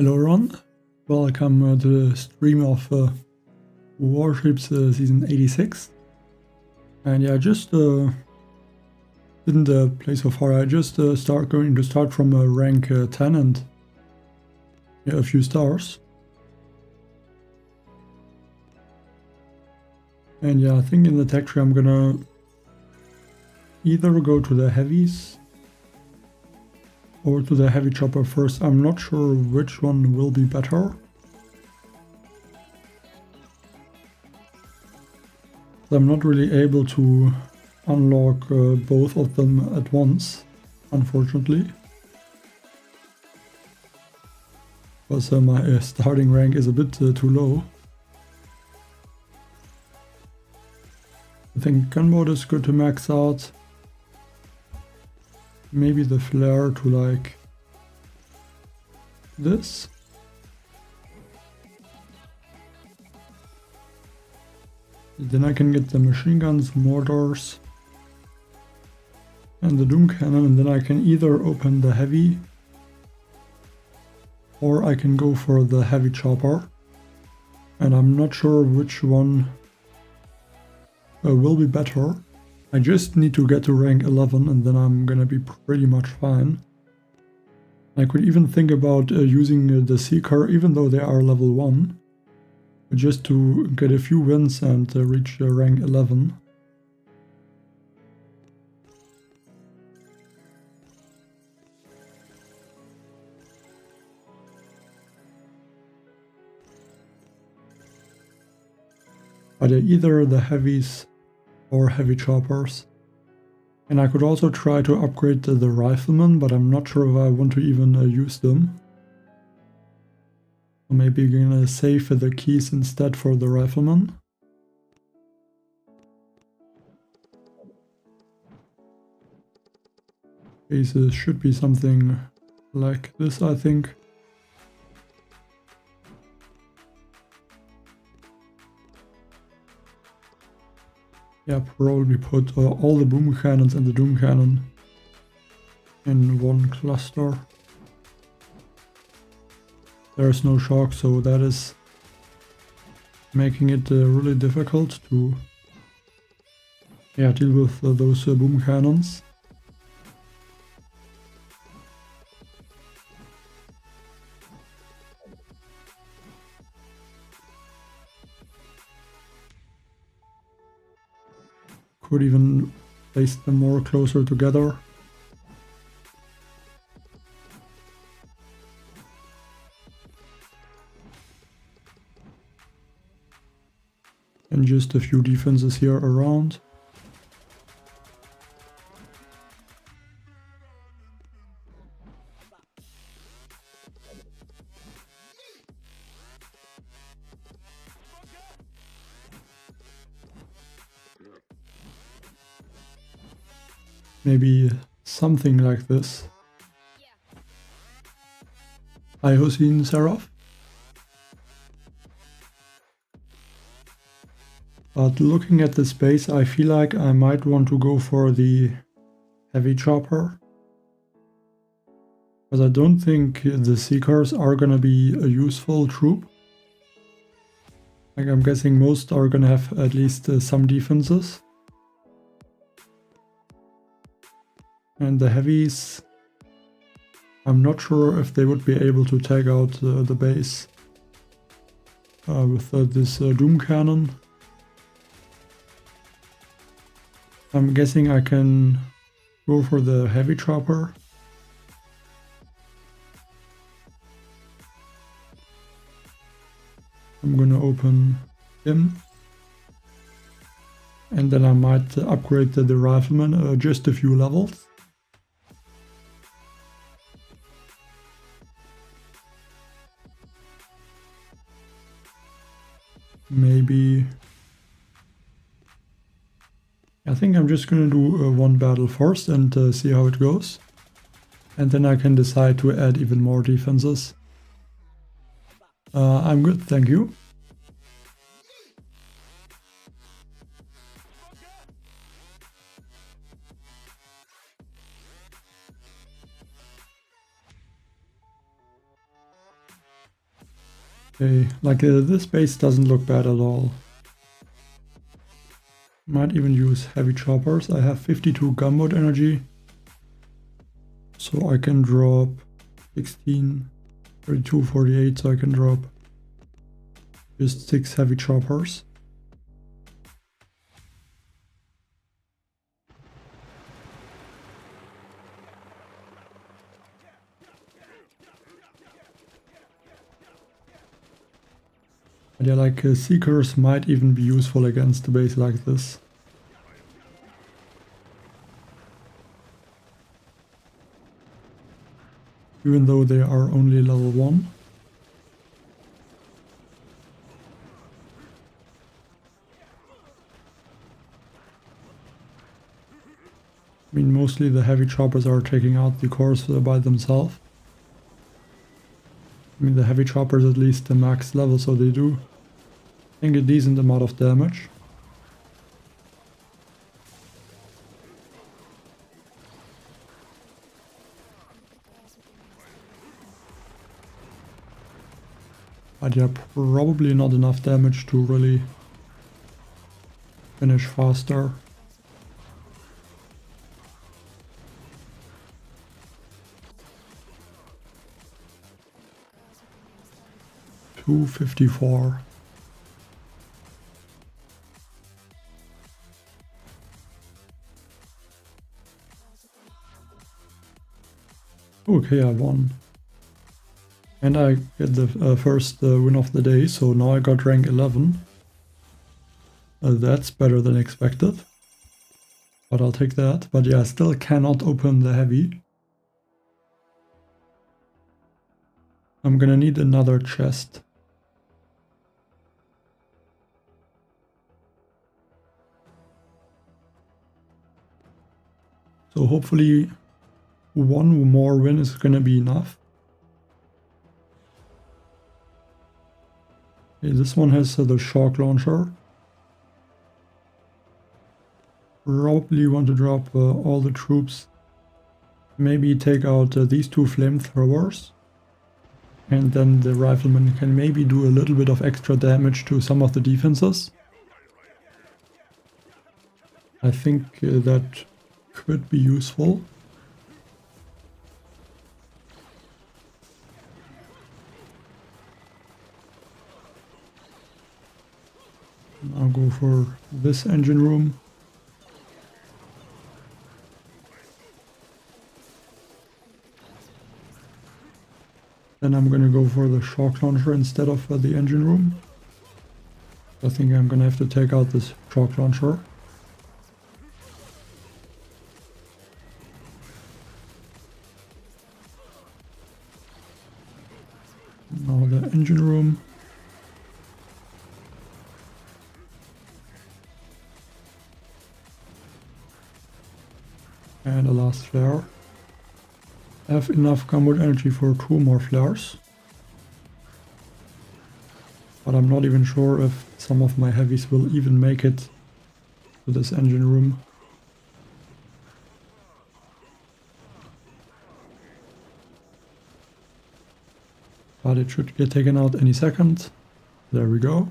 Hello everyone, welcome to the stream of Warships season 86. And yeah, I just didn't play so far. I just going to start from rank 10 and yeah, a few stars. And yeah, I think in the tech tree I'm gonna either go to the heavies or to the heavy chopper first. I'm not sure which one will be better. I'm not really able to unlock both of them at once, unfortunately. Because my starting rank is a bit too low. I think gunboat is good to max out. Maybe the flare to like this. Then I can get the machine guns, mortars, and the doom cannon, and then I can either open the heavy or I can go for the heavy chopper. And I'm not sure which one will be better. I just need to get to rank 11 and then I'm gonna be pretty much fine. I could even think about using the Seeker, even though they are level 1, just to get a few wins and reach rank 11. But either the heavies or heavy choppers. And I could also try to upgrade the riflemen, but I'm not sure if I want to even use them. So maybe I'm gonna save the keys instead for the riflemen. Bases should be something like this, I think. Yeah, probably put all the boom cannons and the doom cannon in one cluster. There's no shock, so that is making it really difficult to deal with those boom cannons. Could even place them more closer together. And just a few defenses here around. Maybe something like this. Hi Hossein Seraph. But looking at the space, I feel like I might want to go for the heavy chopper. Because I don't think the Seekers are gonna be a useful troop. Like I'm guessing most are gonna have at least some defenses. And the heavies, I'm not sure if they would be able to take out the base with this doom cannon. I'm guessing I can go for the heavy chopper. I'm gonna open him. And then I might upgrade the rifleman just a few levels. Maybe... I think I'm just gonna do one battle first and see how it goes. And then I can decide to add even more defenses. I'm good, thank you. Okay, like this base doesn't look bad at all. Might even use heavy choppers. I have 52 gunboat energy. So I can drop 16, 32, 48, so I can drop just 6 heavy choppers. But yeah, like Seekers might even be useful against a base like this. Even though they are only level 1. I mean, mostly the heavy choppers are taking out the cores by themselves. I mean, the heavy choppers at least the max level, so they do, I think, a decent amount of damage. But yeah, probably not enough damage to really finish faster. $254. Okay, I won. And I get the first win of the day, so now I got rank 11. That's better than expected. But I'll take that. But yeah, I still cannot open the heavy. I'm gonna need another chest. So hopefully one more win is gonna be enough. Okay, this one has the shock launcher. Probably want to drop all the troops. Maybe take out these 2 flamethrowers. And then the rifleman can maybe do a little bit of extra damage to some of the defenses. I think that could be useful. I'll go for this engine room. Then I'm gonna go for the shock launcher instead of the engine room. I think I'm gonna have to take out this shock launcher. Now the engine room. And a last flare. I have enough gunboat energy for 2 more flares. But I'm not even sure if some of my heavies will even make it to this engine room. But it should get taken out any second. There we go.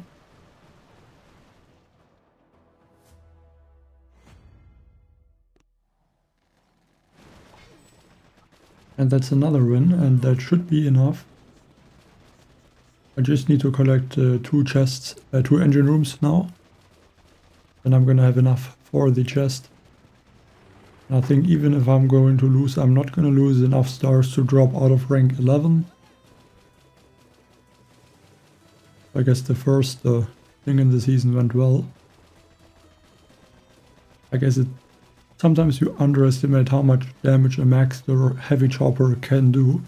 And that's another win, and that should be enough. I just need to collect 2 chests, 2 engine rooms now. And I'm gonna have enough for the chest. And I think even if I'm going to lose, I'm not gonna lose enough stars to drop out of rank 11. I guess the first thing in the season went well. I guess sometimes you underestimate how much damage a max or heavy chopper can do.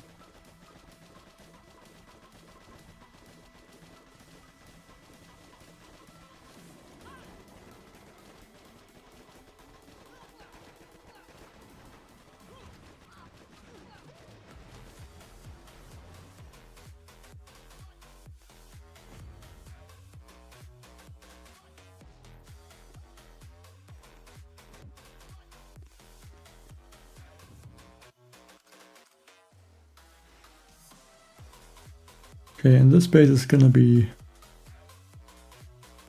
Okay, and this base is gonna be...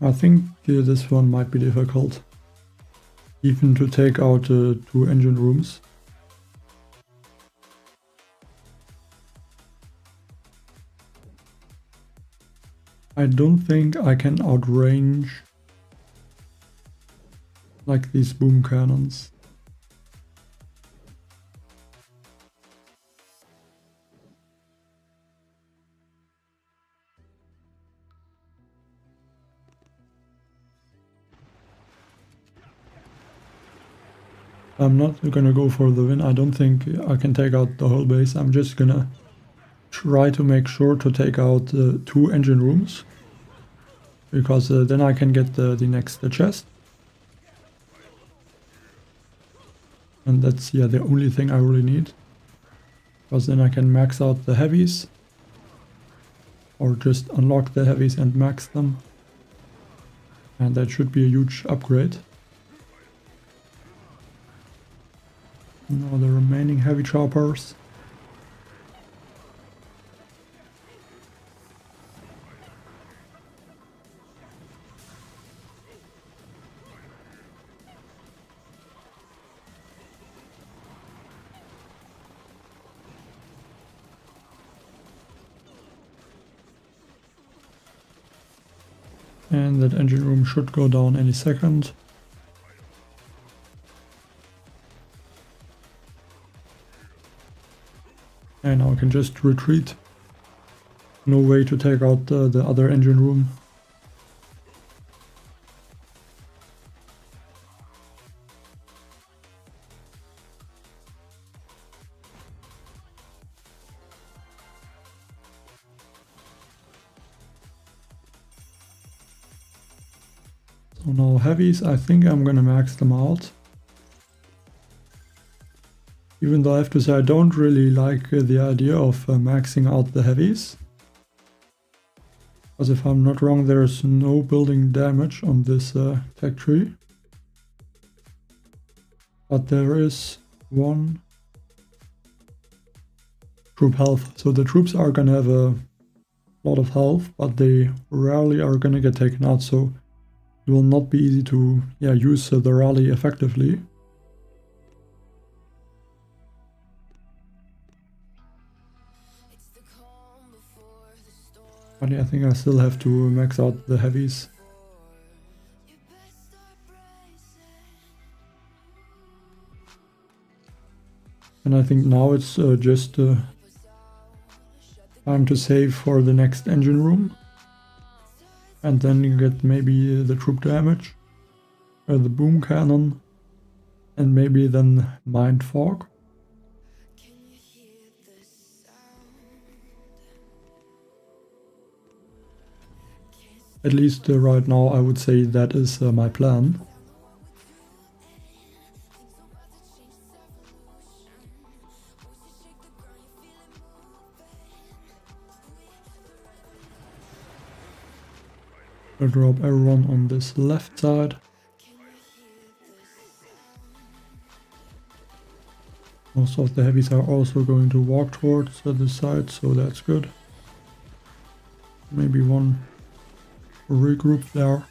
I think this one might be difficult. Even to take out 2 engine rooms. I don't think I can outrange like these boom cannons. I'm not gonna go for the win. I don't think I can take out the whole base. I'm just gonna try to make sure to take out 2 engine rooms. Because then I can get the next chest. And that's the only thing I really need. Because then I can max out the heavies. Or just unlock the heavies and max them. And that should be a huge upgrade. Now the remaining heavy choppers. And that engine room should go down any second. And now I can just retreat. No way to take out the other engine room. So now heavies, I think I'm gonna max them out. Even though I have to say I don't really like the idea of maxing out the heavies. Because if I'm not wrong, there's no building damage on this tech tree. But there is 1 troop health. So the troops are gonna have a lot of health, but they rarely are gonna get taken out. So it will not be easy to use the rally effectively. But I think I still have to max out the heavies. And I think now it's just time to save for the next engine room. And then you get maybe the troop damage, the boom cannon, and maybe then mind fog. At least right now I would say that is my plan. I'll drop everyone on this left side. Most of the heavies are also going to walk towards this side, so that's good. Maybe one regroup there.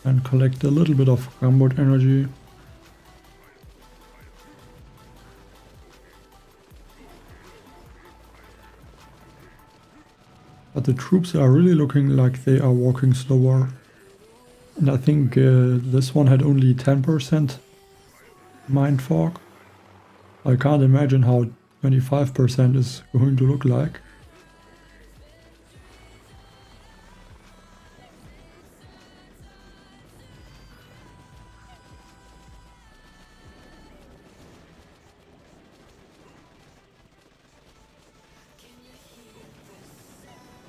And collect a little bit of gunboat energy. But the troops are really looking like they are walking slower. And I think this one had only 10% mind fog. I can't imagine how 25% is going to look like.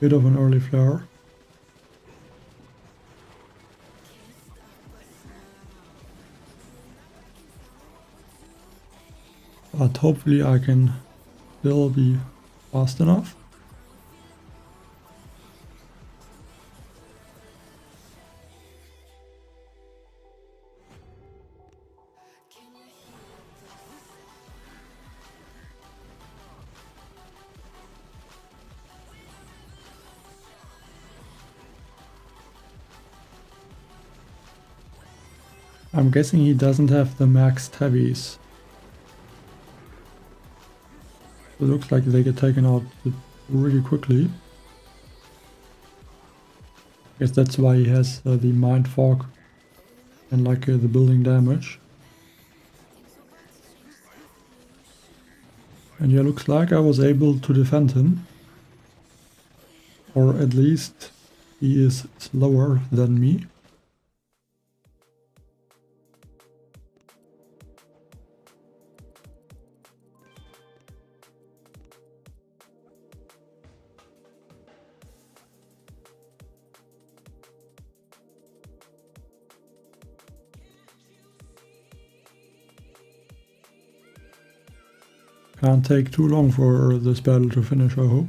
Bit of an early flare. But hopefully I can still be fast enough. I'm guessing he doesn't have the maxed heavies. It looks like they get taken out really quickly. I guess that's why he has the mind fog and like the building damage. And yeah, looks like I was able to defend him. Or at least he is slower than me. Can't take too long for this battle to finish, I hope.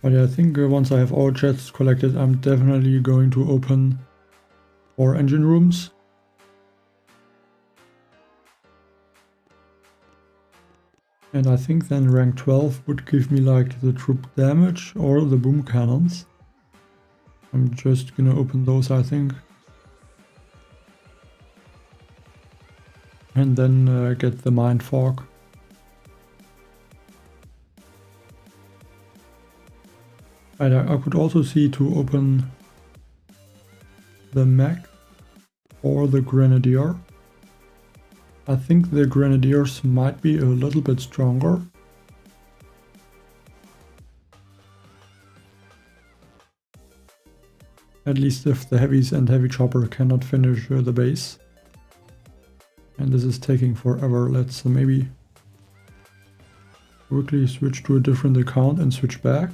But yeah, I think once I have all chests collected, I'm definitely going to open 4 engine rooms. And I think then rank 12 would give me like the troop damage or the boom cannons. I'm just gonna open those, I think. And then get the mind fog. And I could also see to open the mech or the grenadier. I think the grenadiers might be a little bit stronger. At least if the heavies and heavy chopper cannot finish the base. And this is taking forever. Let's maybe quickly switch to a different account and switch back.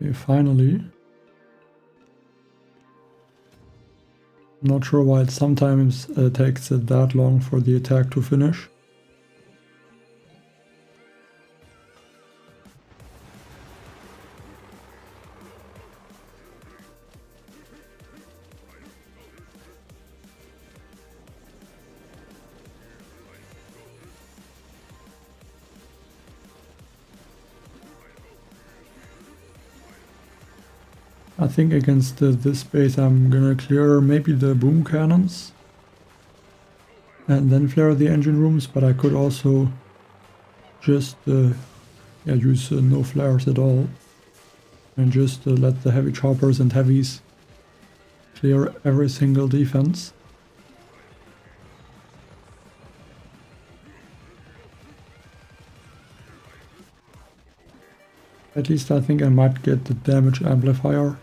Okay, finally. Not sure why it sometimes takes that long for the attack to finish. I think against this base I'm gonna clear maybe the boom cannons and then flare the engine rooms, but I could also just use no flares at all and just let the heavy choppers and heavies clear every single defense. At least I think I might get the damage amplifier.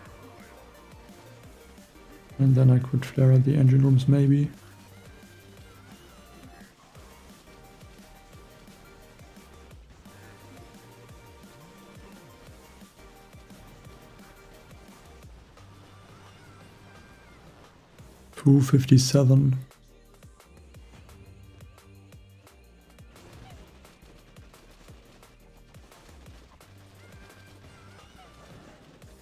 And then I could flare the engine rooms maybe. $257.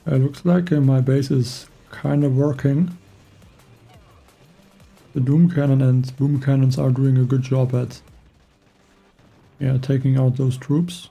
It looks like my base is kind of working. The Doom Cannon and Boom Cannons are doing a good job at taking out those troops.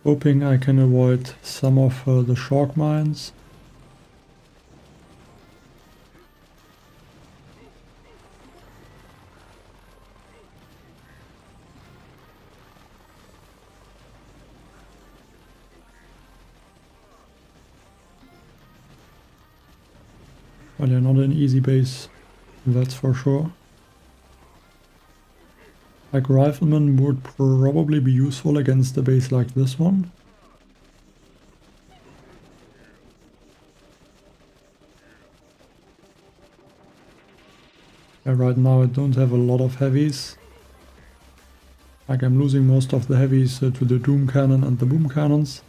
Hoping I can avoid some of the shock mines. But yeah, not an easy base That's for sure. Like Rifleman would probably be useful against a base like this one. Yeah, right now I don't have a lot of heavies. Like I'm losing most of the heavies to the Doom Cannon and the Boom Cannons.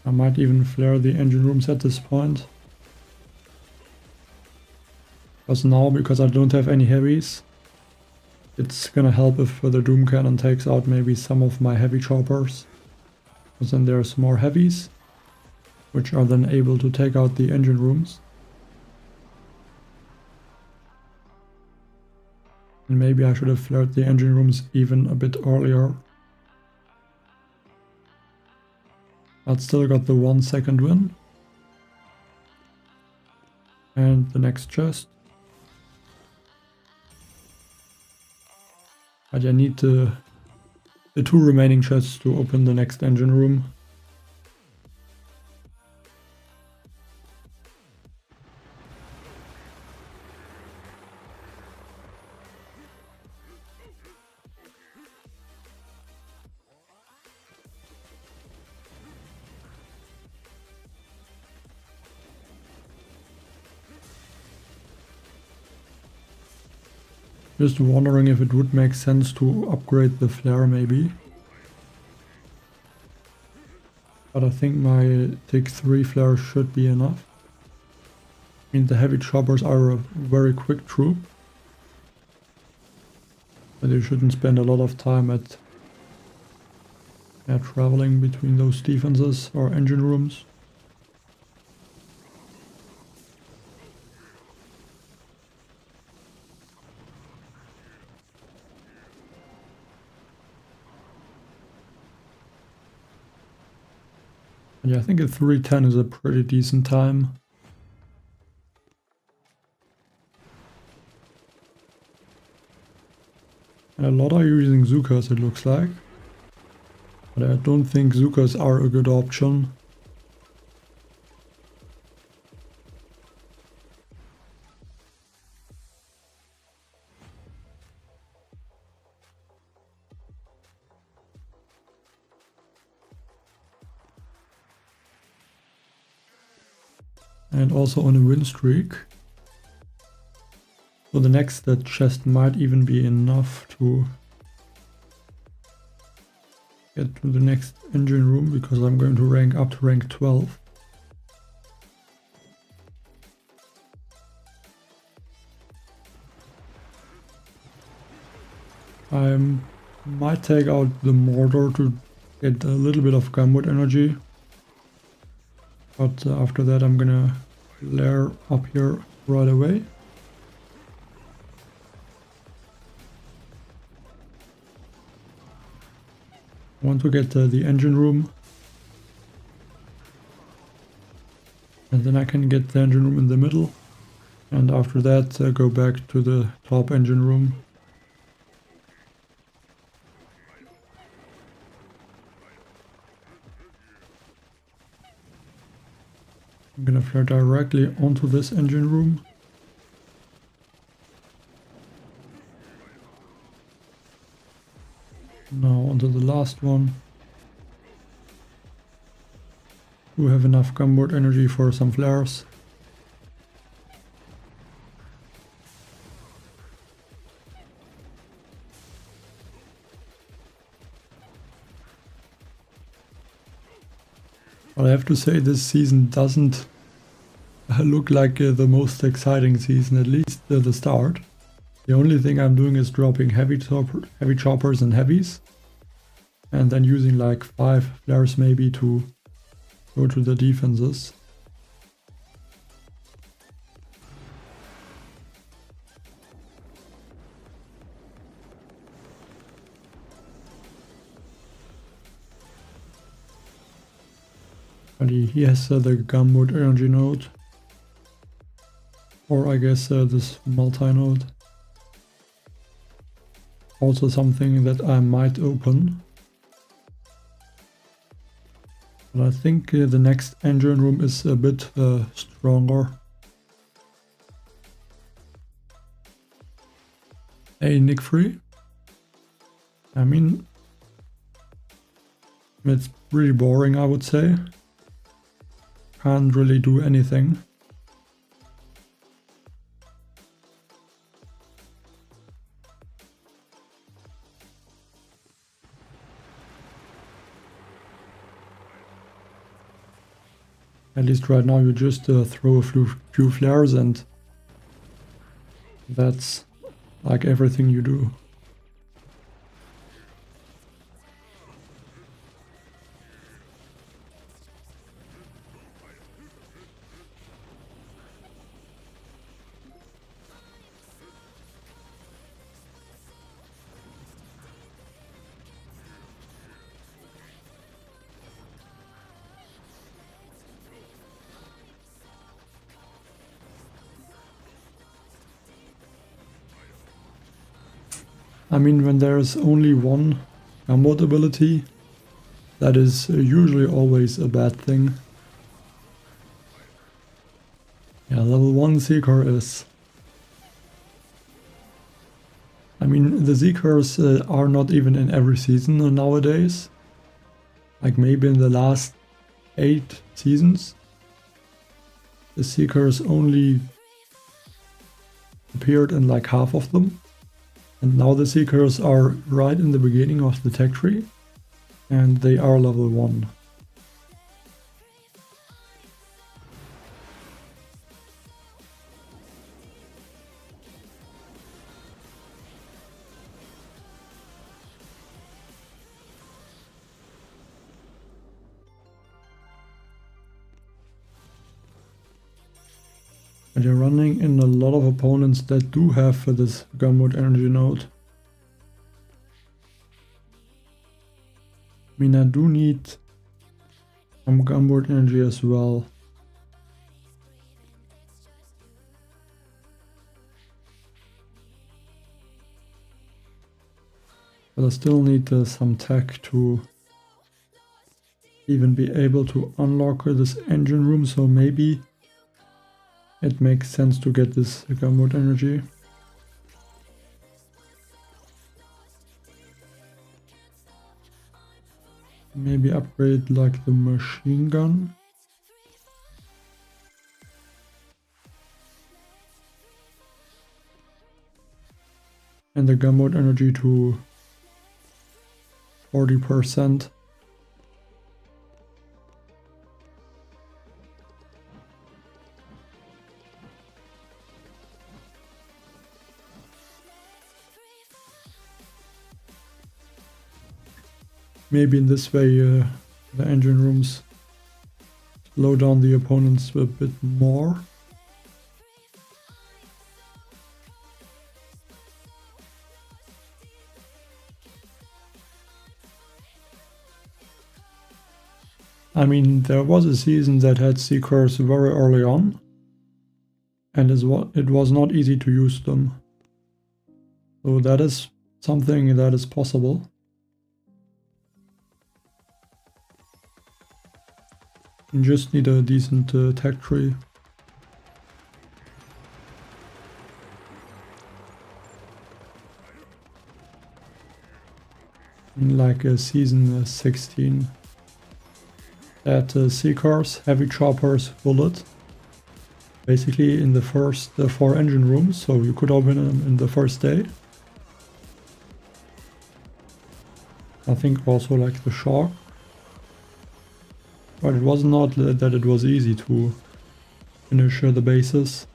I might even flare the engine rooms at this point. Because now, because I don't have any heavies, it's gonna help if the Doom Cannon takes out maybe some of my heavy choppers. Because then there's more heavies, which are then able to take out the engine rooms. And maybe I should have flared the engine rooms even a bit earlier. But still got the 1 second win. And the next chest. But I need the 2 remaining chests to open the next engine room. Just wondering if it would make sense to upgrade the flare maybe. But I think my Tick 3 flare should be enough. I mean, the heavy choppers are a very quick troop. But you shouldn't spend a lot of time at traveling between those defenses or engine rooms. Yeah, I think a 3:10 is a pretty decent time. And a lot are using Zukas, it looks like. But I don't think Zukas are a good option. And also on a win streak. So the next chest might even be enough to get to the next engine room, because I'm going to rank up to rank 12. I might take out the mortar to get a little bit of gunwood energy. But after that I'm gonna lair up here right away. I want to get the engine room. And then I can get the engine room in the middle. And after that go back to the top engine room. I'm gonna flare directly onto this engine room. Now onto the last one. We have enough gunboard energy for some flares. But I have to say, this season doesn't look like the most exciting season, at least at the start. The only thing I'm doing is dropping heavy choppers and heavies, and then using like 5 flares maybe to go to the defenses. But he has the gunboat energy node, or I guess this multi-node. also something that I might open. But I think the next engine room is a bit stronger. Hey, Nick Free. I mean, it's pretty boring, I would say. Can't really do anything. At least right now you just throw a few flares and that's like everything you do. I mean, when there's only one gunboat ability, that is usually always a bad thing. Yeah, level 1 Seeker is... I mean, the Seekers are not even in every season nowadays. Like maybe in the last 8 seasons. The Seekers only appeared in like half of them. And now the Seekers are right in the beginning of the tech tree, and they are level 1. And you're running in a lot of opponents that do have this gunboat energy node. I mean, I do need some gunboat energy as well. But I still need some tech to even be able to unlock this engine room, so maybe it makes sense to get this gunboat energy. Maybe upgrade like the machine gun. And the gunboat energy to 40%. Maybe in this way the engine rooms slow down the opponents a bit more. I mean, there was a season that had Seekers very early on, and it was not easy to use them. So that is something that is possible. You just need a decent tech tree. In like season 16. At Seekers, heavy choppers, bullet. Basically in the first 4 engine rooms, so you could open them in the first day. I think also like the shark. But it was not that it was easy to finish the bases.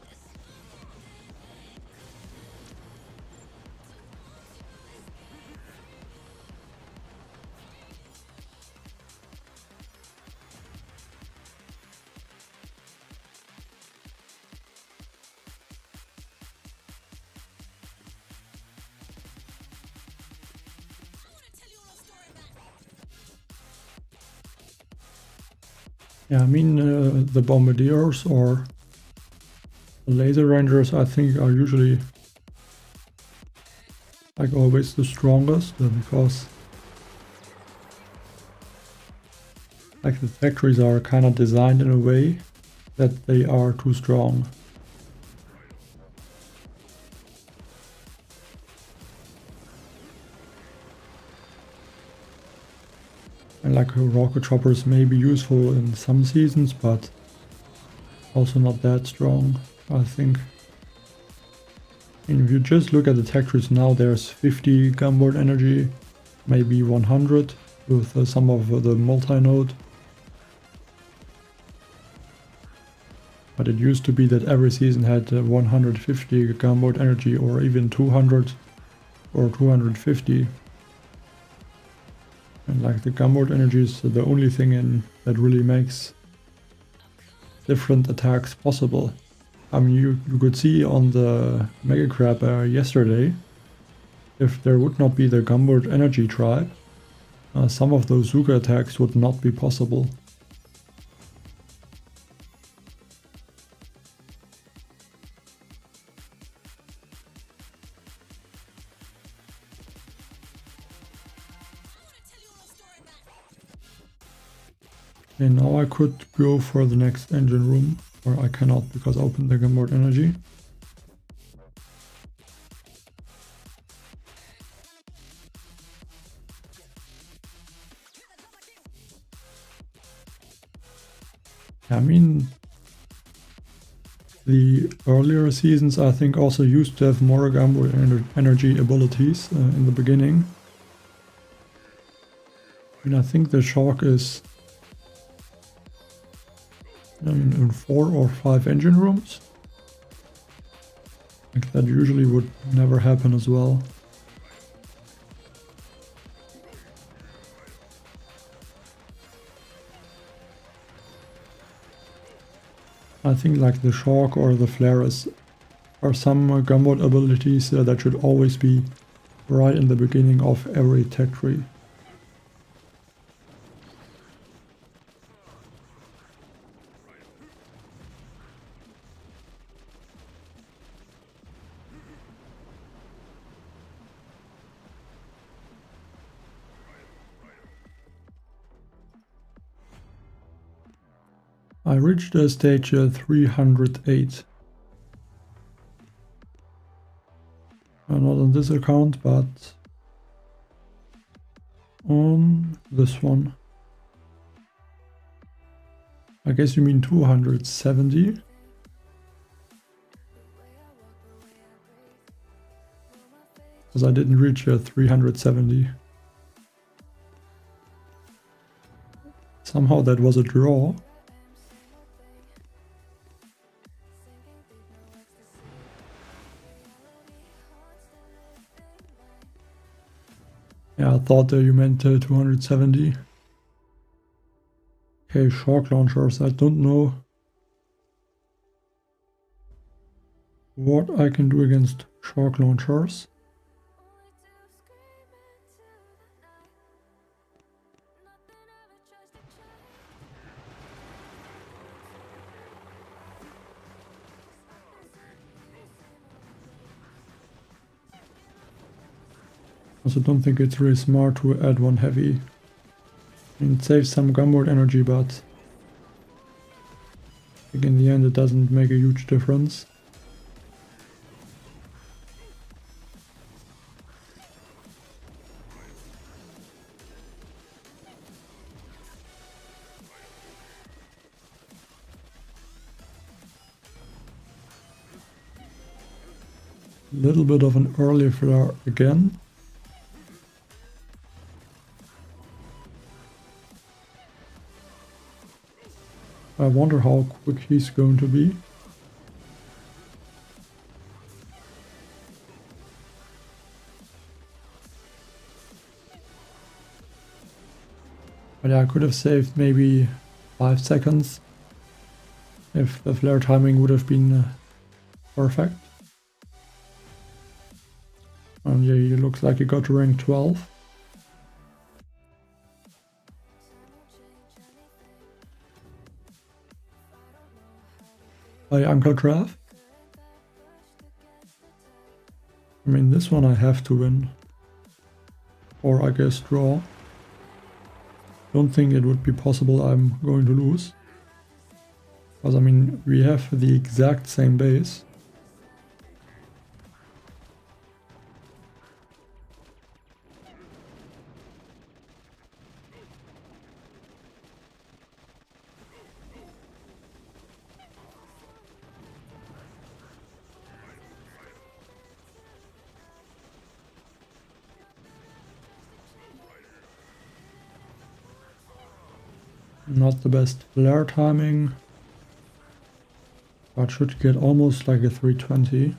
Yeah, I mean, the bombardiers or the laser rangers, I think, are usually like always the strongest, because like the factories are kind of designed in a way that they are too strong. And like rocket choppers may be useful in some seasons, but also not that strong, I think. And if you just look at the tech trees now, there's 50 gunboard energy, maybe 100 with some of the multi-node. But it used to be that every season had 150 gunboard energy, or even 200 or 250. And like the gunboard energy is the only thing that really makes different attacks possible. I mean, you could see on the Mega Crab yesterday, if there would not be the gunboard energy tribe, some of those Zuka attacks would not be possible. And now I could go for the next engine room, or I cannot because I opened the gunboard energy. I mean, the earlier seasons I think also used to have more gunboard energy abilities in the beginning. And I think the Shark is in 4 or 5 engine rooms. Like that usually would never happen as well. I think like the Shark or the Flare are some gunboard abilities that should always be right in the beginning of every tech tree. I reached stage 308. Not on this account, but on this one. I guess you mean 270. Because I didn't reach 370. Somehow that was a draw. Yeah, I thought you meant 270. Okay, shock launchers. I don't know what I can do against shock launchers. Also don't think it's really smart to add one heavy. I mean, it saves some gunboard energy, but I think in the end it doesn't make a huge difference. A little bit of an early flare again. I wonder how quick he's going to be. But yeah, I could have saved maybe 5 seconds if the flare timing would have been perfect. And yeah, he looks like he got to rank 12. By Uncle Trav. I mean, this one I have to win. Or I guess draw. Don't think it would be possible I'm going to lose. Because I mean, we have the exact same base. Not the best flare timing, but should get almost like a 320.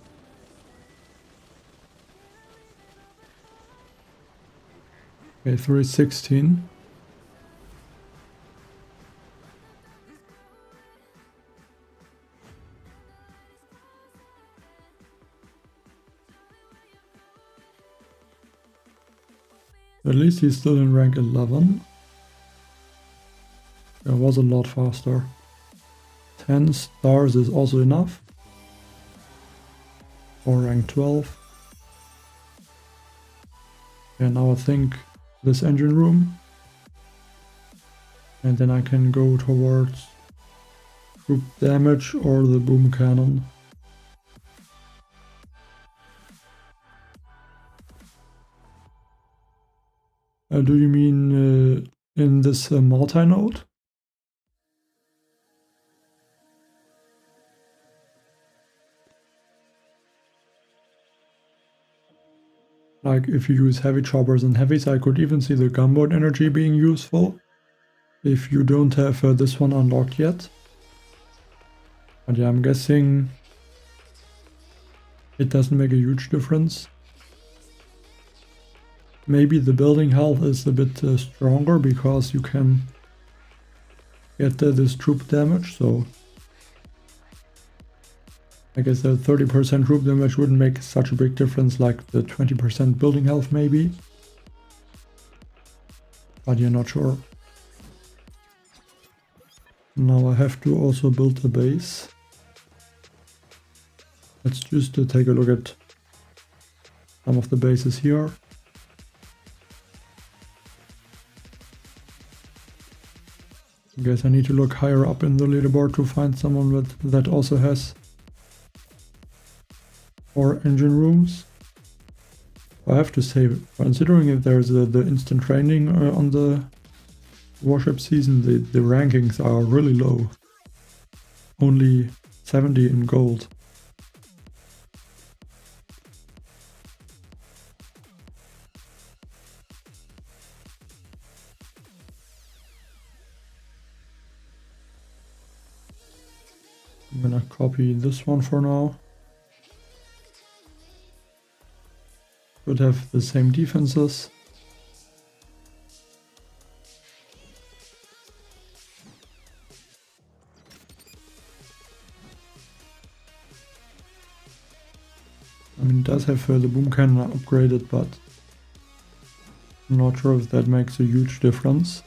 Okay, 316. At least he's still in rank 11. It was a lot faster. 10 stars is also enough. For rank 12. And now I think this engine room. And then I can go towards troop damage or the boom cannon. Do you mean in this multi-node? Like if you use heavy choppers and heavies, I could even see the gunboat energy being useful. If you don't have this one unlocked yet. But yeah, I'm guessing it doesn't make a huge difference. Maybe the building health is a bit stronger because you can get this troop damage, so I guess the 30% troop damage wouldn't make such a big difference like the 20% building health maybe. But you're not sure. Now I have to also build a base. Let's just take a look at some of the bases here. I guess I need to look higher up in the leaderboard to find someone that also has 4 engine rooms. I have to say, considering if there's the instant training on the Warship season, the rankings are really low. Only 70 in gold. I'm gonna copy this one for now. Should have the same defenses. I mean, it does have the boom cannon upgraded, but I'm not sure if that makes a huge difference.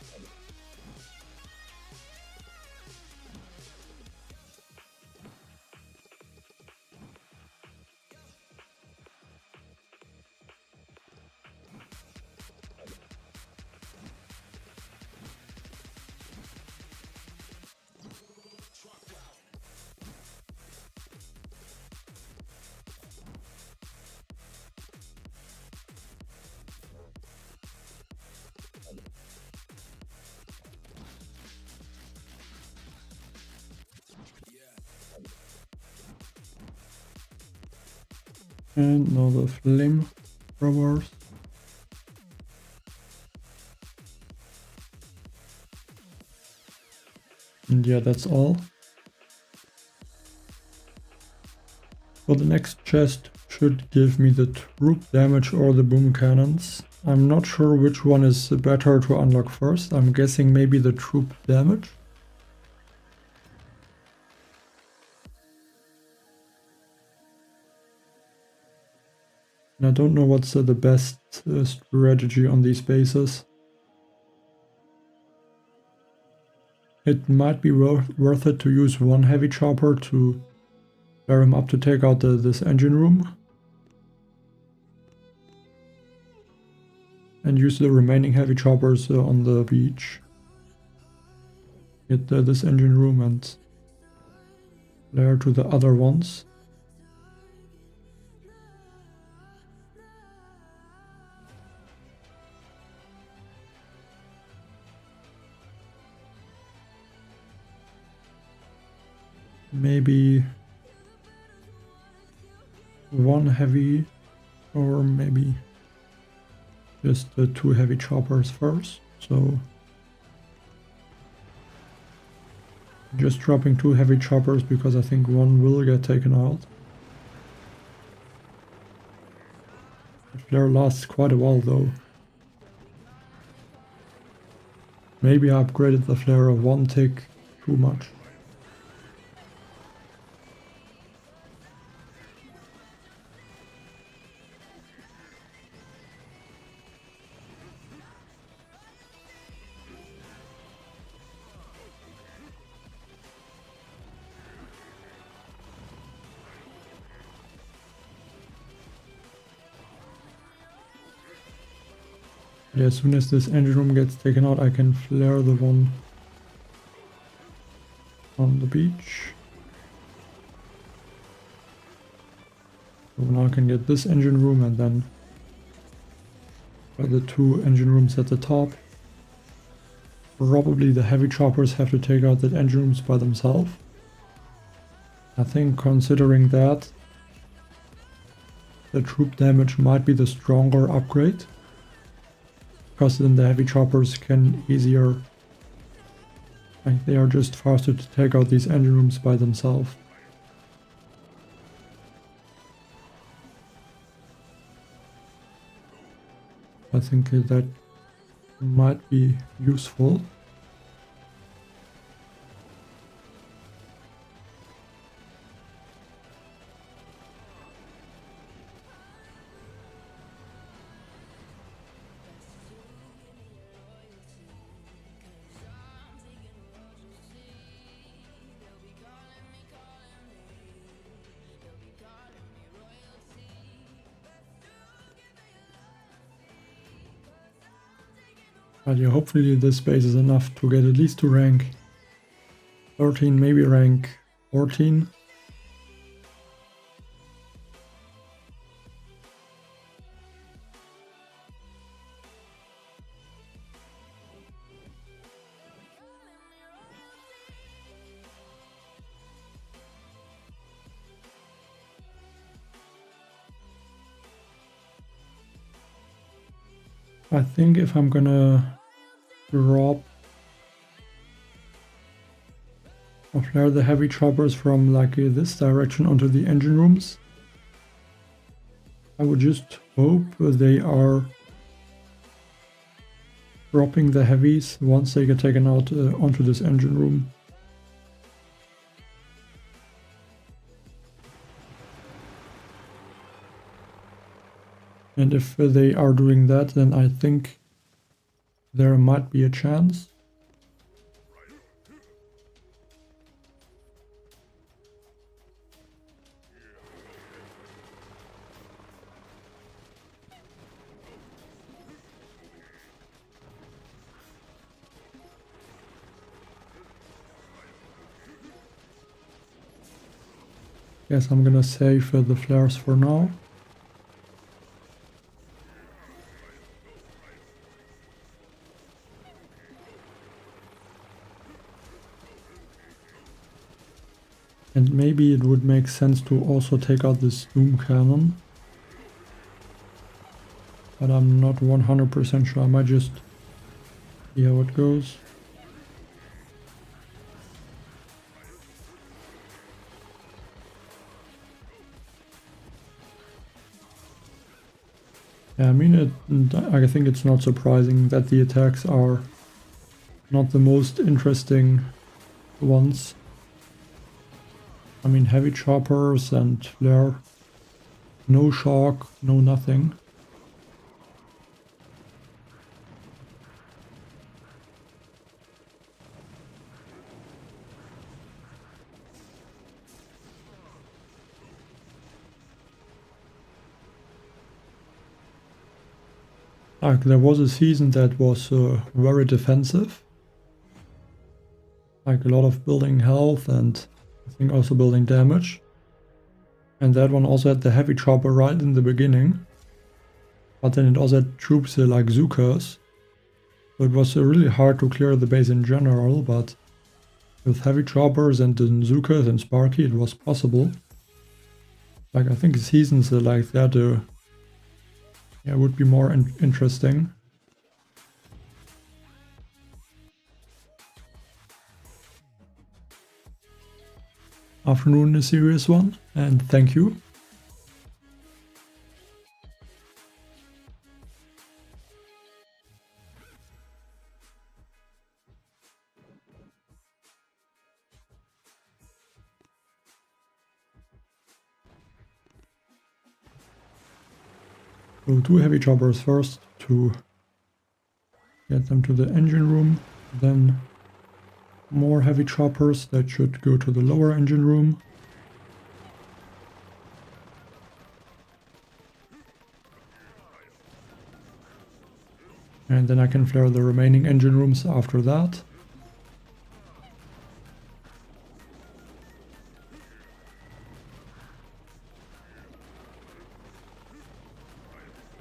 And now the flame throwers. And yeah, that's all. For the next chest should give me the troop damage or the boom cannons. I'm not sure which one is better to unlock first. I'm guessing maybe the troop damage. And I don't know what's the best strategy on these bases. It might be worth it to use one heavy chopper to flare him up to take out this engine room. and use the remaining heavy choppers on the beach. Get this engine room and flare to the other ones. Maybe one heavy, or maybe just 2 heavy choppers first. So just dropping 2 heavy choppers because I think one will get taken out. The flare lasts quite a while though. Maybe I upgraded the flare of 1 tick too much. Yeah, as soon as this engine room gets taken out, I can flare the one on the beach. So now I can get this engine room and then the 2 engine rooms at the top. Probably the heavy choppers have to take out the engine rooms by themselves. I think considering that, the troop damage might be the stronger upgrade. Because then the heavy choppers can easier, like they are just faster to take out these engine rooms by themselves. I think that might be useful. But yeah, hopefully this base is enough to get at least to rank 13, maybe rank 14. I think if I'm gonna drop or flare the heavy choppers from like this direction onto the engine rooms, I would just hope they are dropping the heavies once they get taken out onto this engine room. And if they are doing that, then I think there might be a chance. Yes, I'm gonna save the flares for now. And maybe it would make sense to also take out this Doom Cannon. But I'm not 100% sure. I might just see how it goes. Yeah, I mean, I think it's not surprising that the attacks are not the most interesting ones. I mean, heavy choppers and flare, no shock, no nothing. Like, there was a season that was very defensive. Like, a lot of building health and I think also building damage. And that one also had the heavy chopper right in the beginning. But then it also had troops like Zukas. So it was really hard to clear the base in general, but with heavy choppers and the Zukas and Sparky it was possible. Like, I think seasons like that yeah, would be more interesting. Afternoon, a serious one, and thank you. So 2 heavy choppers first to get them to the engine room, then more heavy choppers that should go to the lower engine room. And then I can flare the remaining engine rooms after that.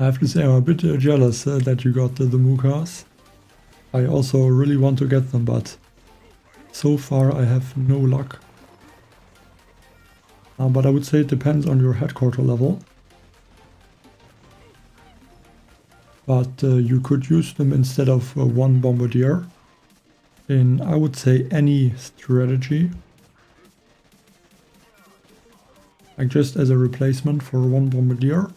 I have to say I'm a bit jealous that you got the Mukas. I also really want to get them, but so far I have no luck. But I would say it depends on your headquarter level. But you could use them instead of one bombardier in, I would say, any strategy. Like just as a replacement for one bombardier.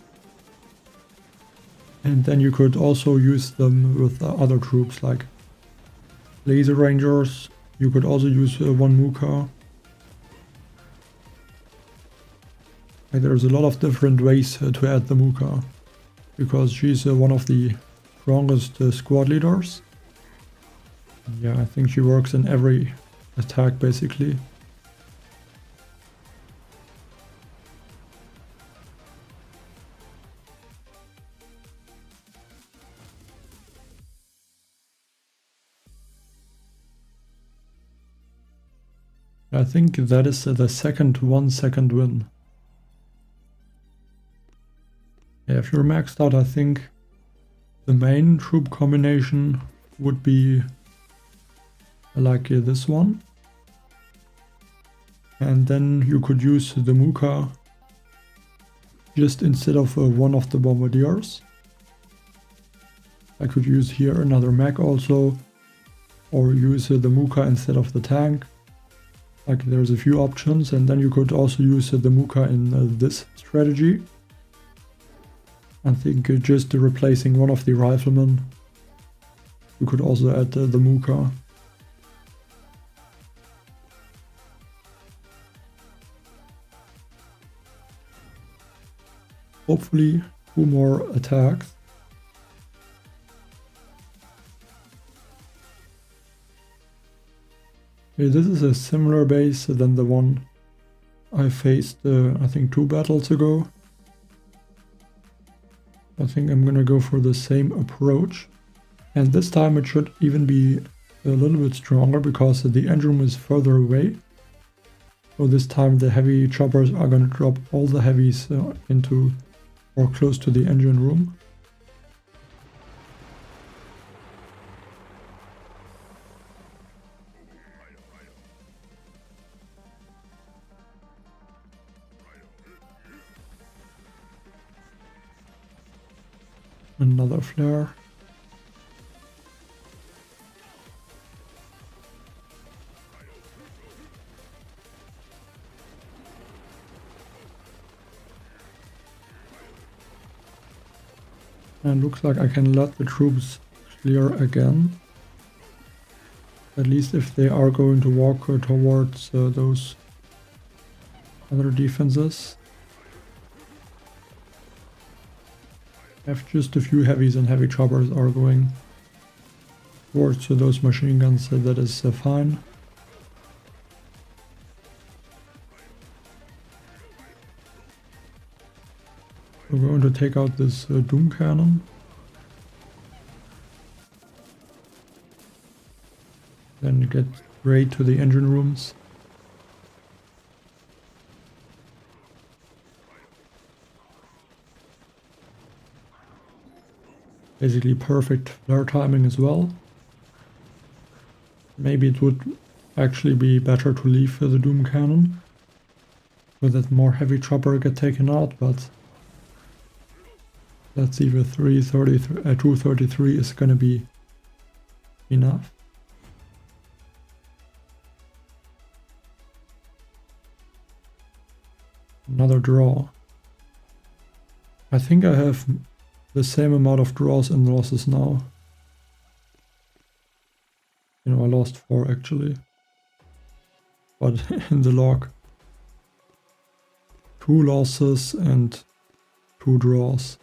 And then you could also use them with other troops like laser rangers. You could also use one Muka. Like, there's a lot of different ways to add the Muka, because she's one of the strongest squad leaders. Yeah, I think she works in every attack basically. I think that is the second 1 second win. Yeah, if you're maxed out, I think the main troop combination would be like this one. And then you could use the Muka just instead of one of the bombardiers. I could use here another mech also, or use the Muka instead of the tank. Like, there's a few options, and then you could also use the Muka in this strategy. I think just replacing one of the riflemen. You could also add the Muka. Hopefully 2 more attacks. Okay, this is a similar base than the one I faced I think 2 battles ago. I think I'm gonna go for the same approach. And this time it should even be a little bit stronger because the engine room is further away. So this time the heavy choppers are gonna drop all the heavies into or close to the engine room. Another flare. And looks like I can let the troops clear again. At least if they are going to walk towards those other defenses. I have just a few heavies, and heavy choppers are going towards those machine guns, so that is fine. We're going to take out this Doom cannon. Then get straight to the engine rooms. Basically perfect flare timing as well. Maybe it would actually be better to leave the Doom Cannon so that more heavy chopper get taken out, but let's see if 233 is gonna be enough. Another draw. I think I have the same amount of draws and losses now. You know, I lost 4 actually. But in the log, 2 losses and 2 draws.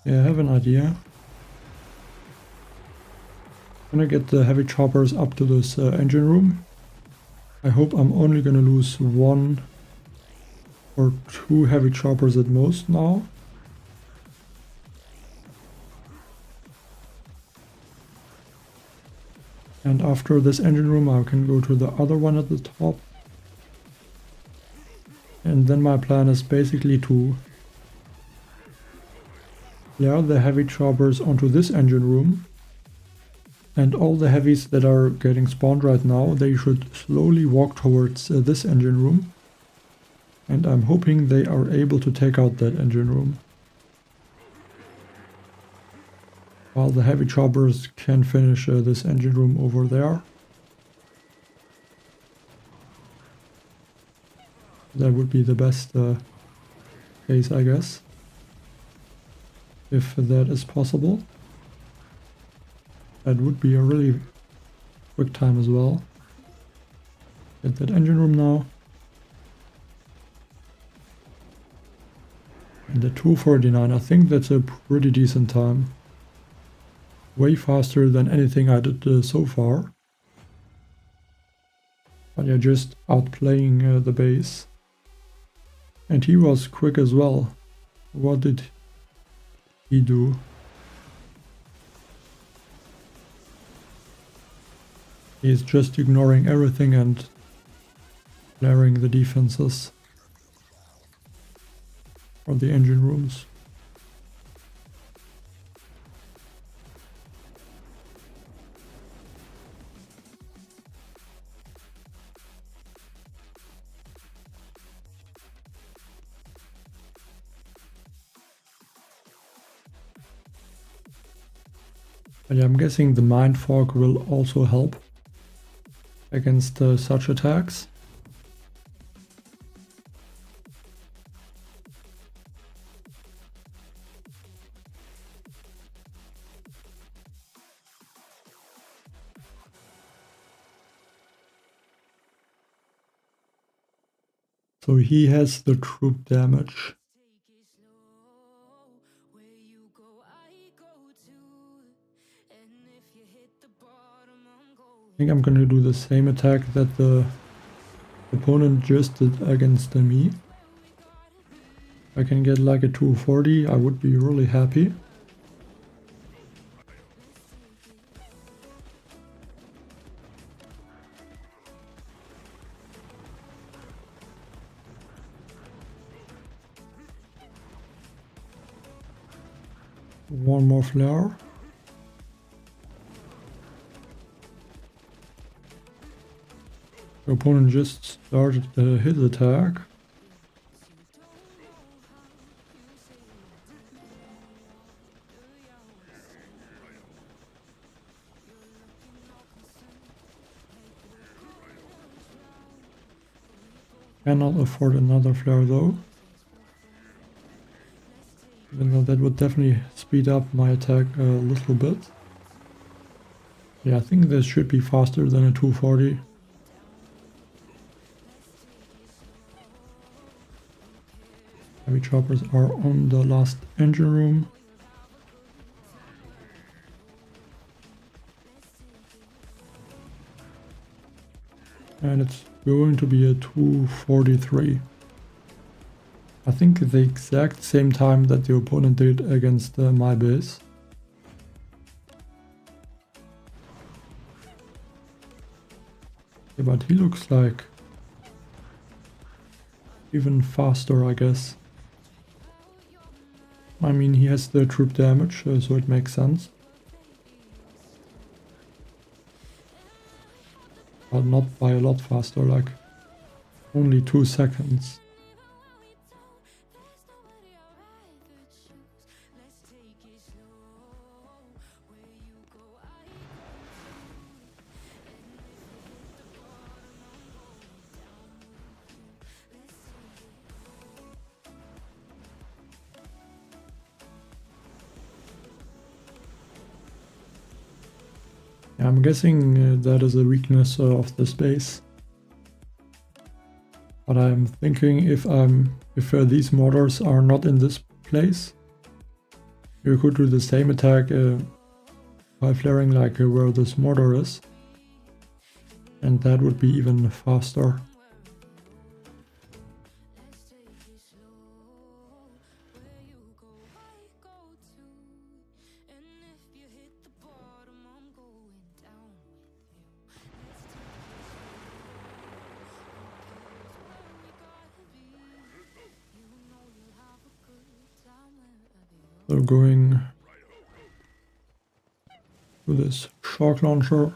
Yeah, I have an idea. I'm gonna get the heavy choppers up to this engine room. I hope I'm only gonna lose 1 or 2 heavy choppers at most now. And after this engine room I can go to the other one at the top. And then my plan is basically to flare the heavy choppers onto this engine room, and all the heavies that are getting spawned right now, they should slowly walk towards this engine room, and I'm hoping they are able to take out that engine room, while the heavy choppers can finish this engine room over there. That would be the best case, I guess, if that is possible. That would be a really quick time as well. Get that engine room now. And the 249, I think that's a pretty decent time. Way faster than anything I did so far. But yeah, just outplaying the base. And he was quick as well. What did he do? He's just ignoring everything and flaring the defenses for the engine rooms. But yeah, I'm guessing the Mind Fog will also help against such attacks. So he has the troop damage. I think I'm gonna do the same attack that the opponent just did against me. If I can get like a 240, I would be really happy. One more flare. The opponent just started his attack. Cannot afford another flare though. Even though that would definitely speed up my attack a little bit. Yeah, I think this should be faster than a 240. Heavy choppers are on the last engine room. And it's going to be a 243. I think at the exact same time that the opponent did against my base. Yeah, but he looks like even faster, I guess. I mean, he has the troop damage, so it makes sense. But not by a lot faster, like only 2 seconds. I'm guessing that is a weakness of this base. But I'm thinking if these mortars are not in this place, you could do the same attack by flaring like where this mortar is, and that would be even faster. So going to this shock launcher.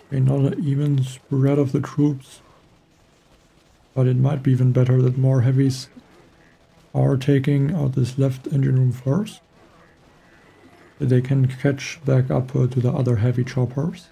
Okay, not an even spread of the troops, but it might be even better that more heavies are taking out this left engine room first. They can catch back up to the other heavy choppers.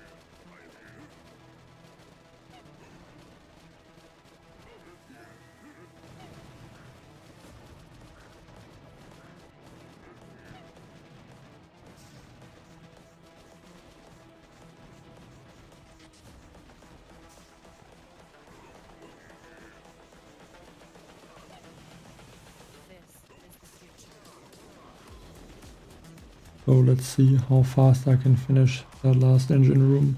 So let's see how fast I can finish that last engine room.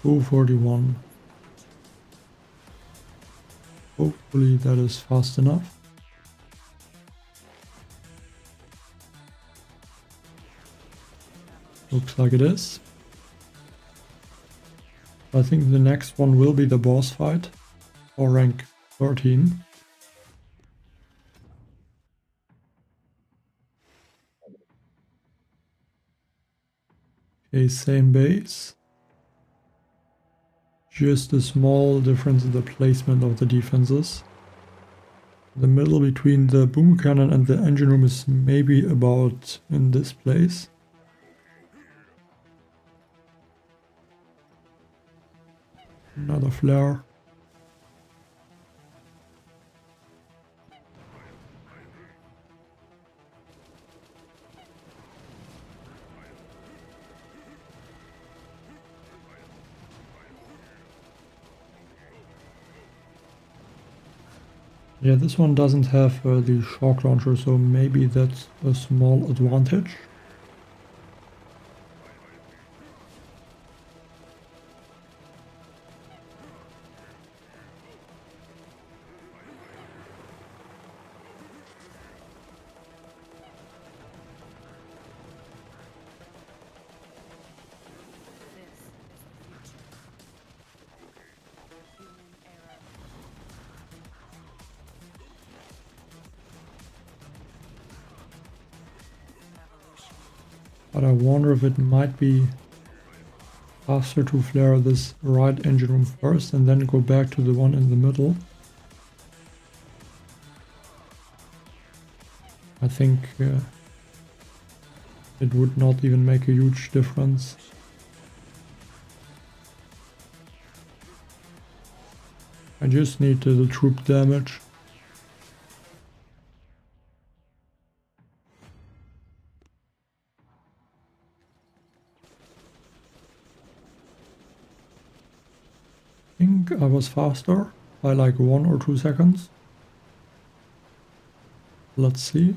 .241. Hopefully that is fast enough. Looks like it is. I think the next one will be the boss fight for rank 13. Okay, same base. Just a small difference in the placement of the defenses. The middle between the boom cannon and the engine room is maybe about in this place. Another flare. Yeah, this one doesn't have the shock launcher, so maybe that's a small advantage. But I wonder if it might be faster to flare this right engine room first and then go back to the one in the middle. I think it would not even make a huge difference. I just need the troop damage. I think I was faster by like 1 or 2 seconds. Let's see.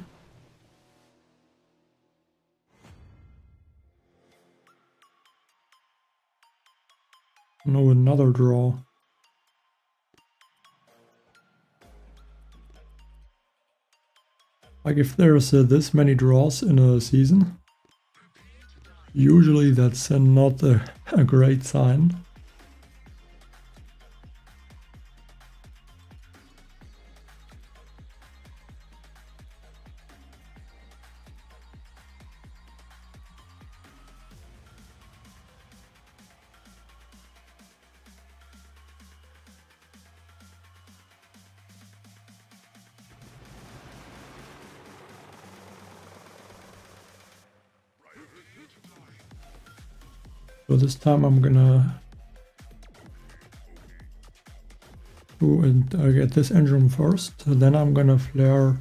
No, another draw. Like if there's this many draws in a season, usually that's not a great sign. So this time I'm gonna go and get this engine room first, then I'm gonna flare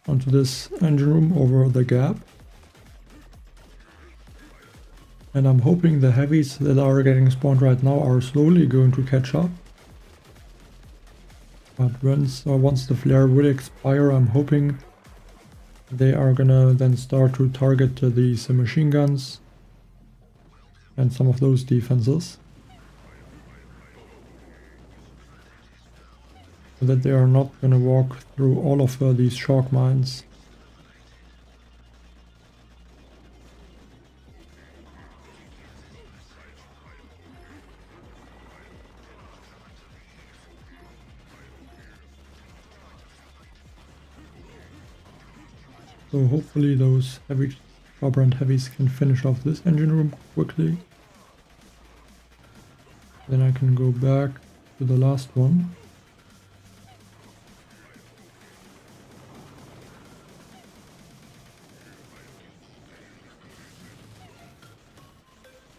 onto this engine room over the gap. And I'm hoping the heavies that are getting spawned right now are slowly going to catch up. But once the flare will expire, I'm hoping they are gonna then start to target these machine guns and some of those defenses, so that they are not gonna walk through all of these shock mines. So hopefully those heavy sharp-brand heavies can finish off this engine room quickly. Then I can go back to the last one.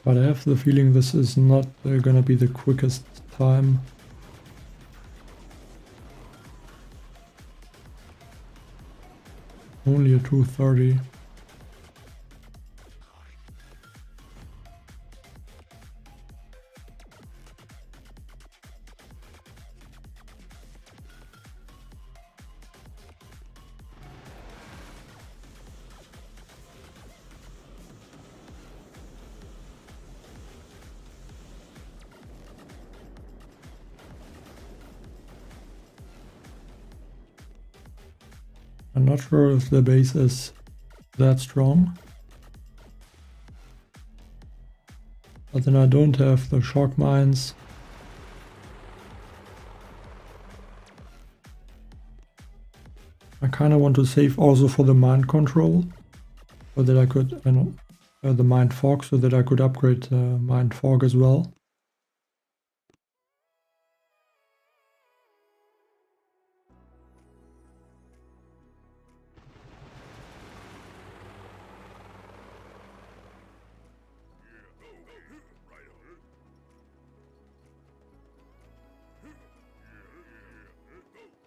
But I have the feeling this is not gonna be the quickest time. Only a 2:30. I'm not sure if the base is that strong. But then I don't have the shock mines. I kind of want to save also for the mind control, so that I could, the mind fog, so that I could upgrade mind fog as well.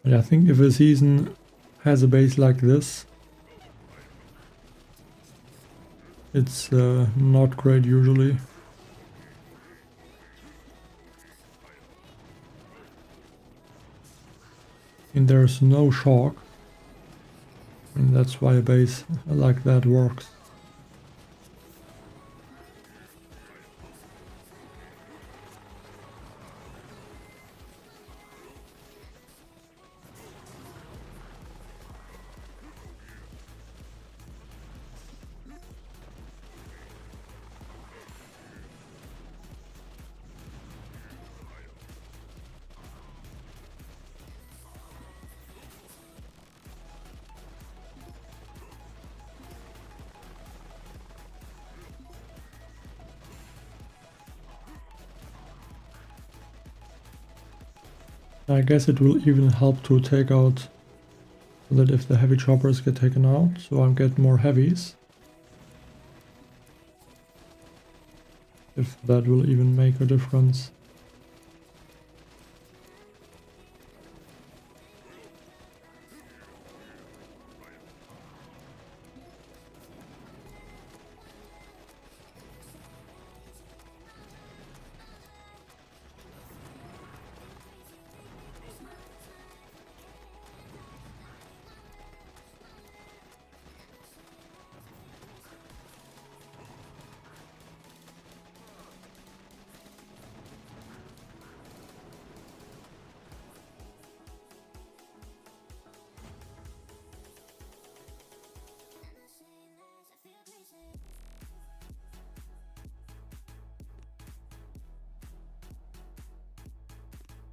And I think if a season has a base like this, it's not great usually. And there's no shock, and that's why a base like that works. I guess it will even help to take out so that if the heavy choppers get taken out, so I'll get more heavies. If that will even make a difference.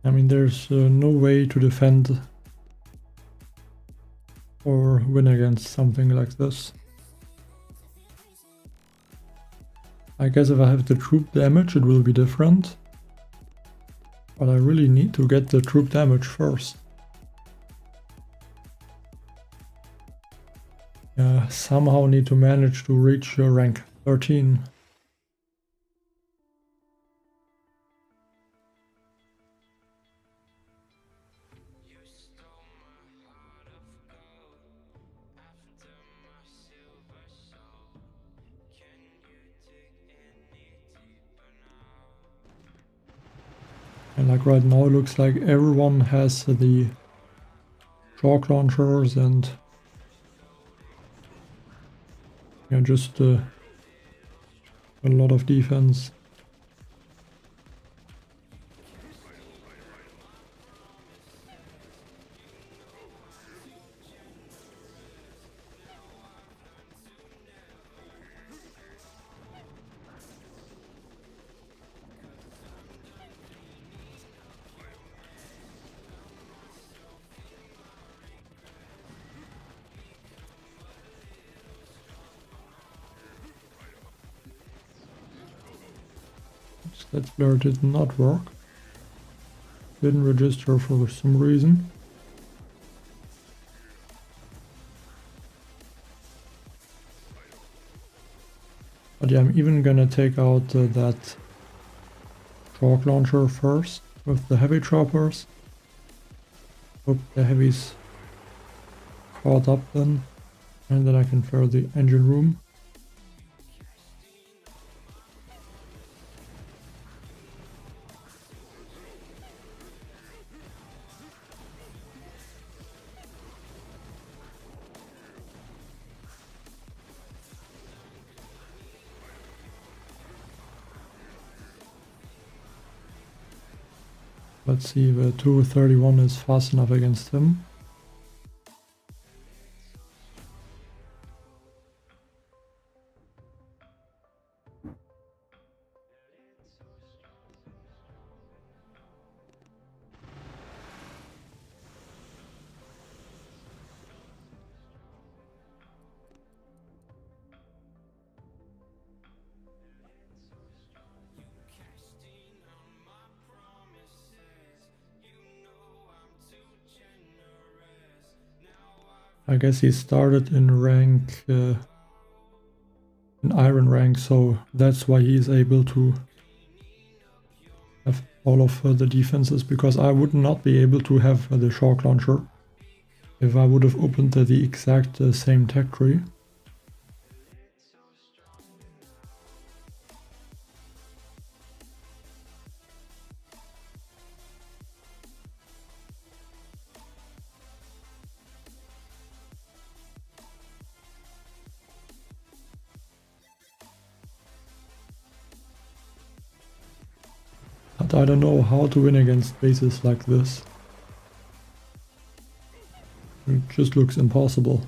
I mean, there's no way to defend or win against something like this. I guess if I have the troop damage it will be different, but I really need to get the troop damage first. Somehow need to manage to reach rank 13. And like right now it looks like everyone has the shock launchers and just a lot of defense. That flare did not work. Didn't register for some reason. But yeah, I'm even gonna take out that shock launcher first with the heavy choppers. Hope the heavies caught up then. And then I can flare the engine room. Let's see if a 231 is fast enough against him. I guess he started in rank, in iron rank, so that's why he is able to have all of the defenses, because I would not be able to have the shock launcher if I would have opened the exact same tech tree. But I don't know how to win against bases like this. It just looks impossible.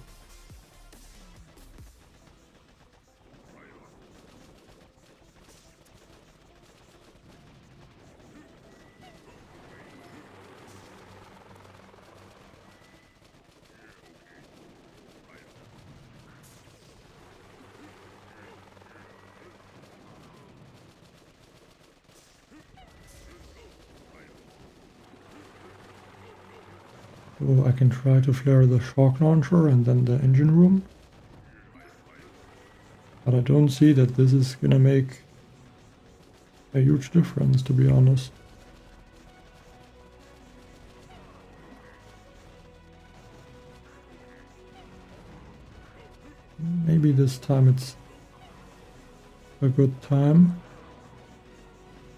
So I can try to flare the shock launcher and then the engine room. But I don't see that this is gonna make a huge difference, to be honest. Maybe this time it's a good time.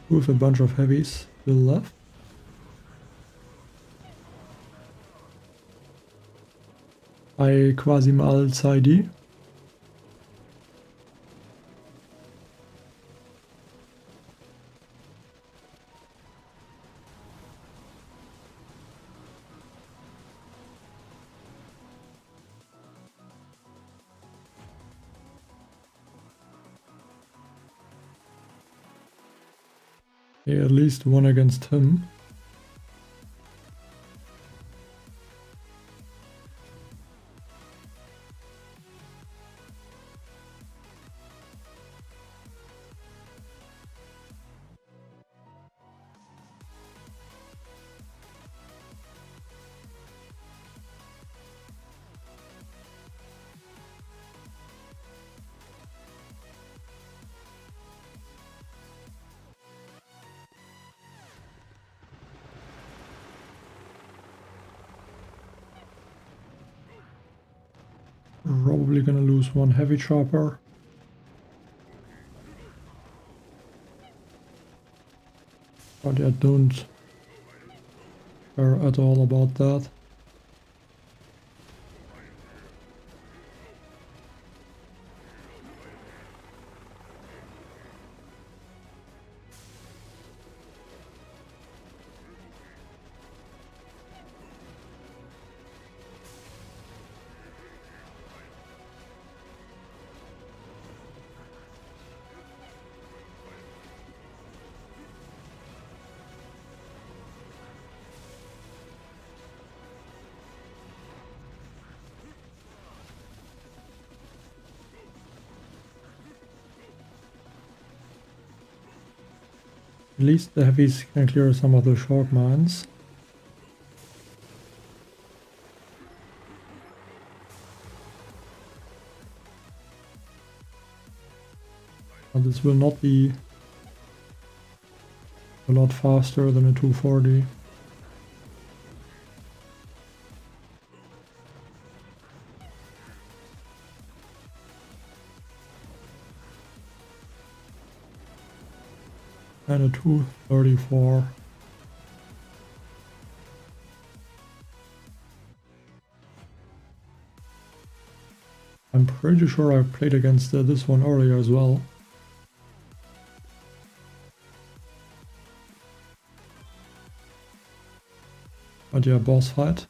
With a bunch of heavies still left. I Quasi-Mal Zaidi. Yeah, at least one against him. Probably gonna lose one heavy chopper. But I don't care at all about that. At least the heavies can clear some of the shock mines. But this will not be a lot faster than a 240. And a 234. I'm pretty sure I played against this one earlier as well. But yeah, boss fight.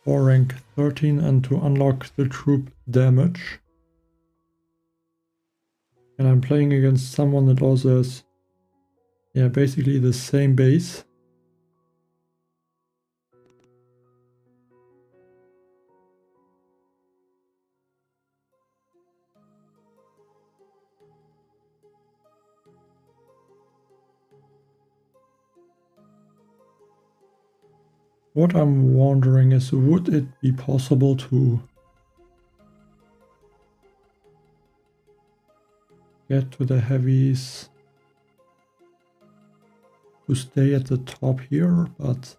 For rank 13 and to unlock the troop damage. And I'm playing against someone that also has, yeah, basically the same base. What I'm wondering is, would it be possible to get to the heavies to stay at the top here? But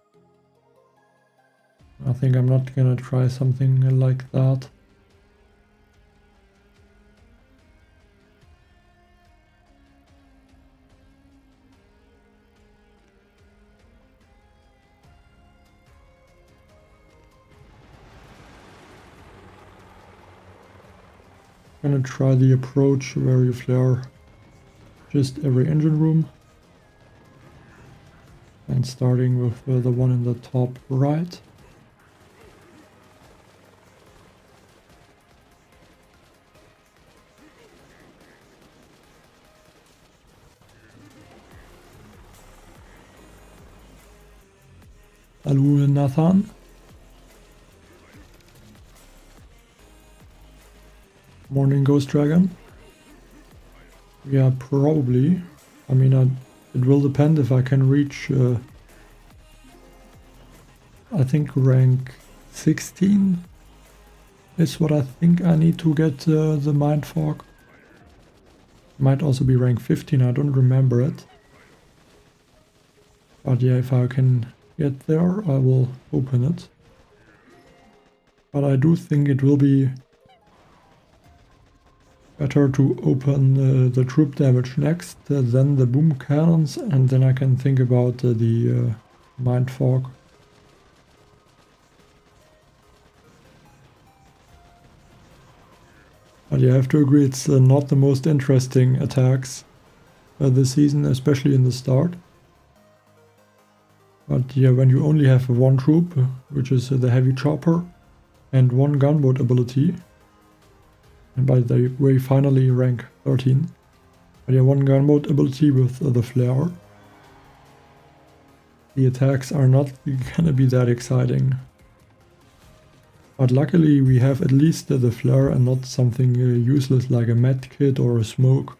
I think I'm not gonna try something like that. I'm gonna try the approach where you flare just every engine room. And starting with the one in the top right. Hello, Nathan. Morning, Ghost Dragon. Yeah, probably. I mean, it will depend if I can reach I think rank 16 is what I think I need to get the Mind Fog. Might also be rank 15, I don't remember it. But yeah, if I can get there, I will open it. But I do think it will be better to open the troop damage next, then the boom cannons, and then I can think about the Mind Fog. But yeah, I have to agree, it's not the most interesting attacks this season, especially in the start. But yeah, when you only have one troop, which is the heavy chopper, and one gunboat ability, and by the way, finally rank 13. But yeah, one gunboat ability with the flare. The attacks are not gonna be that exciting. But luckily we have at least the flare and not something useless like a med kit or a smoke.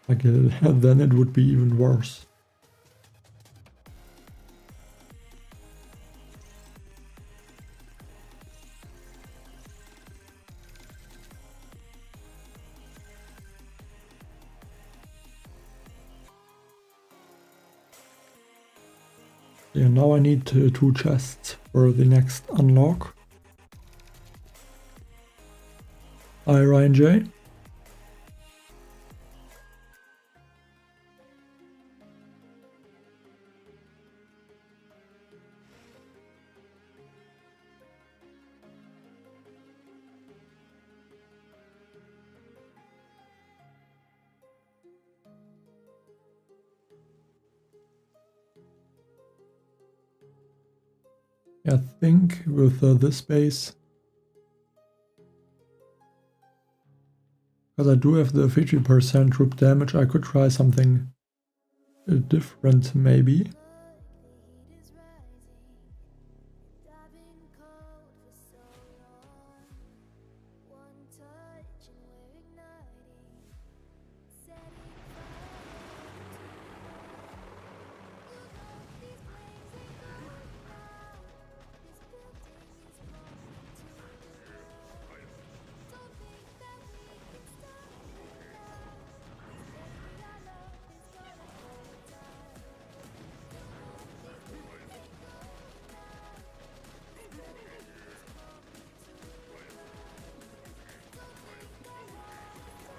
Like then it would be even worse. Yeah, now I need 2 chests for the next unlock. Hi Ryan J. I think with this base, because I do have the 50% troop damage, I could try something different maybe.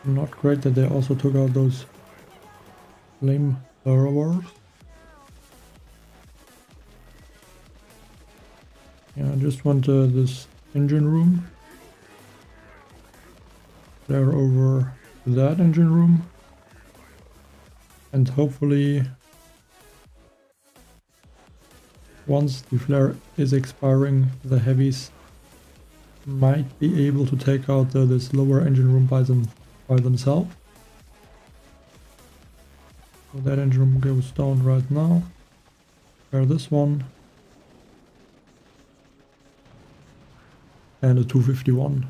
Not great that they also took out those flamethrowers. Yeah, I just want this engine room. Flare over that engine room. And hopefully, once the flare is expiring, the heavies might be able to take out this lower engine room by themselves. So that engine room goes down right now. Repair this one. And a 251.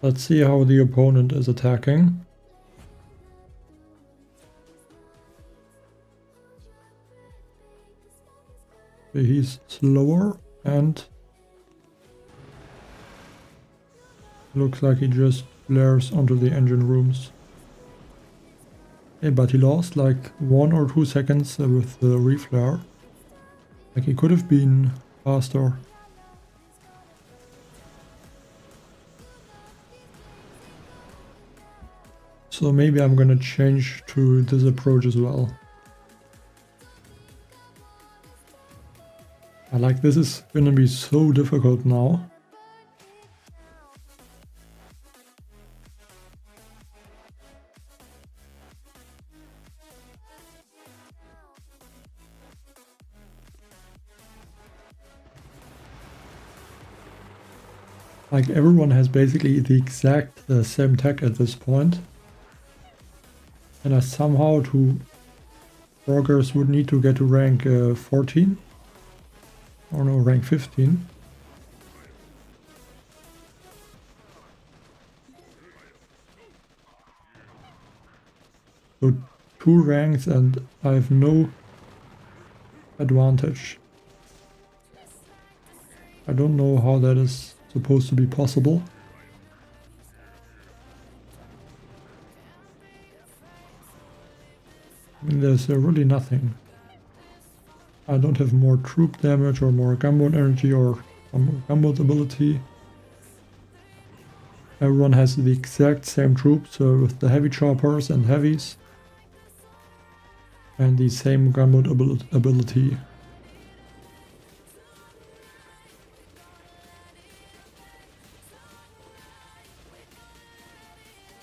Let's see how the opponent is attacking. He's slower and looks like he just flares onto the engine rooms. Okay, but he lost like 1 or 2 seconds with the reflare. Like he could have been faster. So maybe I'm gonna change to this approach as well. Like this is gonna be so difficult now. Like everyone has basically the exact same tech at this point. And I somehow to progress would need to get to rank 14. Or no, rank 15. So 2 ranks and I have no advantage. I don't know how that is supposed to be possible. I mean, there's really nothing. I don't have more troop damage or more gunboat energy or gunboat ability. Everyone has the exact same troops with the heavy choppers and heavies. And the same gunboat ability.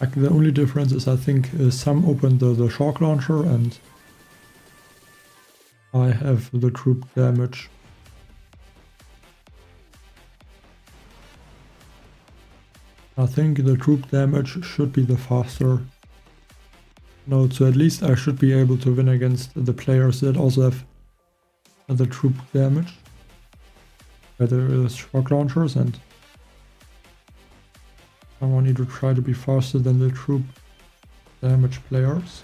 Like the only difference is I think some opened the shock launcher and I have the troop damage. I think the troop damage should be the faster node, so at least I should be able to win against the players that also have the troop damage. There is shock launchers and I need to try to be faster than the troop damage players.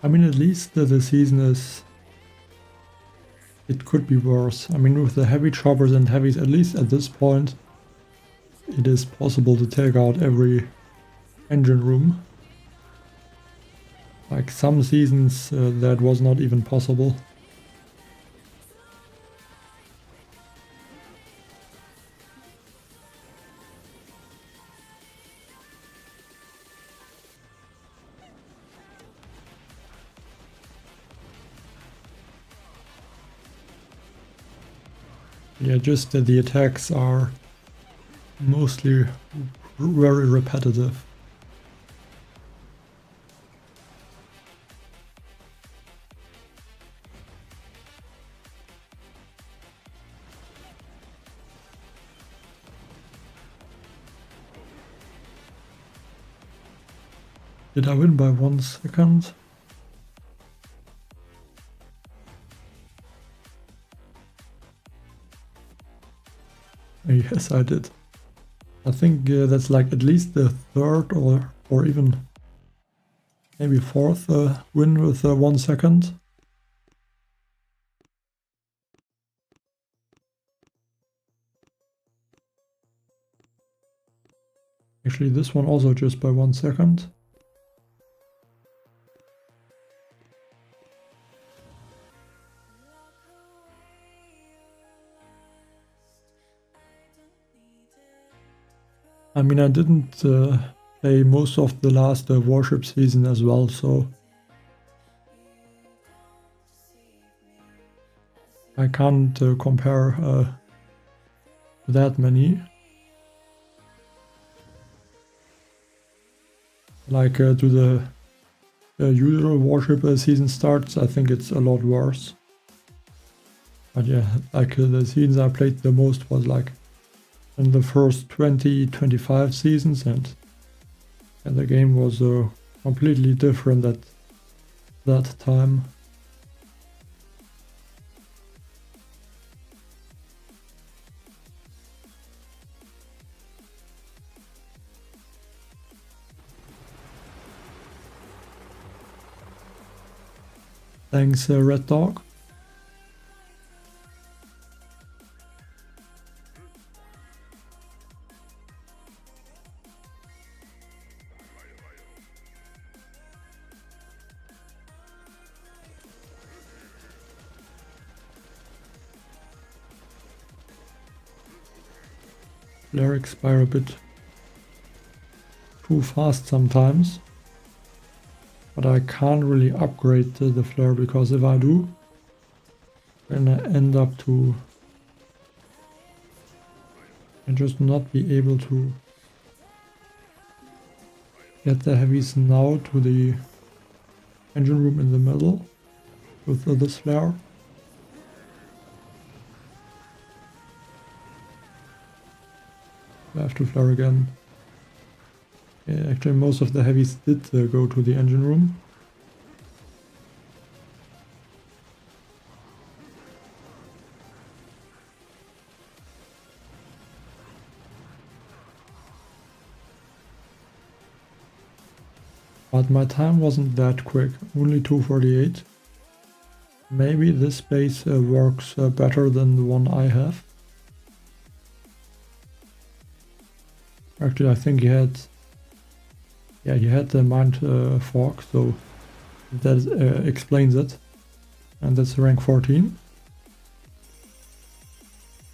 I mean, at least the season is... It could be worse. I mean, with the heavy choppers and heavies, at least at this point, it is possible to take out every engine room. Like some seasons, that was not even possible. Yeah, just the attacks are mostly very repetitive. Did I win by 1 second? Yes, I did. I think that's like at least the third or even maybe fourth win with 1 second. Actually, this one also just by 1 second. I mean, I didn't play most of the last Warship season as well, so I can't compare that many. Like to the usual Warship season starts, I think it's a lot worse. But yeah, like the seasons I played the most was like in the first 20-25 seasons, and the game was completely different at that time. Thanks, Red Dog. Flare expire a bit too fast sometimes, but I can't really upgrade the flare, because if I do, then I end up to just not be able to get the heavies now to the engine room in the middle with this flare. I have to flare again. Yeah, actually most of the heavies did go to the engine room. But my time wasn't that quick, only 2:48. Maybe this base works better than the one I have. Actually, I think he had the mind fork, so that explains it. And that's rank 14.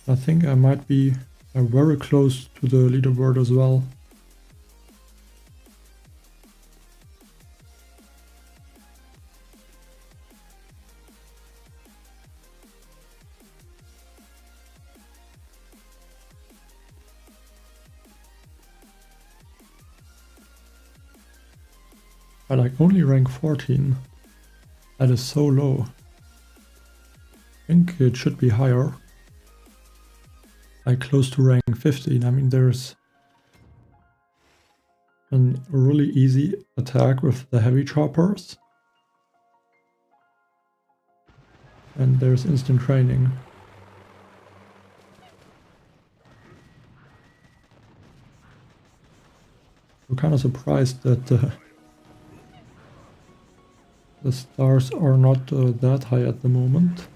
I think I might be very close to the leaderboard as well. I like only rank 14. That is so low. I think it should be higher. Like close to rank 15. I mean, there's a really easy attack with the heavy choppers. And there's instant training. I'm kind of surprised that the stars are not that high at the moment.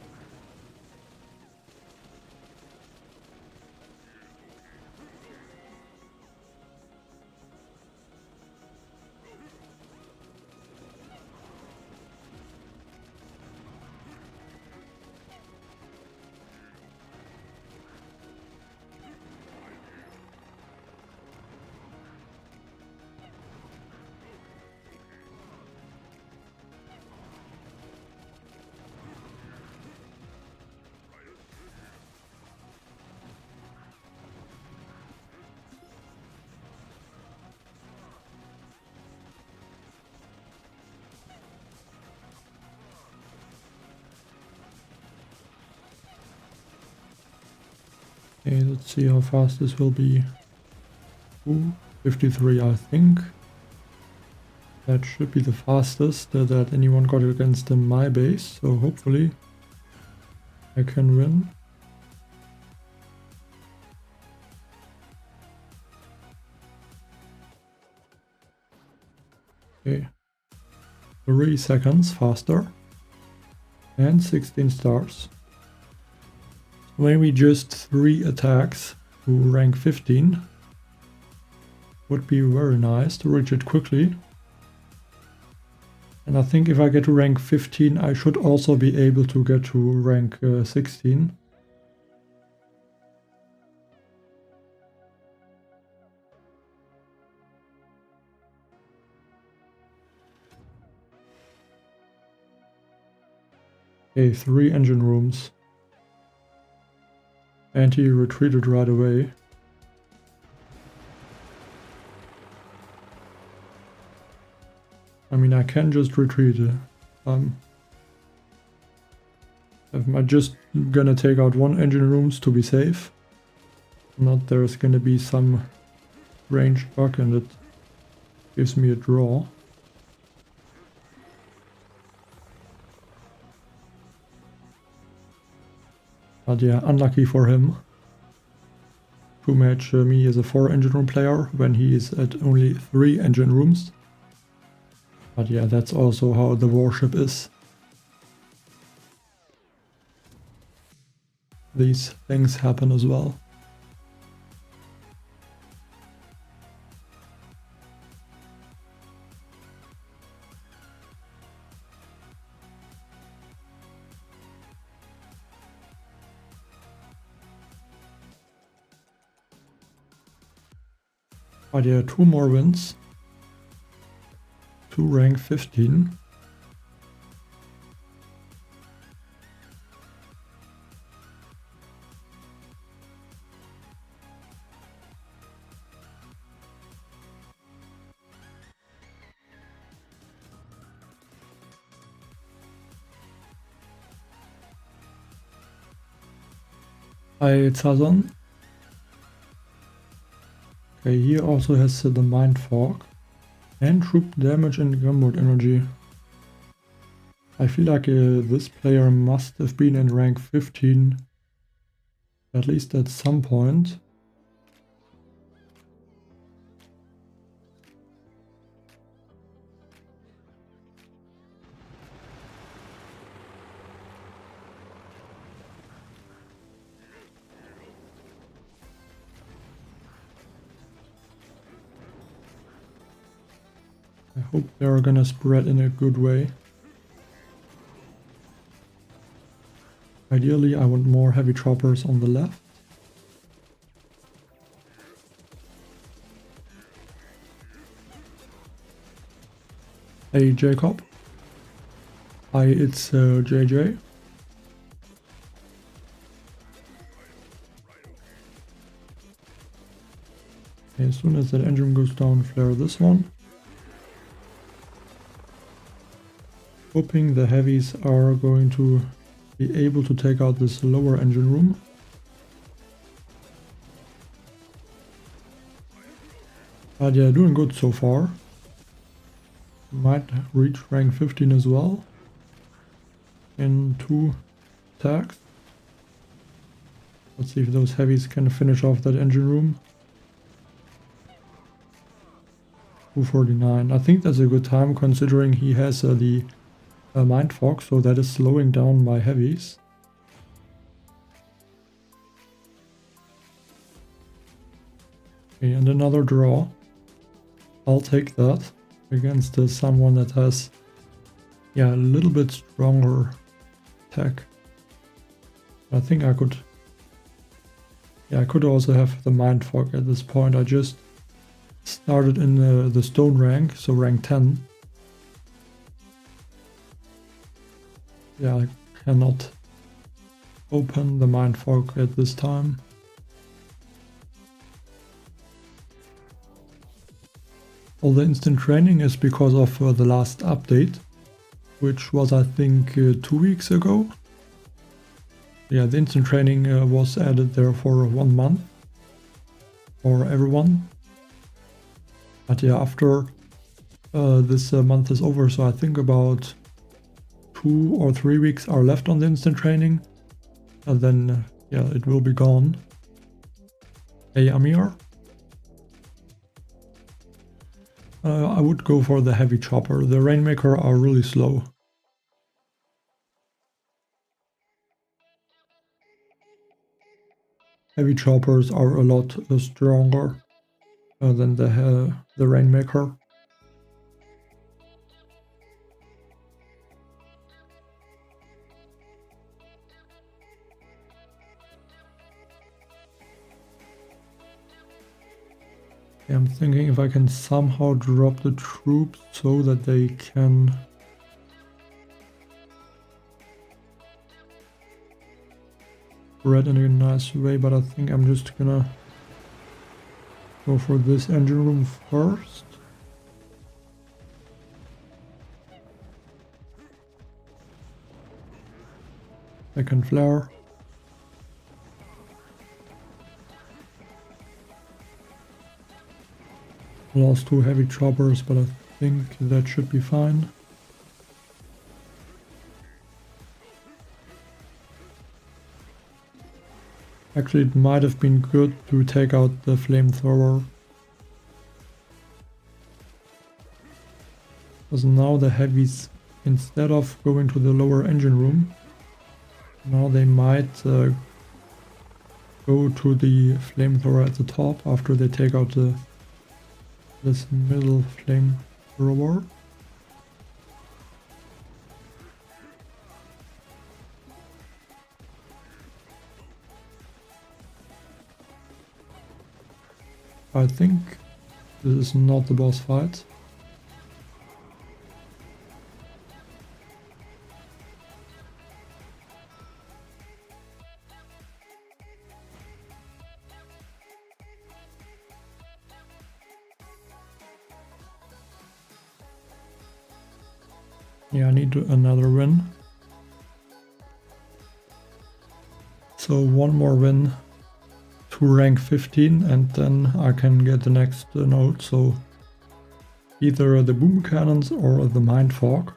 Okay, let's see how fast this will be. Ooh, 53, I think. That should be the fastest that anyone got against my base, so hopefully I can win. Okay, 3 seconds faster and 16 stars. Maybe just 3 attacks to rank 15 would be very nice to reach it quickly. And I think if I get to rank 15, I should also be able to get to rank 16. Okay, 3 engine rooms. And he retreated right away. I mean, I can just retreat. I'm just gonna take out 1 engine rooms to be safe. Not there's gonna be some ranged bug and it gives me a draw. But yeah, unlucky for him to match me as a 4 engine room player when he is at only 3 engine rooms. But yeah, that's also how the warship is. These things happen as well. But yeah, 2 more wins. To rank 15. Hi Zazon. Okay, he also has the Mind Fog and troop damage and gunboat energy. I feel like this player must have been in rank 15, at least at some point. I hope they're gonna spread in a good way. Ideally, I want more heavy choppers on the left. Hey Jacob. Hi, it's JJ. Okay, as soon as that engine goes down, flare this one. Hoping the heavies are going to be able to take out this lower engine room. But yeah, doing good so far. Might reach rank 15 as well in 2 attacks. Let's see if those heavies can finish off that engine room. 249. I think that's a good time considering he has the Mind Fog, so that is slowing down my heavies. Okay, and another draw. I'll take that against someone that has, yeah, a little bit stronger attack. I think I could, yeah, I could also have the Mind Fog at this point. I just started in the stone rank, so rank 10. Yeah, I cannot open the Mind Fog at this time. All the instant training is because of the last update, which was I think 2 weeks ago. Yeah, the instant training was added there for 1 month for everyone. But yeah, after this month is over, so I think about 2 or 3 weeks are left on the instant training, and then yeah, it will be gone. Hey Amir. I would go for the heavy chopper. The Rainmaker are really slow. Heavy choppers are a lot stronger than the Rainmaker. I'm thinking if I can somehow drop the troops so that they can spread in a nice way, but I think I'm just gonna go for this engine room first. Second flare. Lost 2 heavy choppers, but I think that should be fine. Actually, it might have been good to take out the flamethrower, because now the heavies, instead of going to the lower engine room, now they might go to the flamethrower at the top after they take out this middle flamethrower. I think this is not the boss fight. Yeah, I need another win. So 1 more win to rank 15 and then I can get the next node, so either the boom cannons or the mind fog.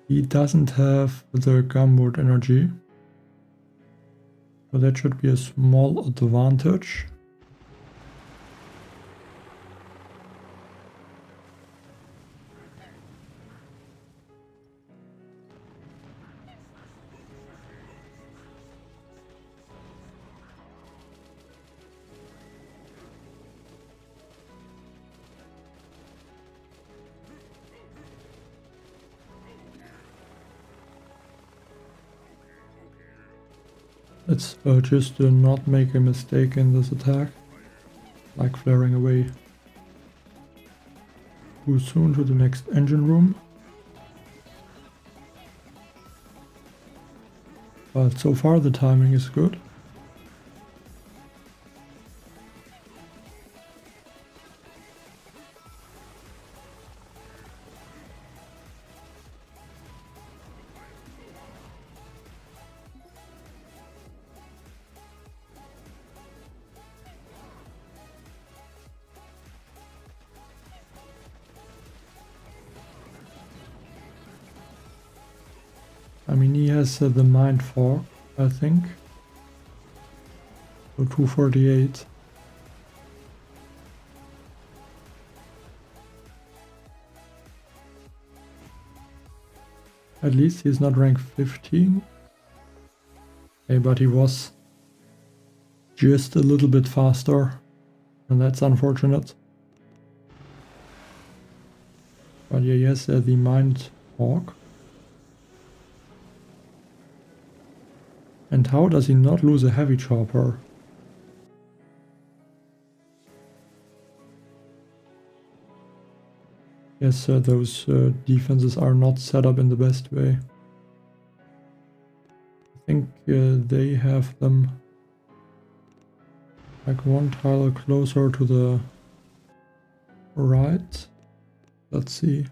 He doesn't have the gumboot energy, so that should be a small advantage. Let's just not make a mistake in this attack, like flaring away too soon to the next engine room. But so far the timing is good. I mean, he has the mind fog, I think. So 248. At least he's not rank 15. Okay, but he was just a little bit faster, and that's unfortunate. But yeah, yes, the mind fog. And how does he not lose a heavy chopper? Yes, those defenses are not set up in the best way. I think they have them like one tile closer to the right. Let's see.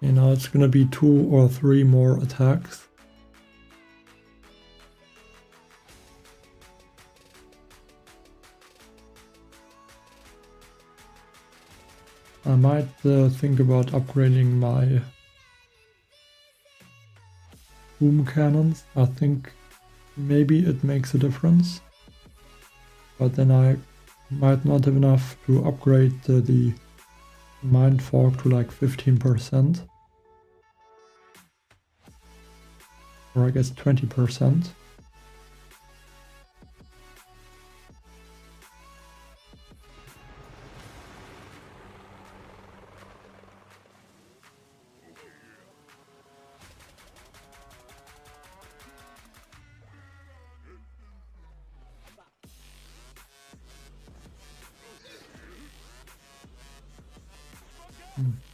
You know, it's gonna be 2 or 3 more attacks. I might think about upgrading my boom cannons. I think maybe it makes a difference. But then I might not have enough to upgrade the mind fog to like 15%. Or I guess 20%.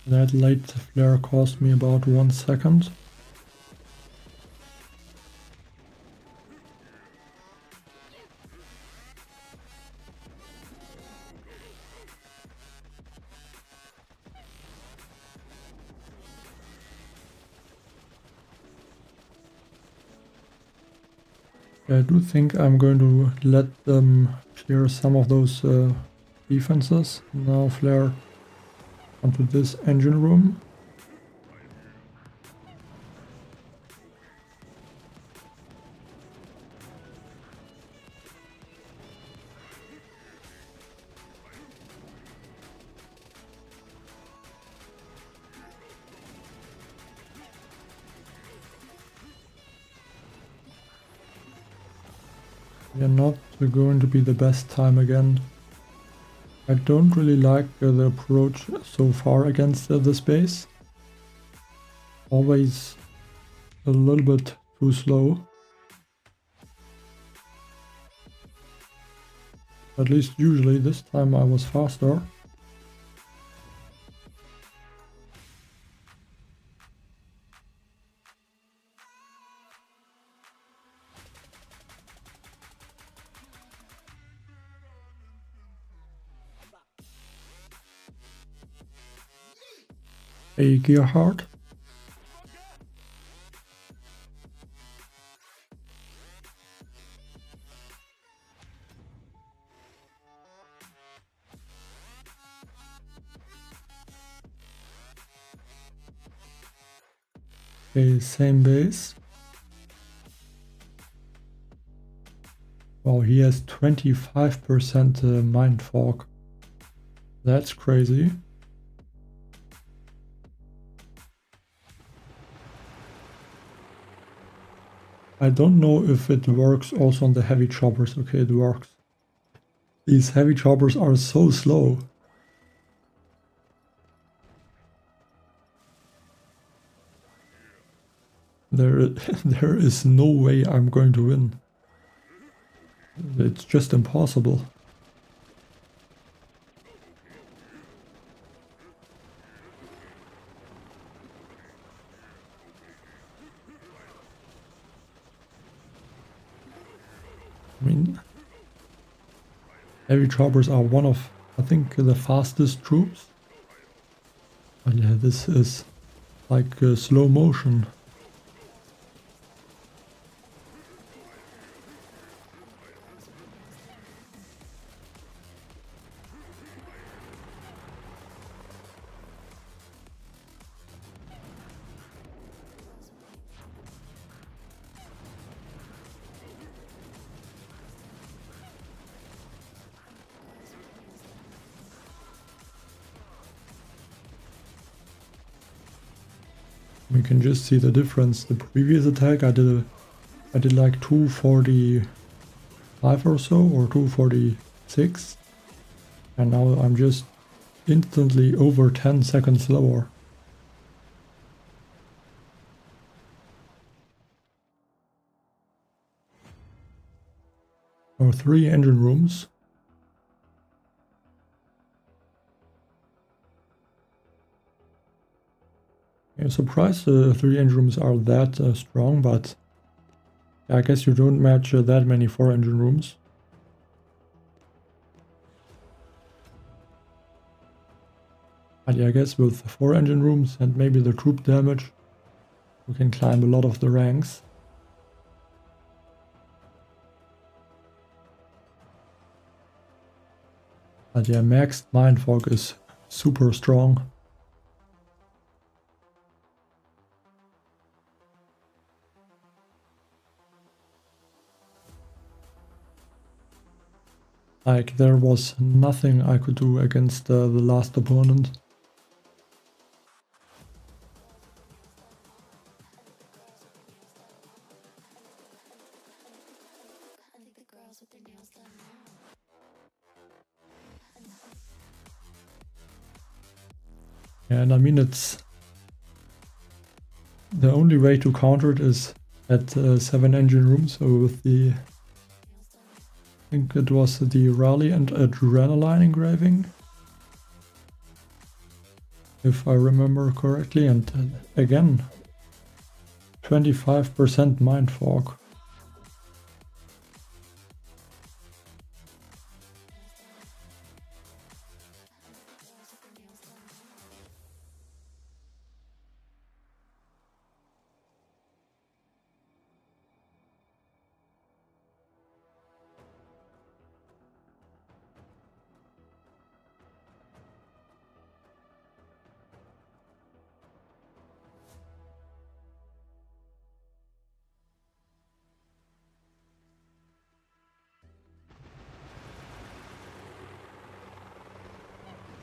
That late flare cost me about 1 second. I do think I'm going to let them clear some of those defenses. Now flare onto this engine room. Yeah, not going to be the best time again. I don't really like the approach so far against this base. Always a little bit too slow. At least usually, this time I was faster. a Gearhart. Okay, same base. Wow, he has 25% mind fog. That's crazy. I don't know if it works also on the heavy choppers. Okay, it works. These heavy choppers are so slow. There is no way I'm going to win. It's just impossible. I mean, heavy choppers are one of, I think, the fastest troops. But yeah, this is like slow motion. We can just see the difference. The previous attack I did like 245 or so, or 246, and now I'm just instantly over 10 seconds slower. Or 3 engine rooms. I'm surprised the 3 engine rooms are that strong, but I guess you don't match that many 4 engine rooms. But yeah, I guess with 4 engine rooms and maybe the troop damage, we can climb a lot of the ranks. But yeah, maxed mind fog is super strong. Like, there was nothing I could do against the last opponent. And I mean, it's the only way to counter it is at 7 engine rooms. So with the, I think it was the rally and adrenaline engraving, if I remember correctly, and again 25% mind fog.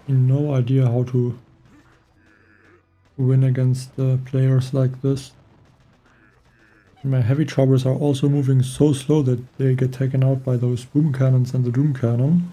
No idea how to win against players like this. My heavy choppers are also moving so slow that they get taken out by those boom cannons and the doom cannon.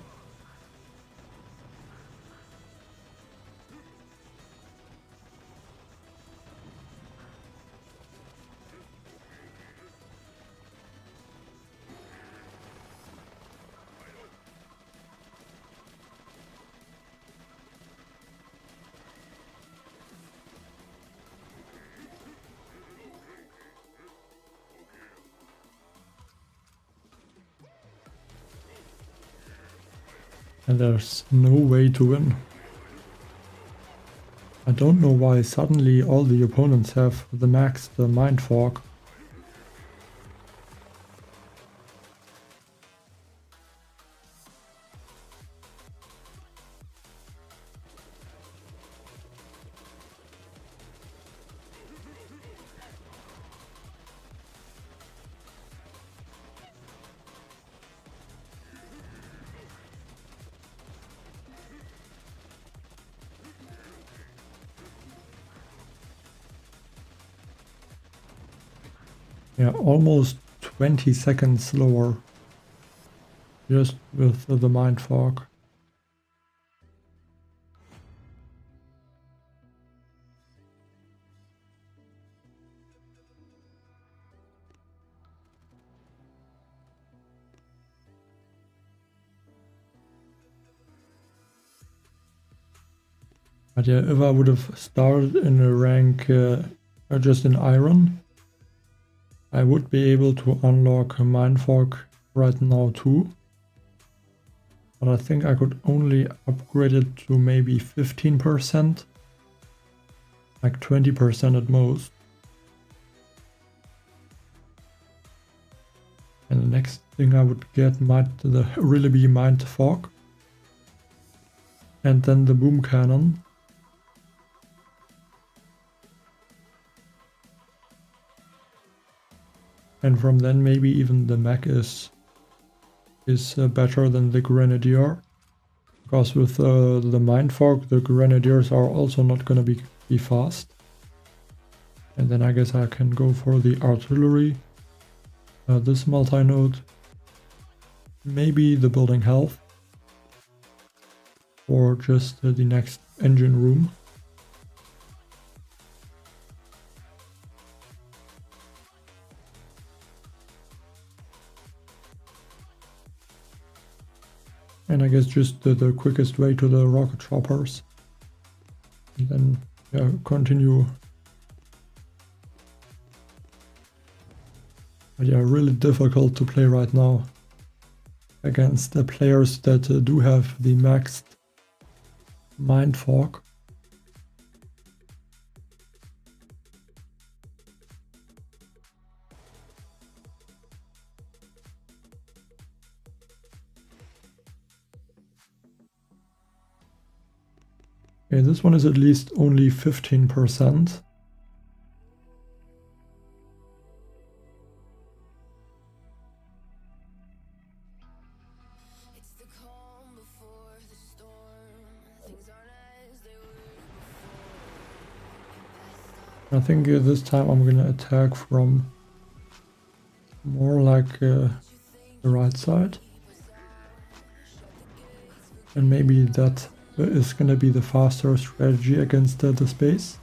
And there's no way to win. I don't know why suddenly all the opponents have the maxed Mindfork. Yeah, almost 20 seconds slower just with the Mindfork. But yeah, if I would have started in a rank just in Iron, I would be able to unlock a Mindfork right now too. But I think I could only upgrade it to maybe 15%, like 20% at most. And the next thing I would get might really be Mindfork. And then the Boom Cannon. And from then maybe even the mech is better than the Grenadier. Because with the Mindfork, the Grenadiers are also not gonna be fast. And then I guess I can go for the Artillery. This multi-node. Maybe the Building Health. Or just the next engine room. And I guess just the quickest way to the rocket choppers. And then yeah, continue. But yeah, really difficult to play right now against the players that do have the maxed Mindfork. Okay, this one is at least only 15%. I think this time I'm gonna attack from more like the right side. And maybe that is gonna be the faster strategy against the space.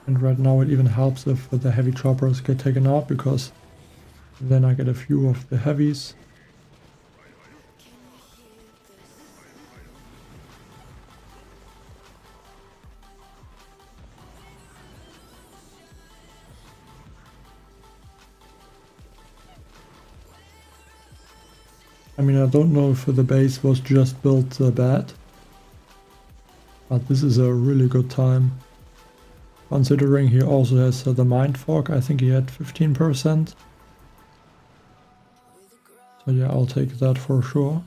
And right now it even helps if the heavy choppers get taken out, because then I get a few of the heavies. I mean, I don't know if the base was just built bad, but this is a really good time. Considering he also has the Mindfork, I think he had 15%. So yeah, I'll take that for sure.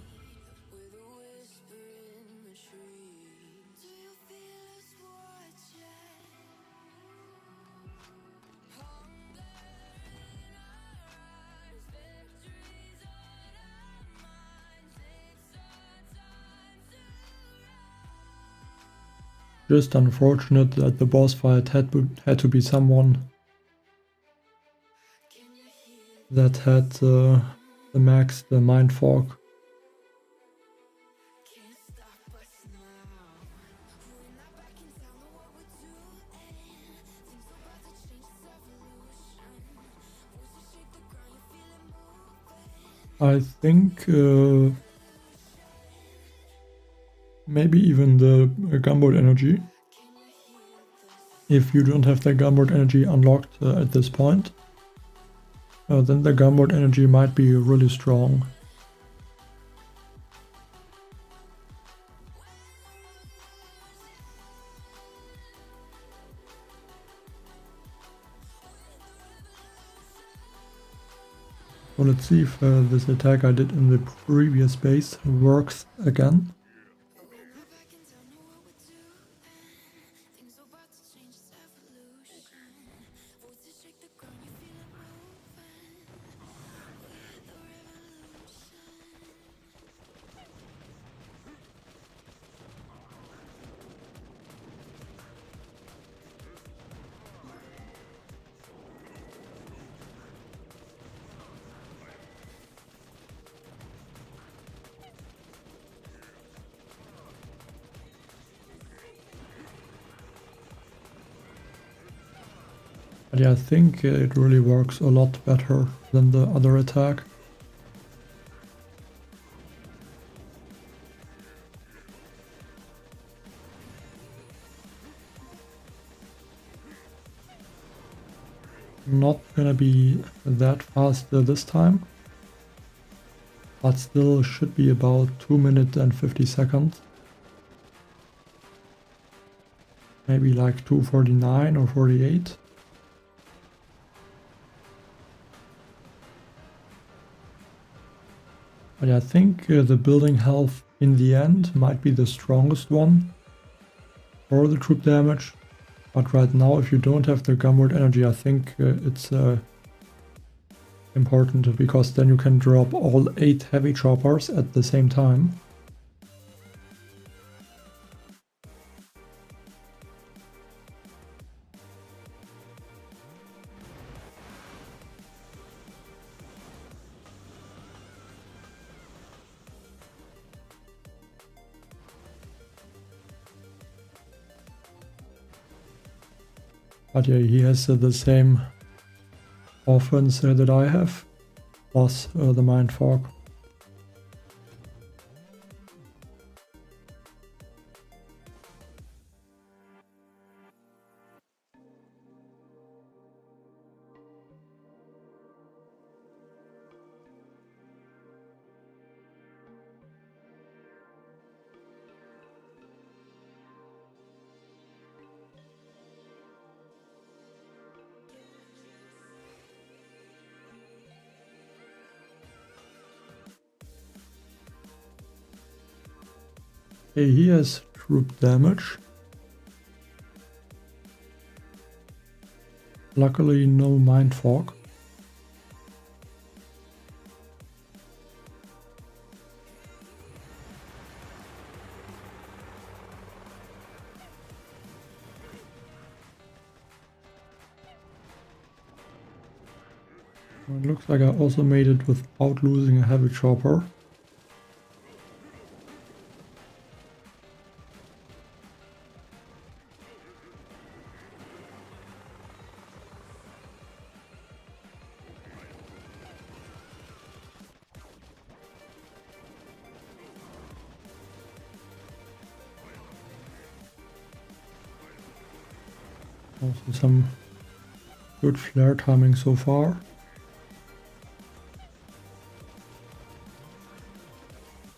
Just unfortunate that the boss fight had to be someone that had the max, the Mindfork. I think maybe even the gunboat energy. If you don't have the gunboat energy unlocked at this point, then the gunboat energy might be really strong. So let's see if this attack I did in the previous base works again. But yeah, I think it really works a lot better than the other attack. Not gonna be that fast this time, but still should be about 2 minutes and 50 seconds. Maybe like 2:49 or 48. But I think the building health in the end might be the strongest one for the troop damage. But right now, if you don't have the gunboat energy, I think it's important, because then you can drop all 8 heavy choppers at the same time. But yeah, he has the same offense that I have, plus the mind fog. Okay, he has troop damage. Luckily, no mind fog. It looks like I also made it without losing a heavy chopper. Also some good flare timing so far.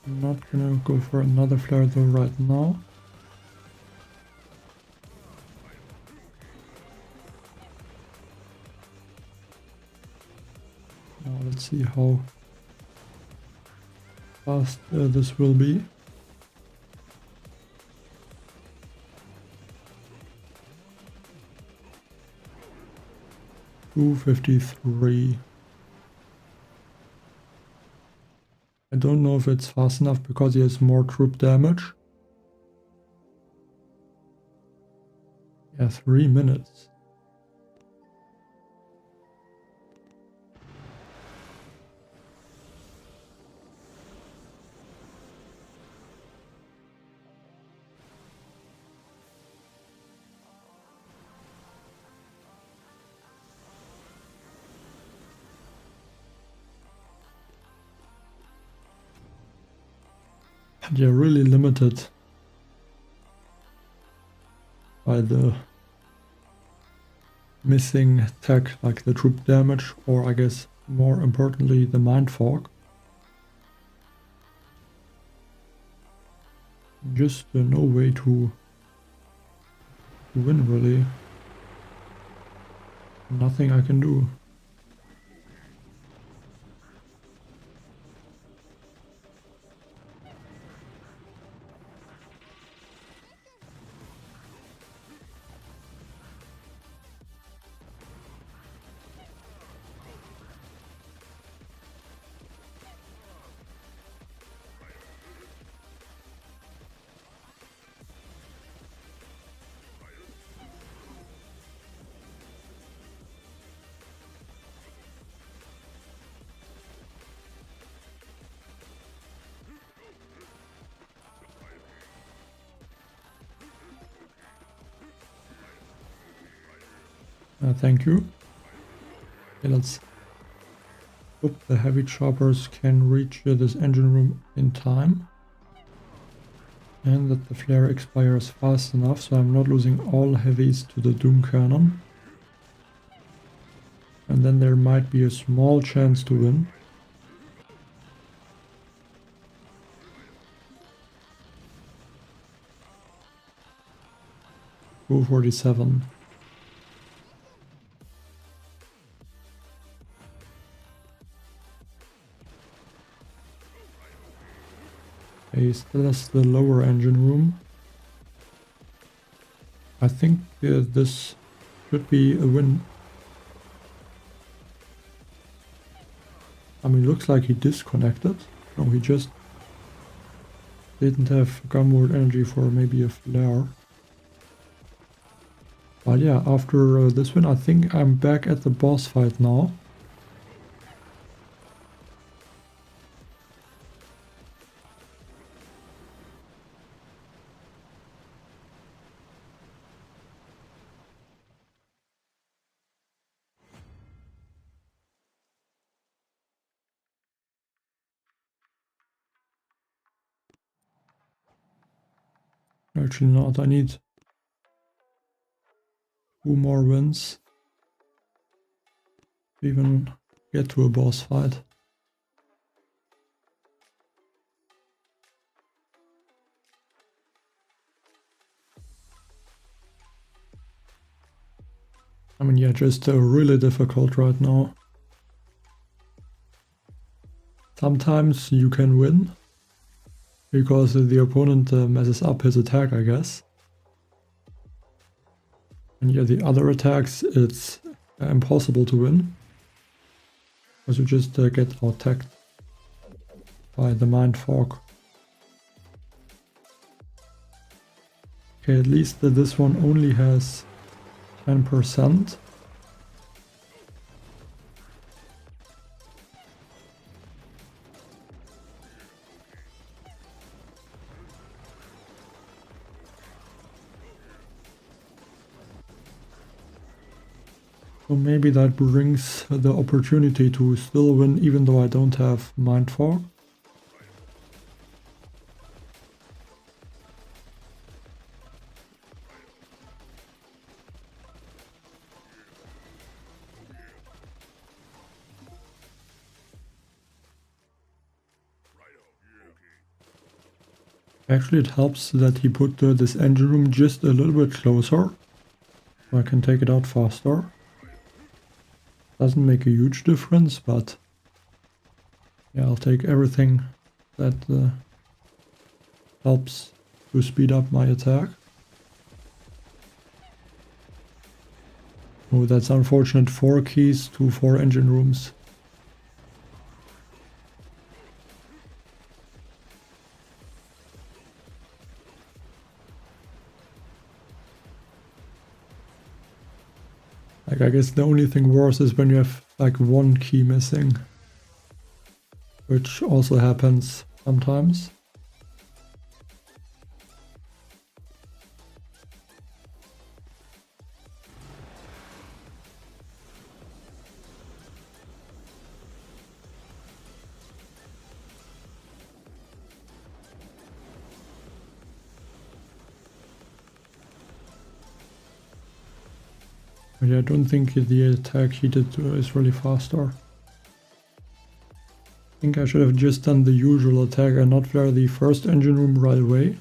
I'm not gonna go for another flare though right now. Now let's see how fast this will be. $253. I don't know if it's fast enough because he has more troop damage. Yeah, 3 minutes. And you're really limited by the missing tech, like the troop damage, or I guess more importantly the mind fog. Just no way to win really. Nothing I can do. Thank you. Okay, let's hope the heavy choppers can reach this engine room in time. And that the flare expires fast enough so I'm not losing all heavies to the Doom Cannon. And then there might be a small chance to win. Go 47. He still has the lower engine room. I think this should be a win. I mean, looks like he disconnected. No, he just didn't have gunboard energy for maybe a flare. But yeah, after this win, I think I'm back at the boss fight now. Actually not, I need 2 more wins to even get to a boss fight. I mean, yeah, just really difficult right now. Sometimes you can win because the opponent messes up his attack, I guess. And yeah, the other attacks, it's impossible to win. Because you just get out-tacked by the mind fog. Okay, at least this one only has 10%. So maybe that brings the opportunity to still win even though I don't have mind fog. Actually, it helps that he put this engine room just a little bit closer, so I can take it out faster. Doesn't make a huge difference, but yeah, I'll take everything that helps to speed up my attack. Oh, that's unfortunate. 4 keys to 4 engine rooms. Like, I guess the only thing worse is when you have like 1 key missing, which also happens sometimes. But yeah, I don't think the attack he did is really faster. I think I should have just done the usual attack and not flare the first engine room right away.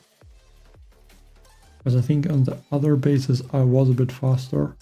Because I think on the other bases I was a bit faster.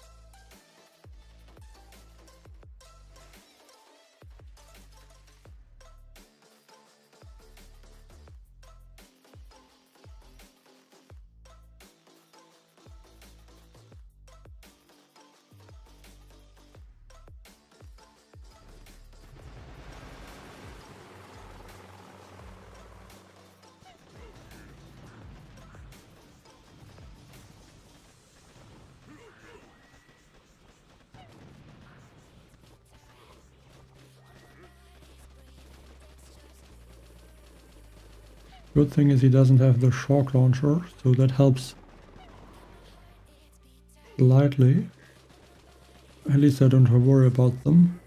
Good thing is he doesn't have the shock launcher, so that helps slightly. At least I don't have to worry about them.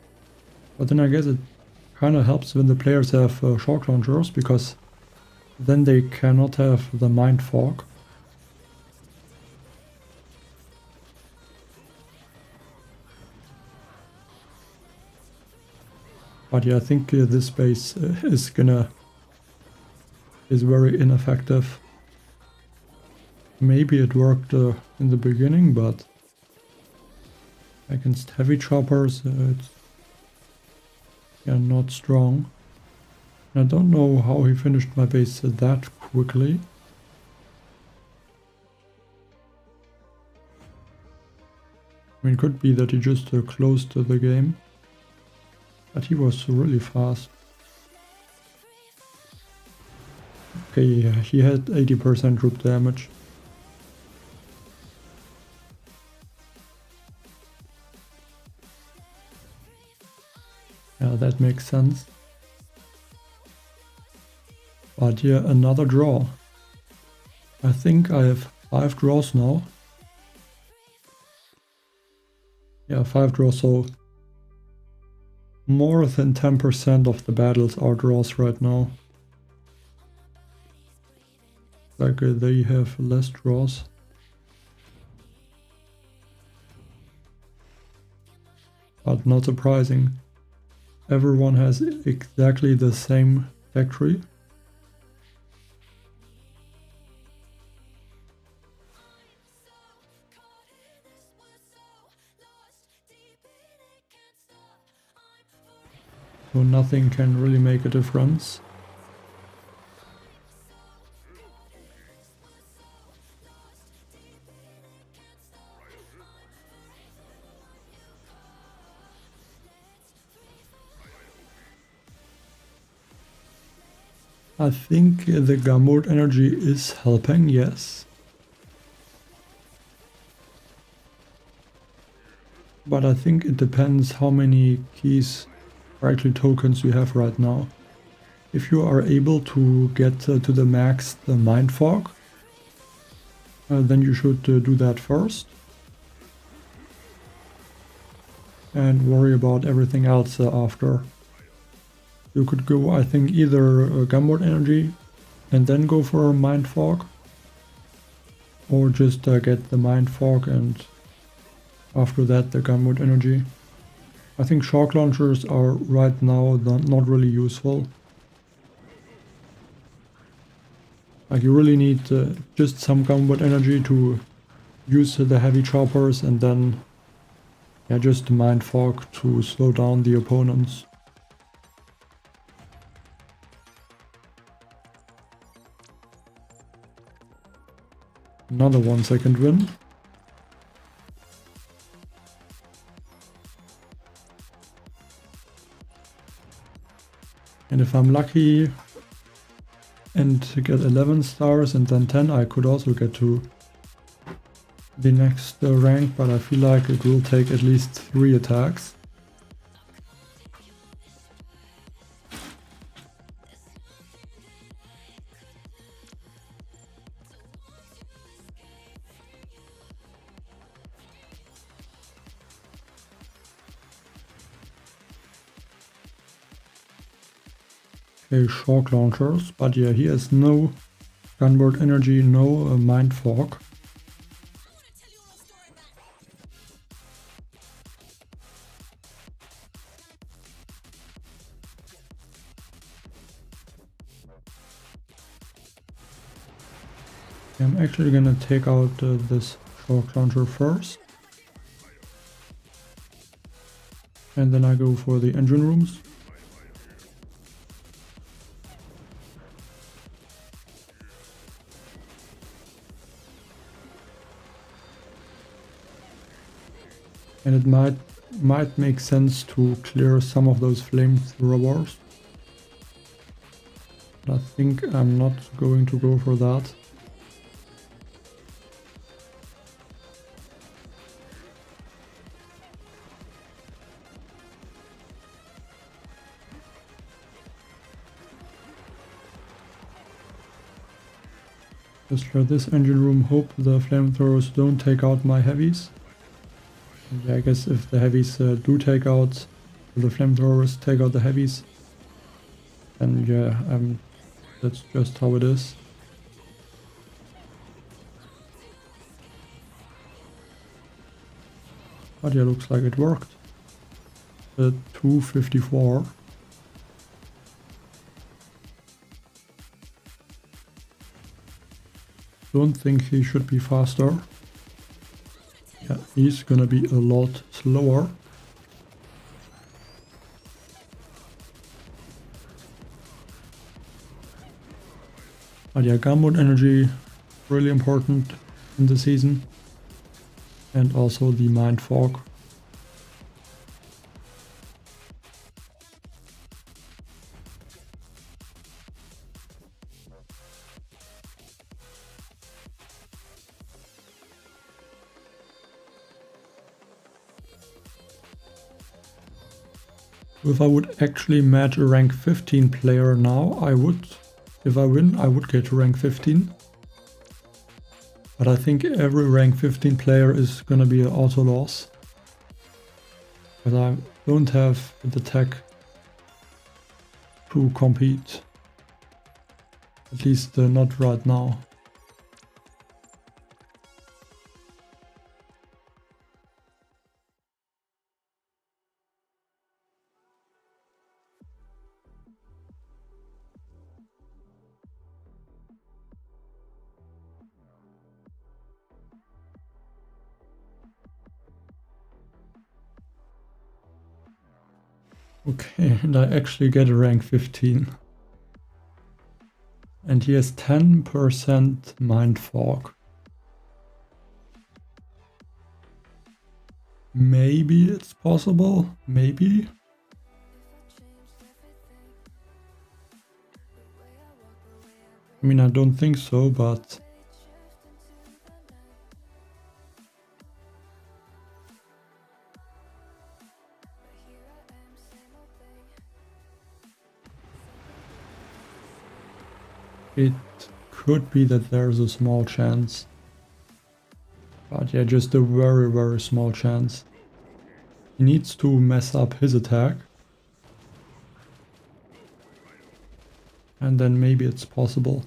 But then I guess it kind of helps when the players have shock launchers, because then they cannot have the mind fog. But yeah, I think this base is very ineffective. Maybe it worked in the beginning, but against heavy choppers it's not strong. I don't know how he finished my base that quickly. I mean, it could be that he just closed the game, but he was really fast. Okay, yeah, he had 80% group damage. Yeah, that makes sense. But yeah, another draw. I think I have 5 draws now. Yeah, 5 draws, so more than 10% of the battles are draws right now. Like they have less draws. But not surprising. Everyone has exactly the same factory. So nothing can really make a difference. I think the Gamut energy is helping, yes. But I think it depends how many keys, or actually tokens, you have right now. If you are able to get to the max the Mind Fog, then you should do that first. And worry about everything else after. You could go, I think, either Gumbot Energy and then go for a Mind Fog, or just get the Mind Fog and after that the Gumbot Energy. I think shock launchers are right now not really useful. Like, you really need just some Gumbot Energy to use the heavy choppers, and then just Mind Fog to slow down the opponents. Another 1 second win. And if I'm lucky and get 11 stars and then 10, I could also get to the next rank, but I feel like it will take at least 3 attacks. Okay, shock launchers, but yeah, he has no Gunboard Energy, no Mind Fog. I'm actually gonna take out this shock launcher first. And then I go for the engine rooms. And it might make sense to clear some of those flamethrowers. But I think I'm not going to go for that. Just for this engine room, hope the flamethrowers don't take out my heavies. And yeah, I guess if the heavies do take out, the flamethrowers take out the heavies, then yeah, that's just how it is. But yeah, looks like it worked. 254. Don't think he should be faster. Yeah, he's gonna be a lot slower. But yeah, gunboat energy, really important in the season. And also the mind fog. If I would actually match a rank 15 player now, I would. If I win, I would get to rank 15. But I think every rank 15 player is gonna be an auto loss. But I don't have the tech to compete. At least not right now. Okay, and I actually get a rank 15. And he has 10% mind fog. Maybe it's possible, maybe. I mean, I don't think so, but it could be that there's a small chance. But yeah, just a very, very small chance. He needs to mess up his attack. And then maybe it's possible.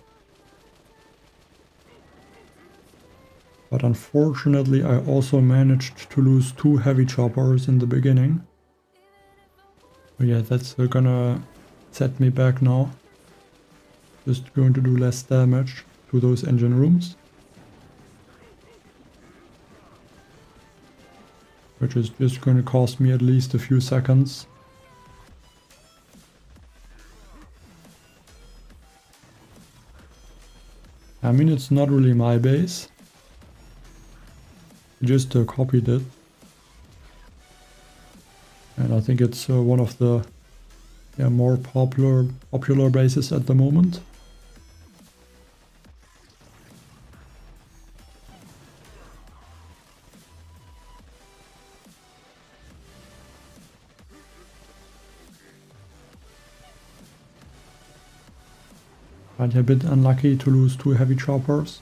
But unfortunately, I also managed to lose 2 heavy choppers in the beginning. But yeah, that's gonna set me back now. Just going to do less damage to those engine rooms. Which is just going to cost me at least a few seconds. I mean, it's not really my base. I just copied it. And I think it's one of the more popular bases at the moment. But a bit unlucky to lose 2 heavy choppers.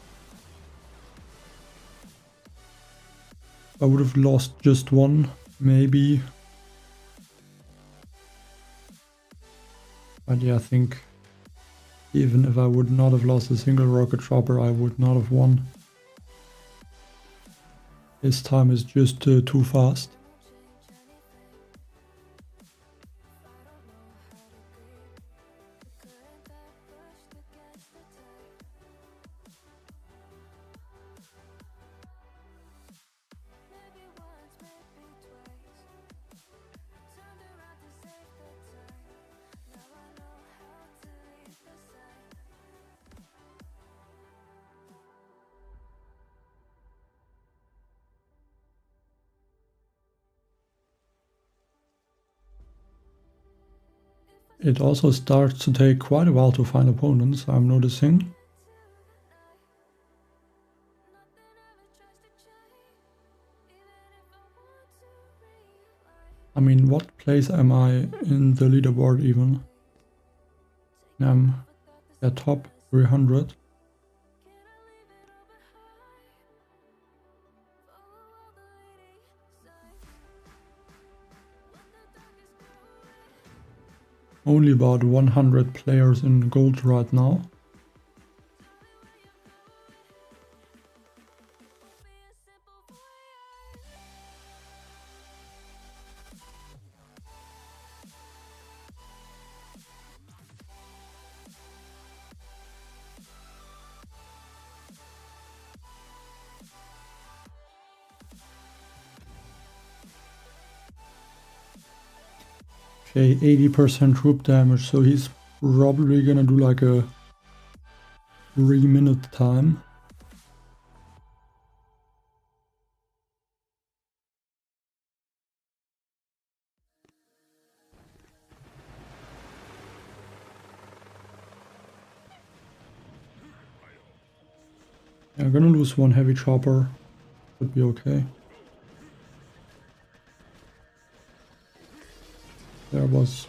I would have lost just 1, maybe. But yeah, I think even if I would not have lost a single rocket chopper, I would not have won. His time is just too fast. It also starts to take quite a while to find opponents, I'm noticing. I mean, what place am I in the leaderboard even? I'm at top 300. Only about 100 players in gold right now. Okay, 80% troop damage, so he's probably gonna do like a 3-minute time. Yeah, I'm gonna lose one heavy chopper, should be okay. There was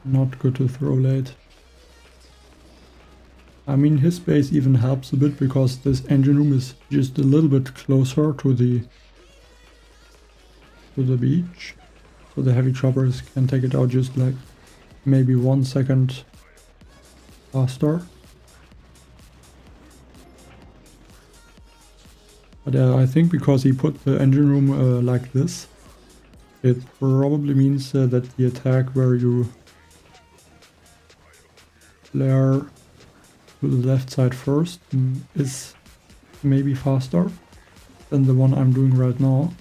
not good to throw late. I mean, his base even helps a bit because this engine room is just a little bit closer to the beach. So the heavy choppers can take it out just like maybe 1 second faster. But I think because he put the engine room like this, it probably means that the attack where you flare to the left side first is maybe faster than the one I'm doing right now.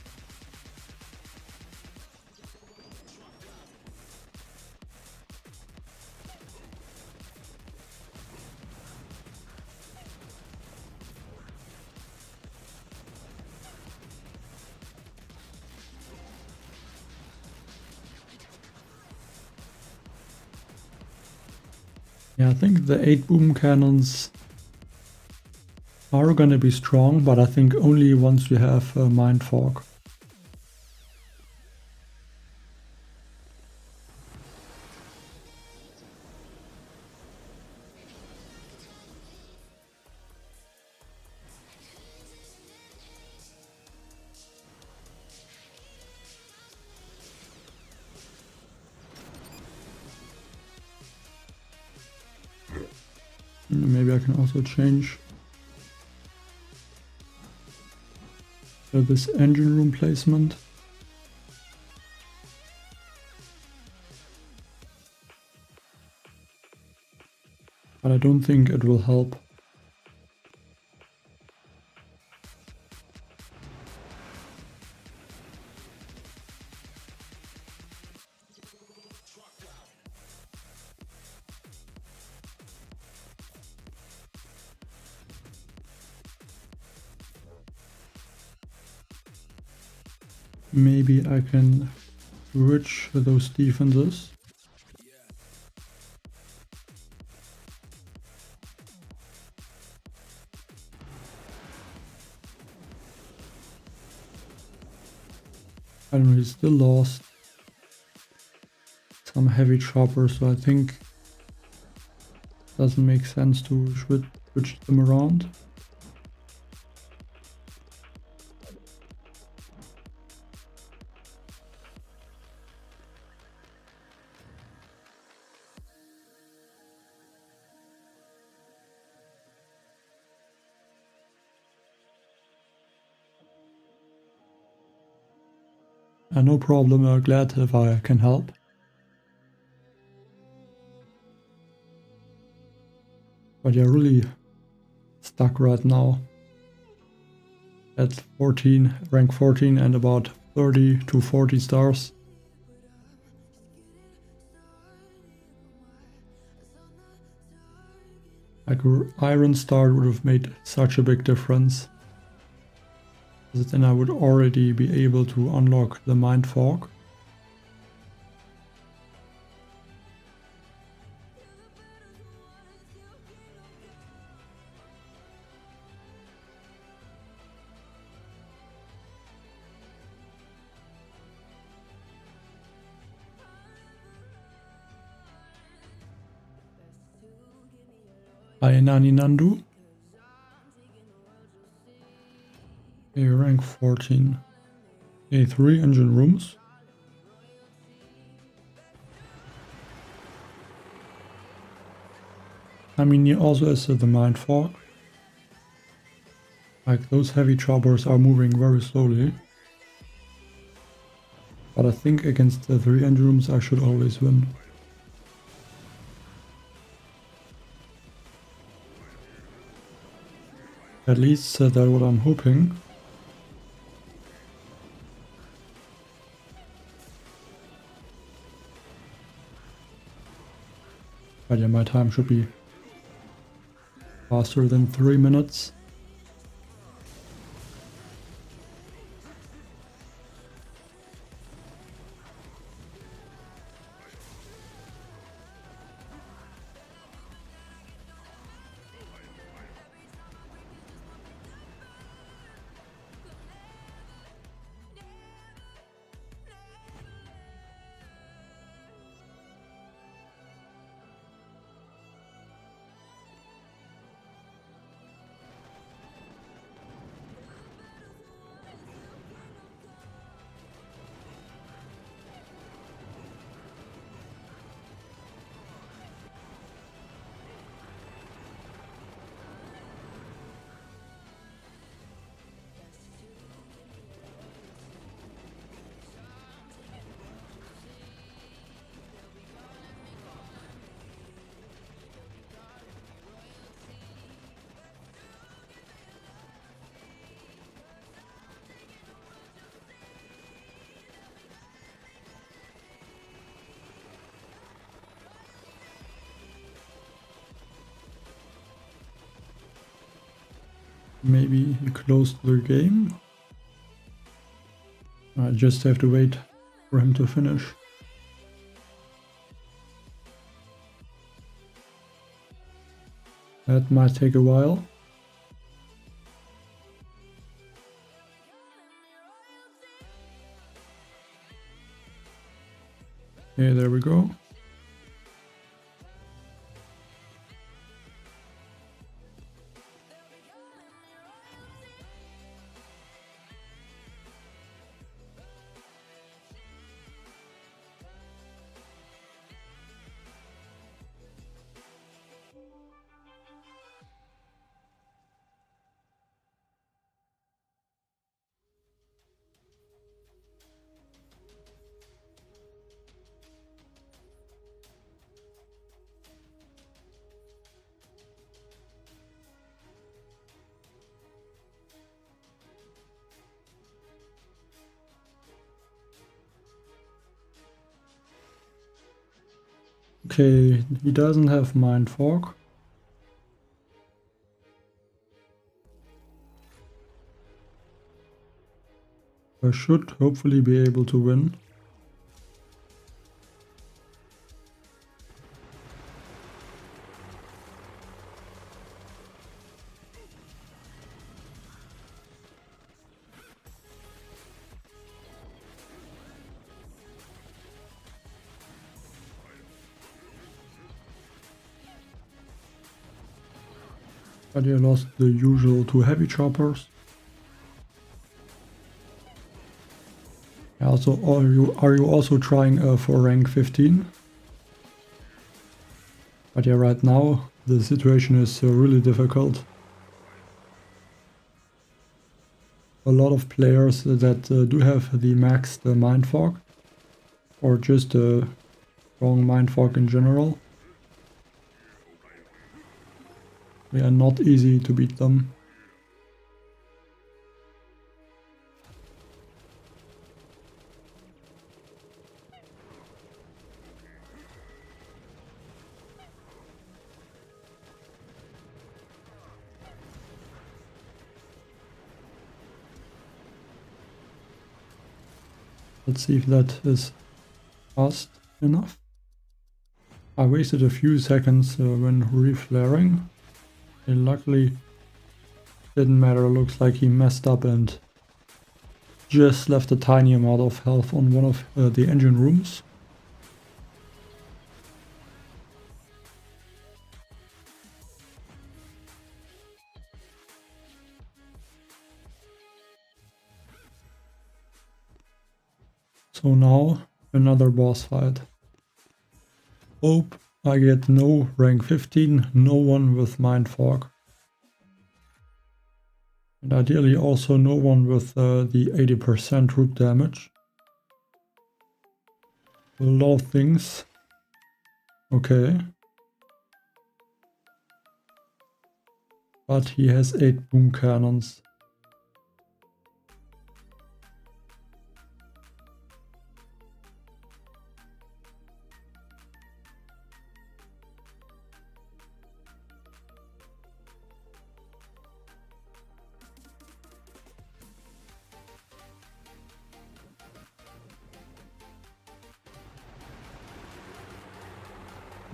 Yeah, I think the 8 boom cannons are gonna be strong, but I think only once you have Mind Fog. Maybe I can also change this engine room placement. But I don't think it will help. Maybe I can switch those defenses. I don't know, he's still lost some heavy choppers, so I think it doesn't make sense to switch them around. No problem, glad if I can help. But you're really stuck right now at 14, rank 14 and about 30 to 40 stars. Like Iron Star would have made such a big difference. Then I would already be able to unlock the Mind Fog. Aenani Nandu. Okay, rank 14. Okay, 3 engine rooms. I mean, he also has the mind fog. Like, those heavy choppers are moving very slowly. But I think against the 3 engine rooms I should always win. At least that's what I'm hoping. But yeah, my time should be faster than 3 minutes. Maybe he closed the game. I just have to wait for him to finish. That might take a while. Okay, there we go. Okay, he doesn't have mind fog. I should hopefully be able to win. But I lost the usual 2 heavy choppers. Also, are you also trying for rank 15? But yeah, right now the situation is really difficult. A lot of players that do have the maxed mind fog, or just a strong mind fog in general. They are not easy to beat them. Let's see if that is fast enough. I wasted a few seconds when reflaring. It luckily didn't matter. Looks like he messed up and just left a tiny amount of health on one of the engine rooms. So now another boss fight. Hope I get no rank 15, no one with Mind Fog. And ideally also no one with the 80% root damage. A lot of things. Okay. But he has 8 boom cannons.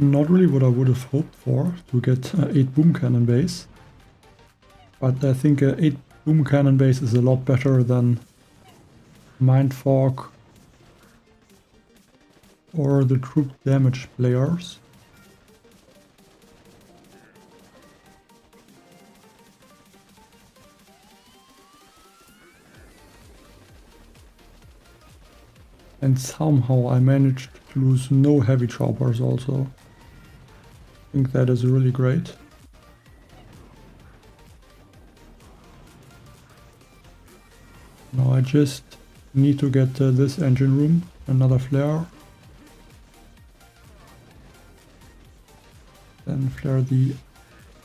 Not really what I would have hoped for, to get 8 boom cannon base. But I think 8 boom cannon base is a lot better than Mind Fog or the troop damage players. And somehow I managed to lose no heavy choppers also. I think that is really great. Now I just need to get this engine room, another flare. Then flare the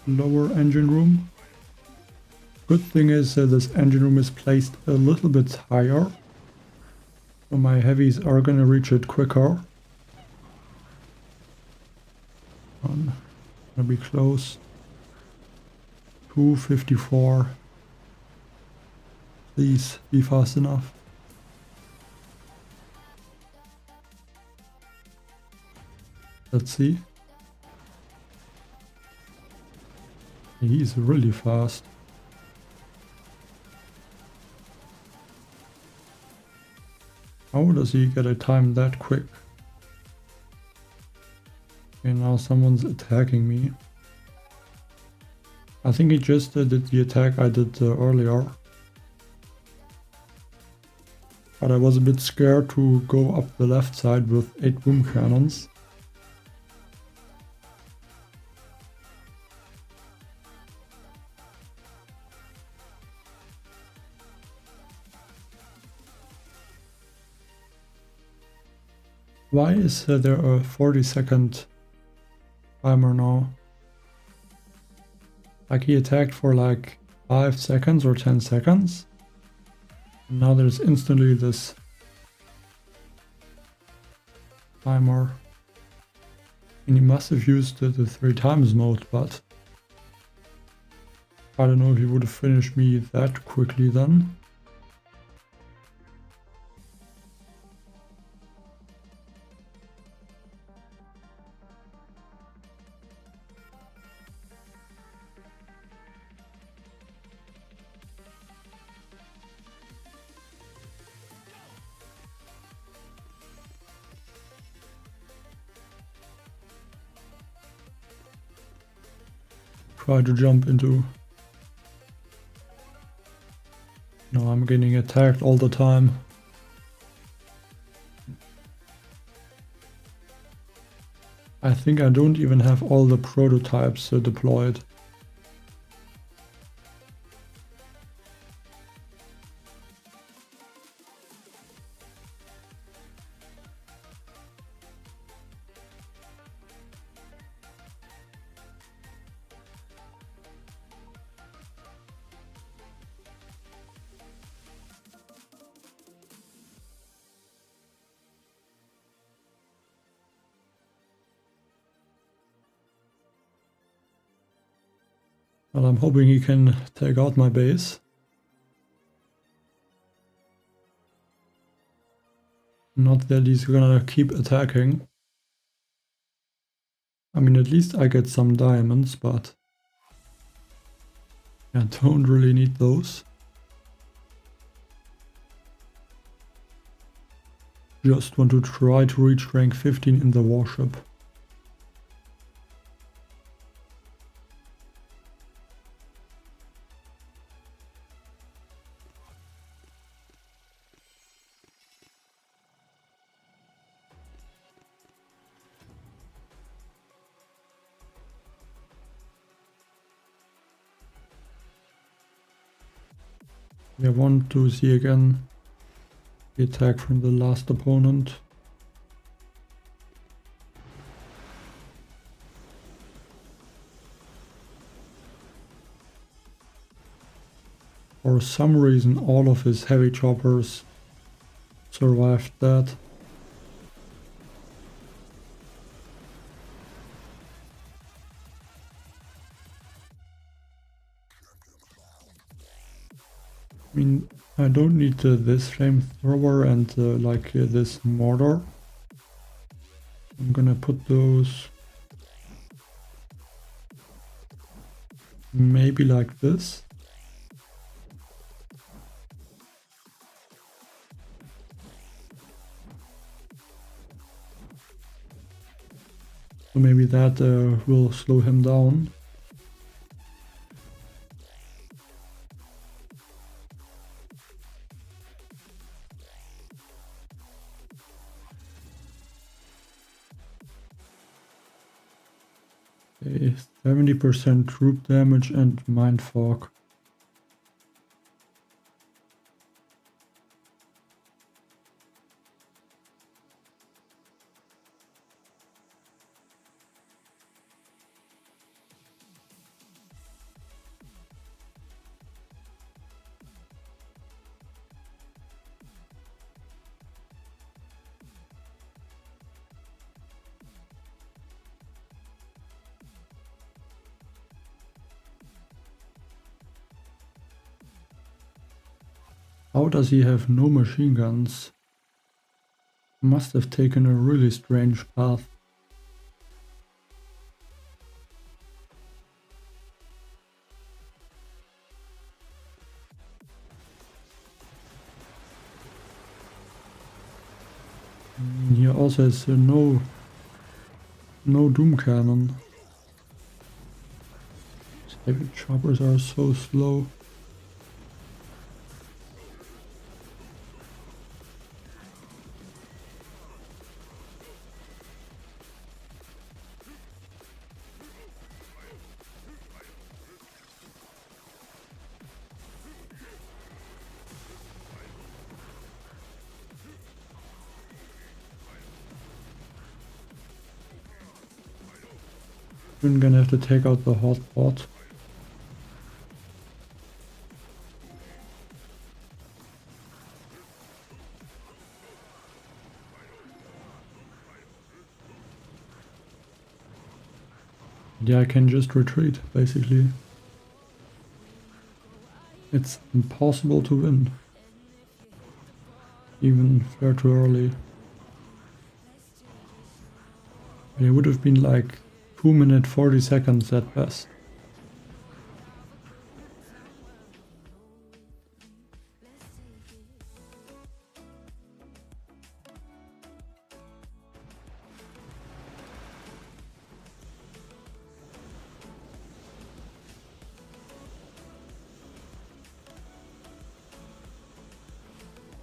lower engine room. Good thing is this engine room is placed a little bit higher. So my heavies are gonna reach it quicker. Gonna be close. 254. Please be fast enough. Let's see. He's really fast. How does he get a time that quick? Okay, now someone's attacking me. I think he just did the attack I did earlier. But I was a bit scared to go up the left side with 8 boom cannons. Why is there a 40-second timer now? Like he attacked for like 5 seconds or 10 seconds. And now there's instantly this timer. And he must have used the 3 times mode, but I don't know if he would have finished me that quickly then. Try to jump into. No, I'm getting attacked all the time. I think I don't even have all the prototypes deployed. Well, I'm hoping he can take out my base. Not that he's gonna keep attacking. I mean, at least I get some diamonds, but I don't really need those. Just want to try to reach rank 15 in the warship. I want to see again the attack from the last opponent. For some reason all of his heavy choppers survived that. I mean, I don't need this flamethrower and this mortar. I'm gonna put those maybe like this. So maybe that will slow him down. Okay, 70% troop damage and mind fog. How does he have no machine guns? Must have taken a really strange path. He also has no doom cannon. These heavy choppers are so slow. I'm gonna have to take out the hotpot. Yeah, I can just retreat, basically. It's impossible to win. Even far too early. It would have been like 2 minutes 40 seconds at best.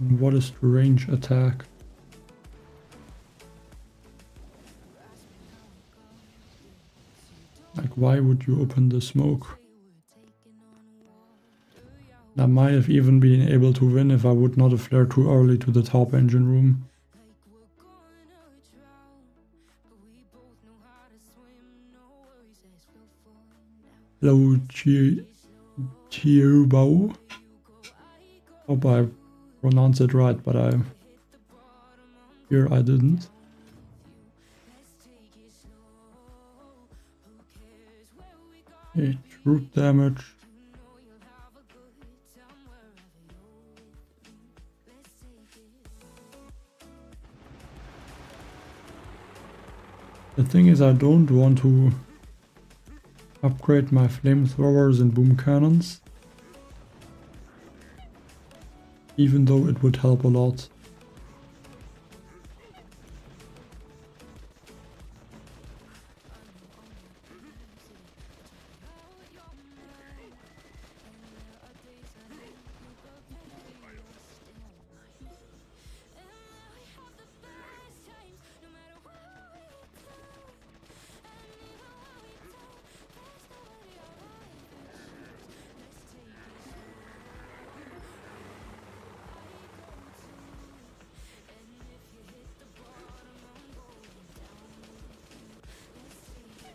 And what is the range attack? Like, why would you open the smoke? I might have even been able to win if I would not have flared too early to the top engine room. Hello, Chiubao. Hope I pronounced it right, but I didn't. Okay, troop damage. The thing is, I don't want to upgrade my flamethrowers and boom cannons, even though it would help a lot.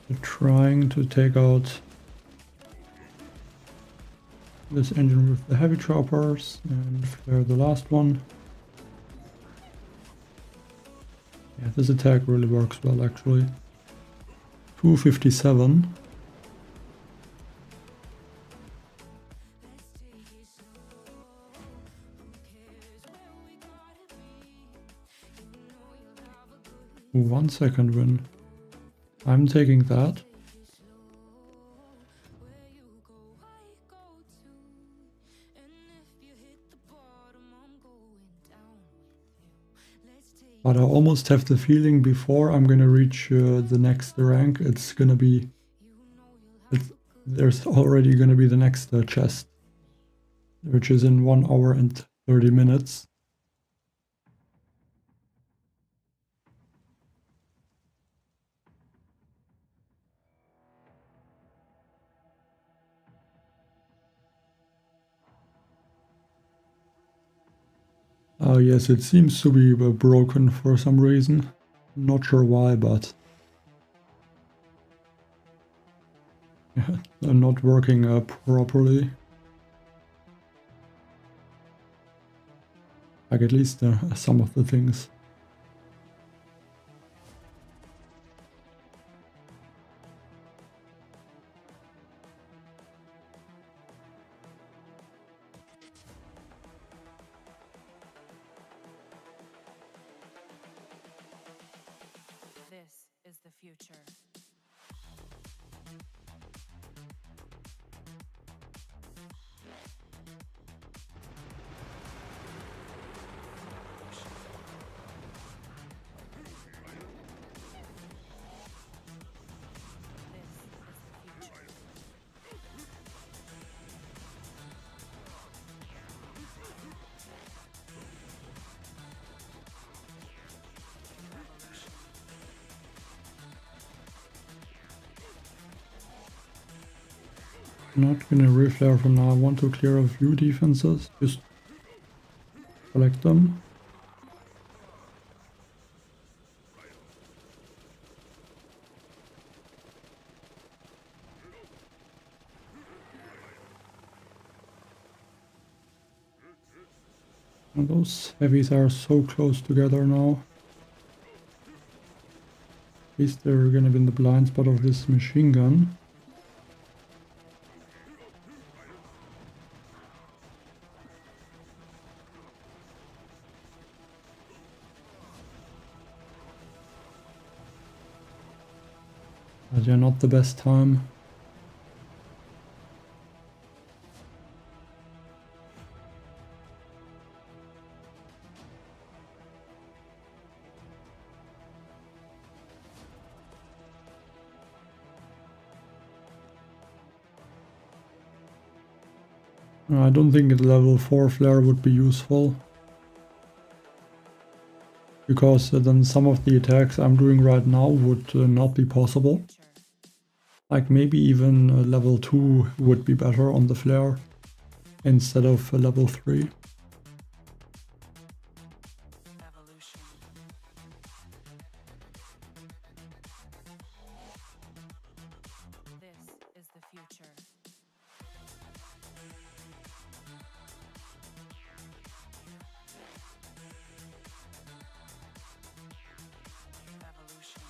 They're trying to take out this engine with the heavy choppers, and they're the last one. Yeah, this attack really works well actually. 257. One second win. I'm taking that. But I almost have the feeling before I'm gonna reach the next rank, it's gonna be... there's already gonna be the next chest, which is in 1 hour and 30 minutes. Oh yes, it seems to be broken for some reason. Not sure why, but... yeah, not working properly. Like at least some of the things. This is the future. Not gonna reflare for now. I want to clear a few defenses. Just collect them. And those heavies are so close together now. At least they're gonna be in the blind spot of this machine gun. But yeah, not the best time. I don't think a level 4 flare would be useful. Because then some of the attacks I'm doing right now would not be possible. Like maybe even a level 2 would be better on the flare instead of a level 3. This is the future. Evolution.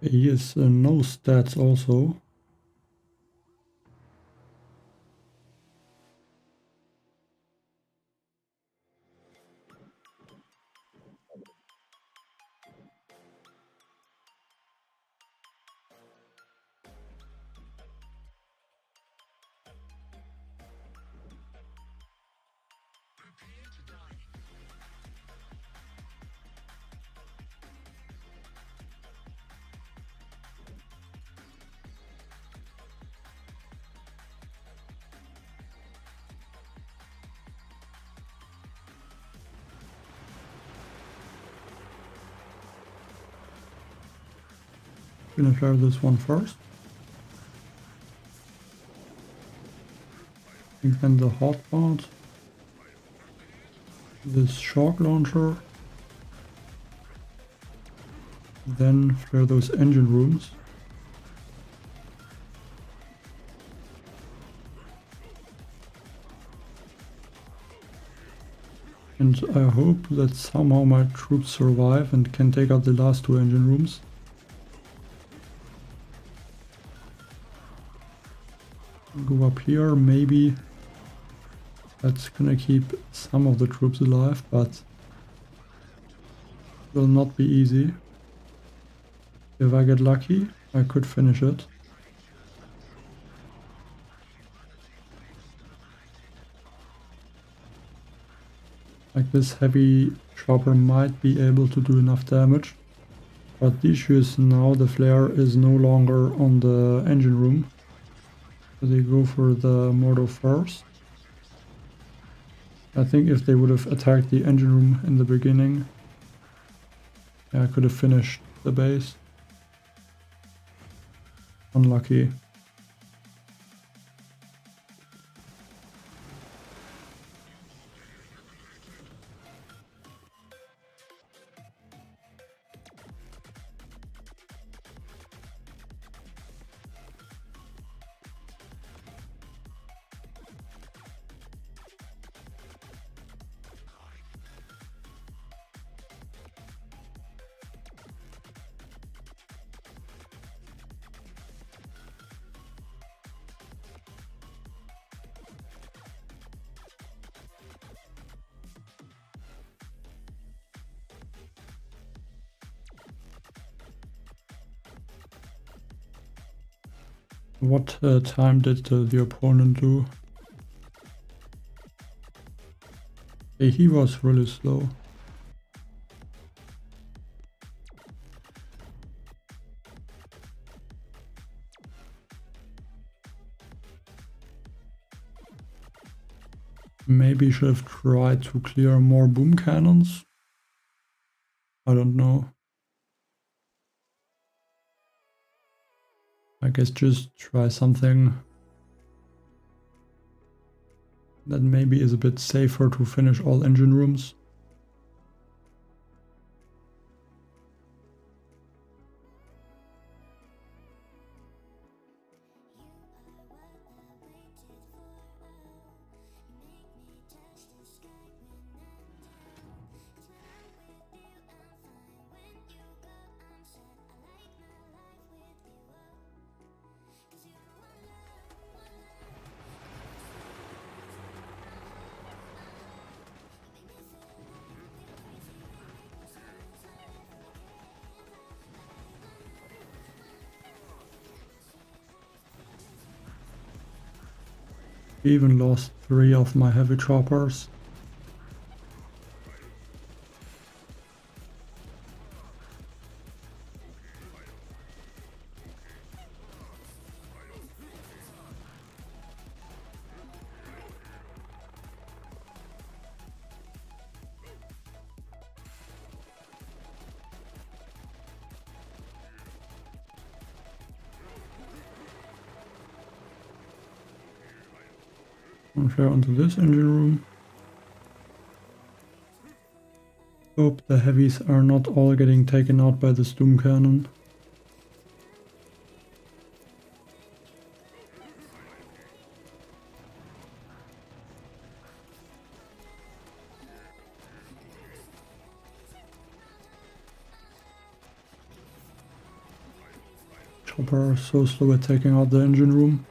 He has no stats also. Gonna flare this one first. And then the hotpot. This shock launcher. Then flare those engine rooms. And I hope that somehow my troops survive and can take out the last two engine rooms. Go up here, maybe that's gonna keep some of the troops alive, but will not be easy. If I get lucky, I could finish it. Like this heavy chopper might be able to do enough damage, but the issue is now the flare is no longer on the engine room. So they go for the mortar first. I think if they would have attacked the engine room in the beginning, I could have finished the base. Unlucky. What time did the opponent do? Hey, he was really slow. Maybe should have tried to clear more boom cannons. I don't know. I guess just try something that maybe is a bit safer to finish all engine rooms. Even lost 3 of my heavy choppers. Unfair onto this engine room. Hope the heavies are not all getting taken out by the Doom cannon. Chopper so slow at taking out the engine room.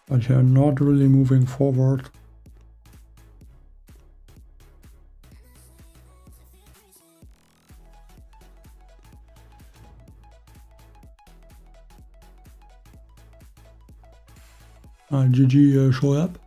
But they are not really moving forward. GG show up.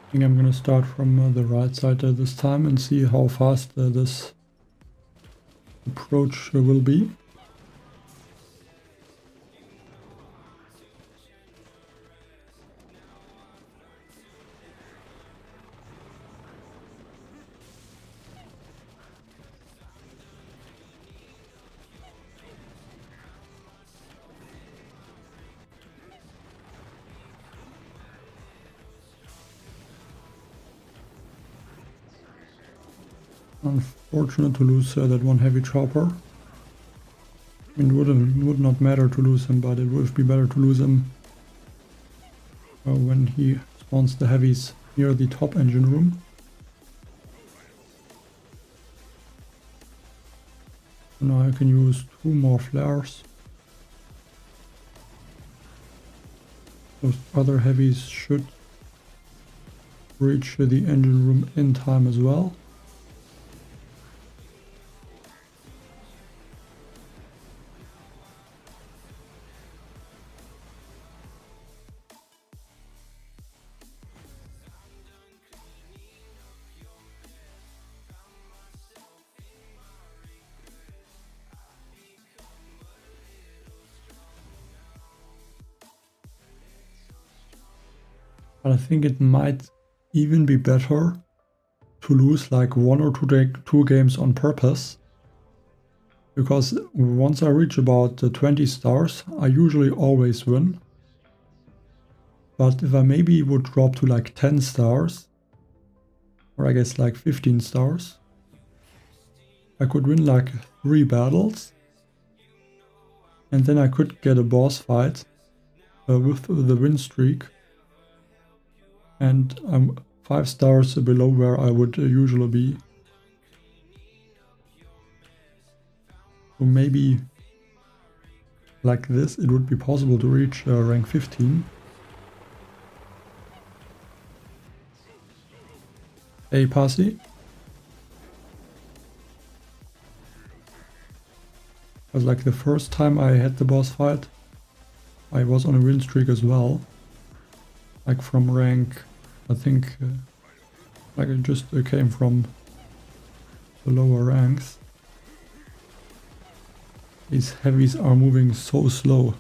I think I'm gonna start from the right side this time and see how fast this approach will be. Unfortunate to lose that one heavy chopper. I mean, it would not matter to lose him, but it would be better to lose him when he spawns the heavies near the top engine room. Now I can use 2 more flares. Those other heavies should reach the engine room in time as well. But I think it might even be better to lose like 1 or 2 games on purpose. Because once I reach about 20 stars, I usually always win. But if I maybe would drop to like 10 stars, or I guess like 15 stars, I could win like 3 battles. And then I could get a boss fight with the win streak. And I'm 5 stars below where I would usually be. So maybe like this it would be possible to reach rank 15. Hey Passy. Because like the first time I had the boss fight, I was on a win streak as well. Like from rank, I think, like it just came from the lower ranks. These heavies are moving so slow.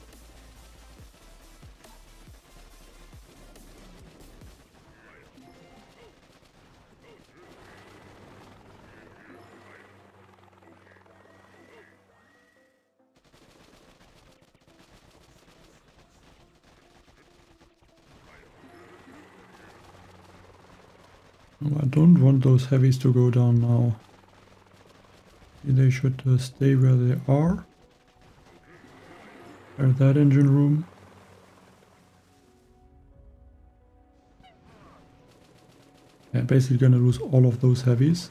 I don't want those heavies to go down now. They should stay where they are. There's that engine room. Yeah, basically gonna lose all of those heavies.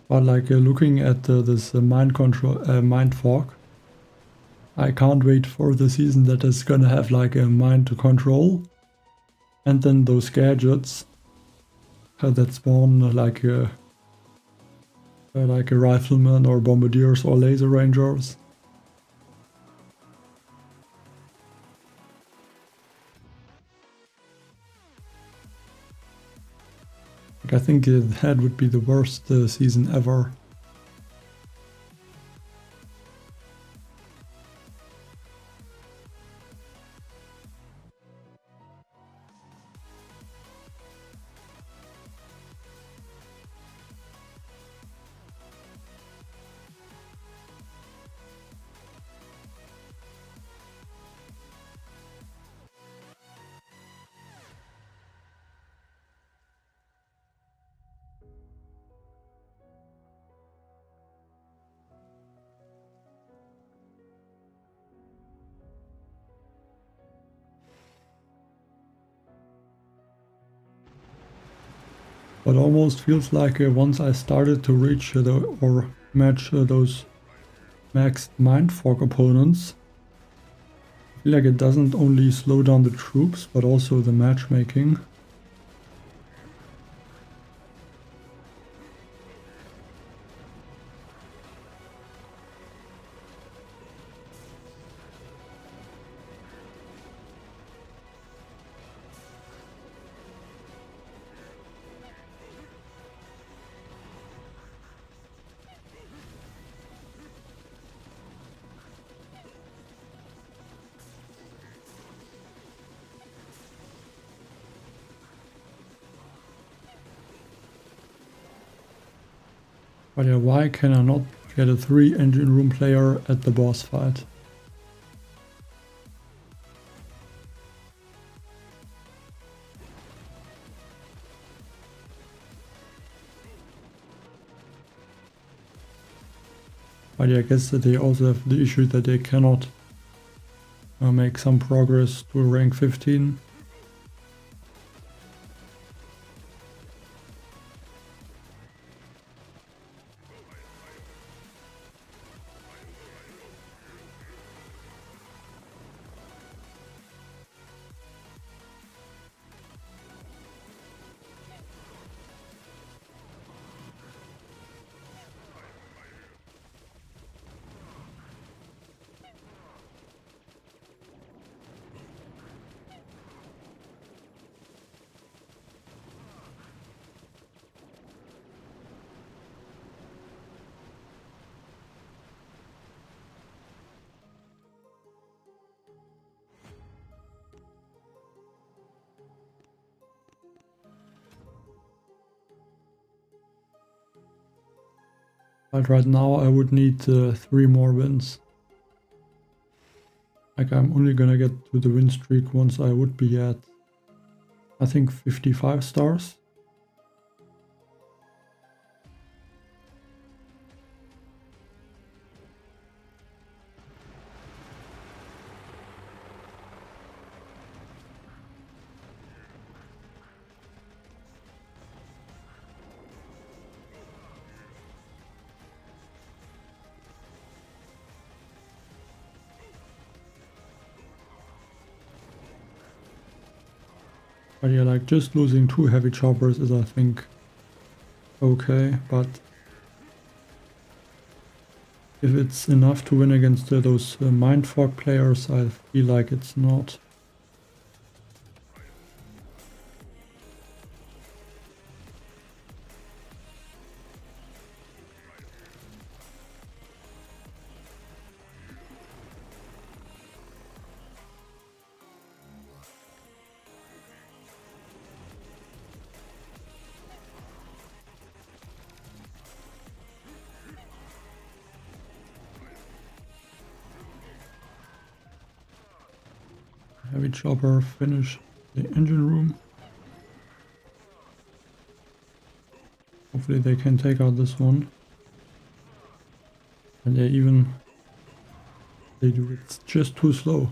But like looking at this mind fog, I can't wait for the season that is gonna have like a mind control, and then those gadgets that spawn like a rifleman or bombardiers or laser rangers. Like, I think that would be the worst season ever. But almost feels like once I started to reach or match those maxed Mindfork opponents, I feel like it doesn't only slow down the troops, but also the matchmaking. But yeah, why can I not get a 3 engine room player at the boss fight? But yeah, I guess that they also have the issue that they cannot make some progress to rank 15. But right now I would need 3 more wins. Like I'm only gonna get to the win streak once I would be at, I think, 55 stars. But yeah, like just losing 2 heavy choppers is, I think, okay, but if it's enough to win against those Mindfork players, I feel like it's not. Heavy chopper finish the engine room. Hopefully they can take out this one. And they do it. It's just too slow.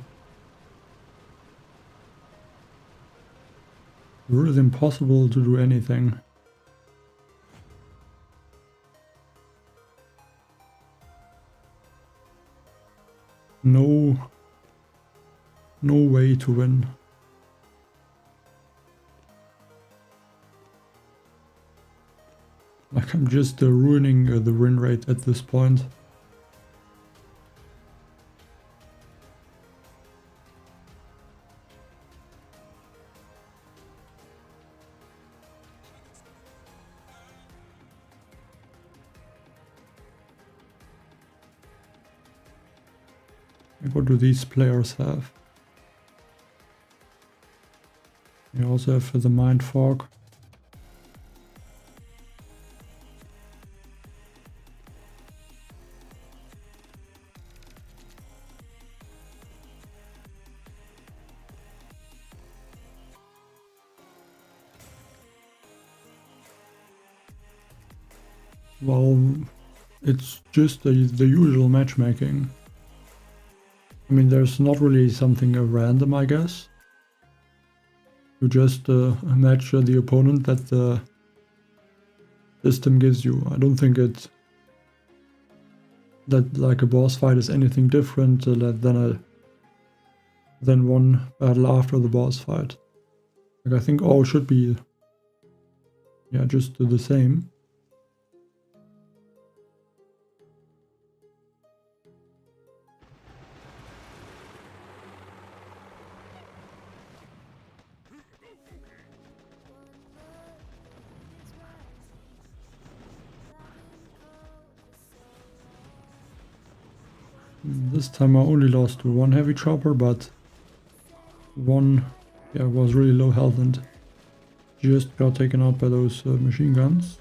It is impossible to do anything. No way to win. Like I'm just ruining the win rate at this point. What do these players have? They also have the Mindfork. Well, it's just the usual matchmaking. I mean, there's not really something random, I guess. You just match the opponent that system gives you. I don't think that like a boss fight is anything different than one battle after the boss fight. Like I think all should be, yeah, just the same. This time I only lost to one heavy chopper, but one, yeah, was really low health and just got taken out by those machine guns.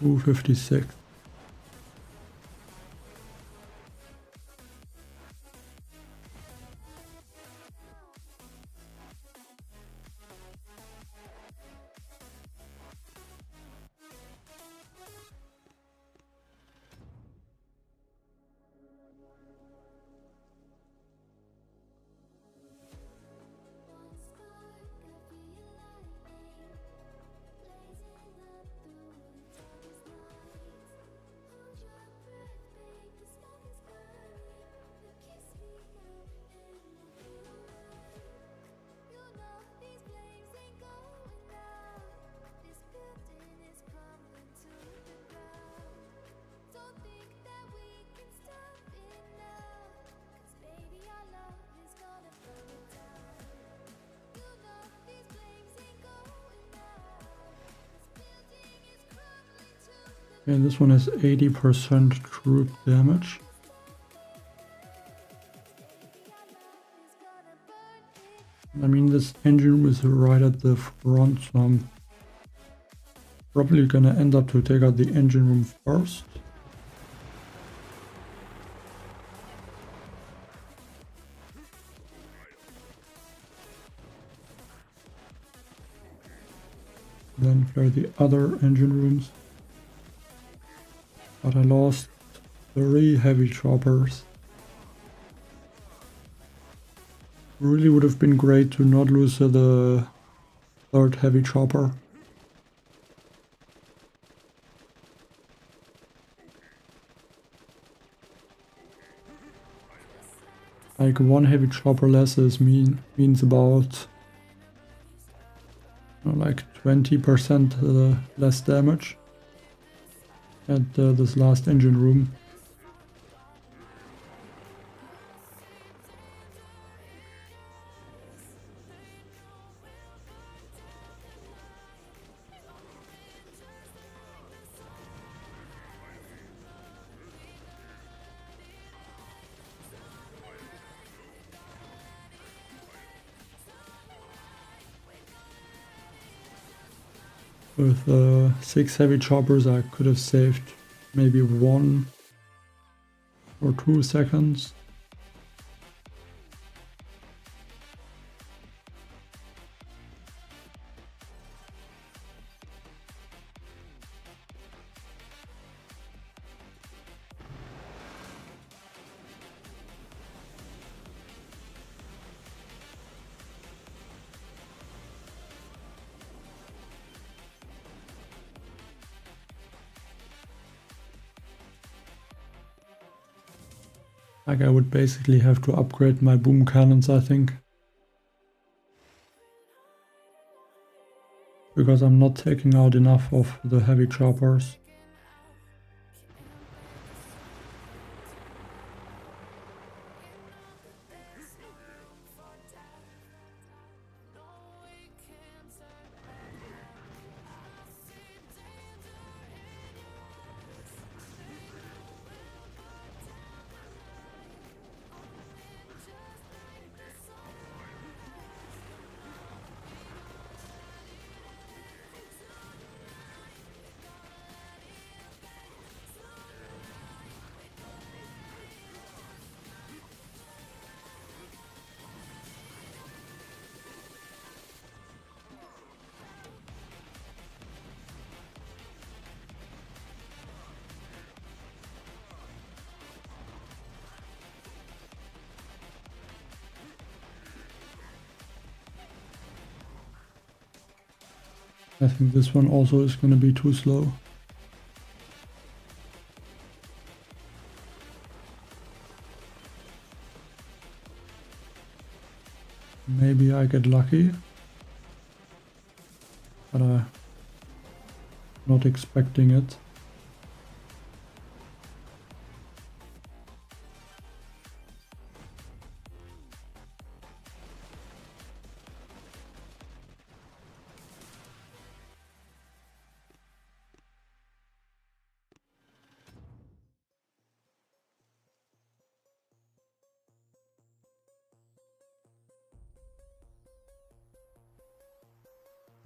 Ooh, 56. And this one has 80% troop damage. I mean, this engine was right at the front, so I'm probably gonna end up to take out the engine room first. Then clear the other engine rooms. But I lost 3 heavy choppers. Really would have been great to not lose the 3rd heavy chopper. Like 1 heavy chopper less means about like 20% less damage at this last engine room. With 6 heavy choppers I could have saved maybe 1 or 2 seconds. Like I would basically have to upgrade my boom cannons, I think. Because I'm not taking out enough of the heavy choppers. I think this one also is gonna be too slow. Maybe I get lucky, but I'm not expecting it.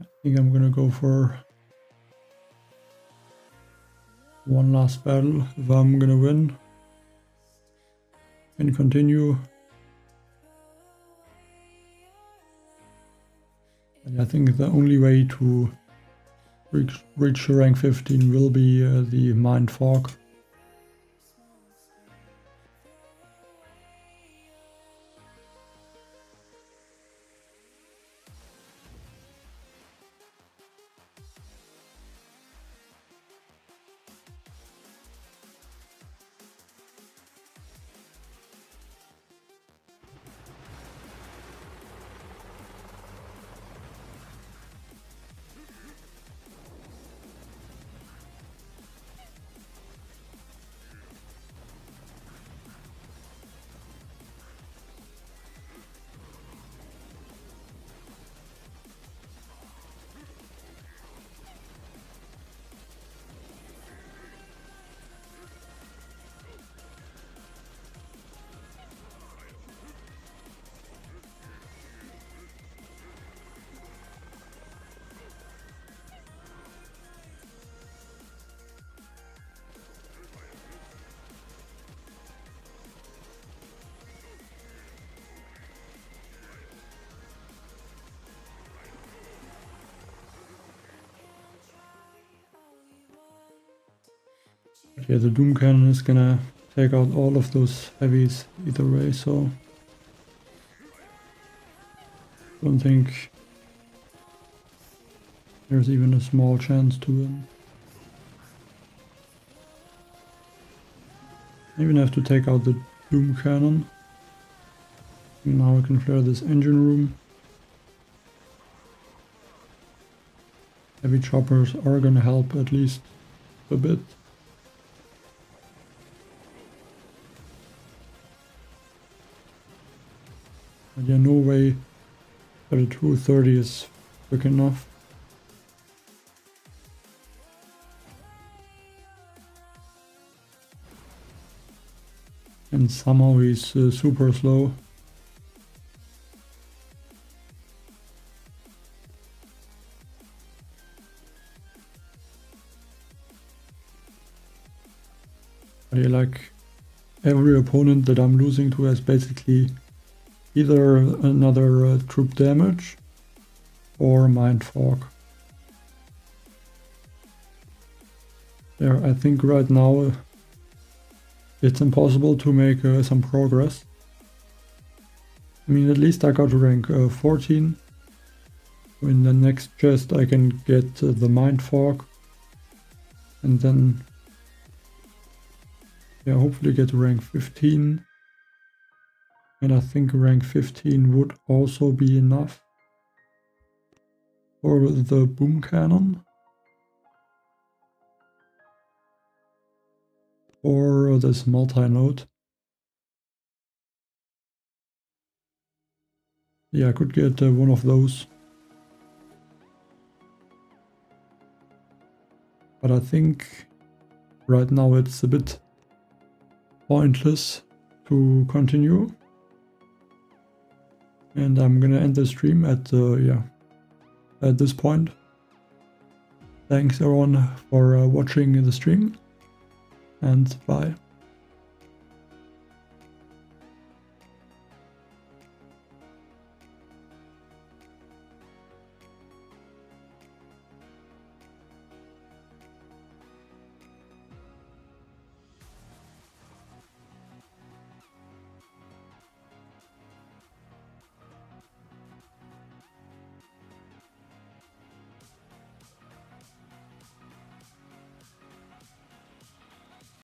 I think I'm gonna go for one last battle if I'm gonna win and continue. And I think the only way to reach rank 15 will be the Mind Fog. But yeah, the Doom Cannon is gonna take out all of those heavies either way, so don't think there's even a small chance to win. I even have to take out the Doom Cannon. And now I can clear this engine room. Heavy choppers are gonna help at least a bit. But yeah, no way that a 230 is quick enough. And somehow he's super slow. But yeah, like every opponent that I'm losing to has basically either another troop damage or Mind Fog. There, I think right now it's impossible to make some progress. I mean, at least I got to rank 14. In the next chest I can get the Mind Fog. And then, yeah, hopefully get to rank 15. And I think rank 15 would also be enough for the Boom Cannon. Or this multi-node. Yeah, I could get one of those. But I think right now it's a bit pointless to continue. And I'm gonna end the stream at this point. Thanks everyone for watching the stream, and bye.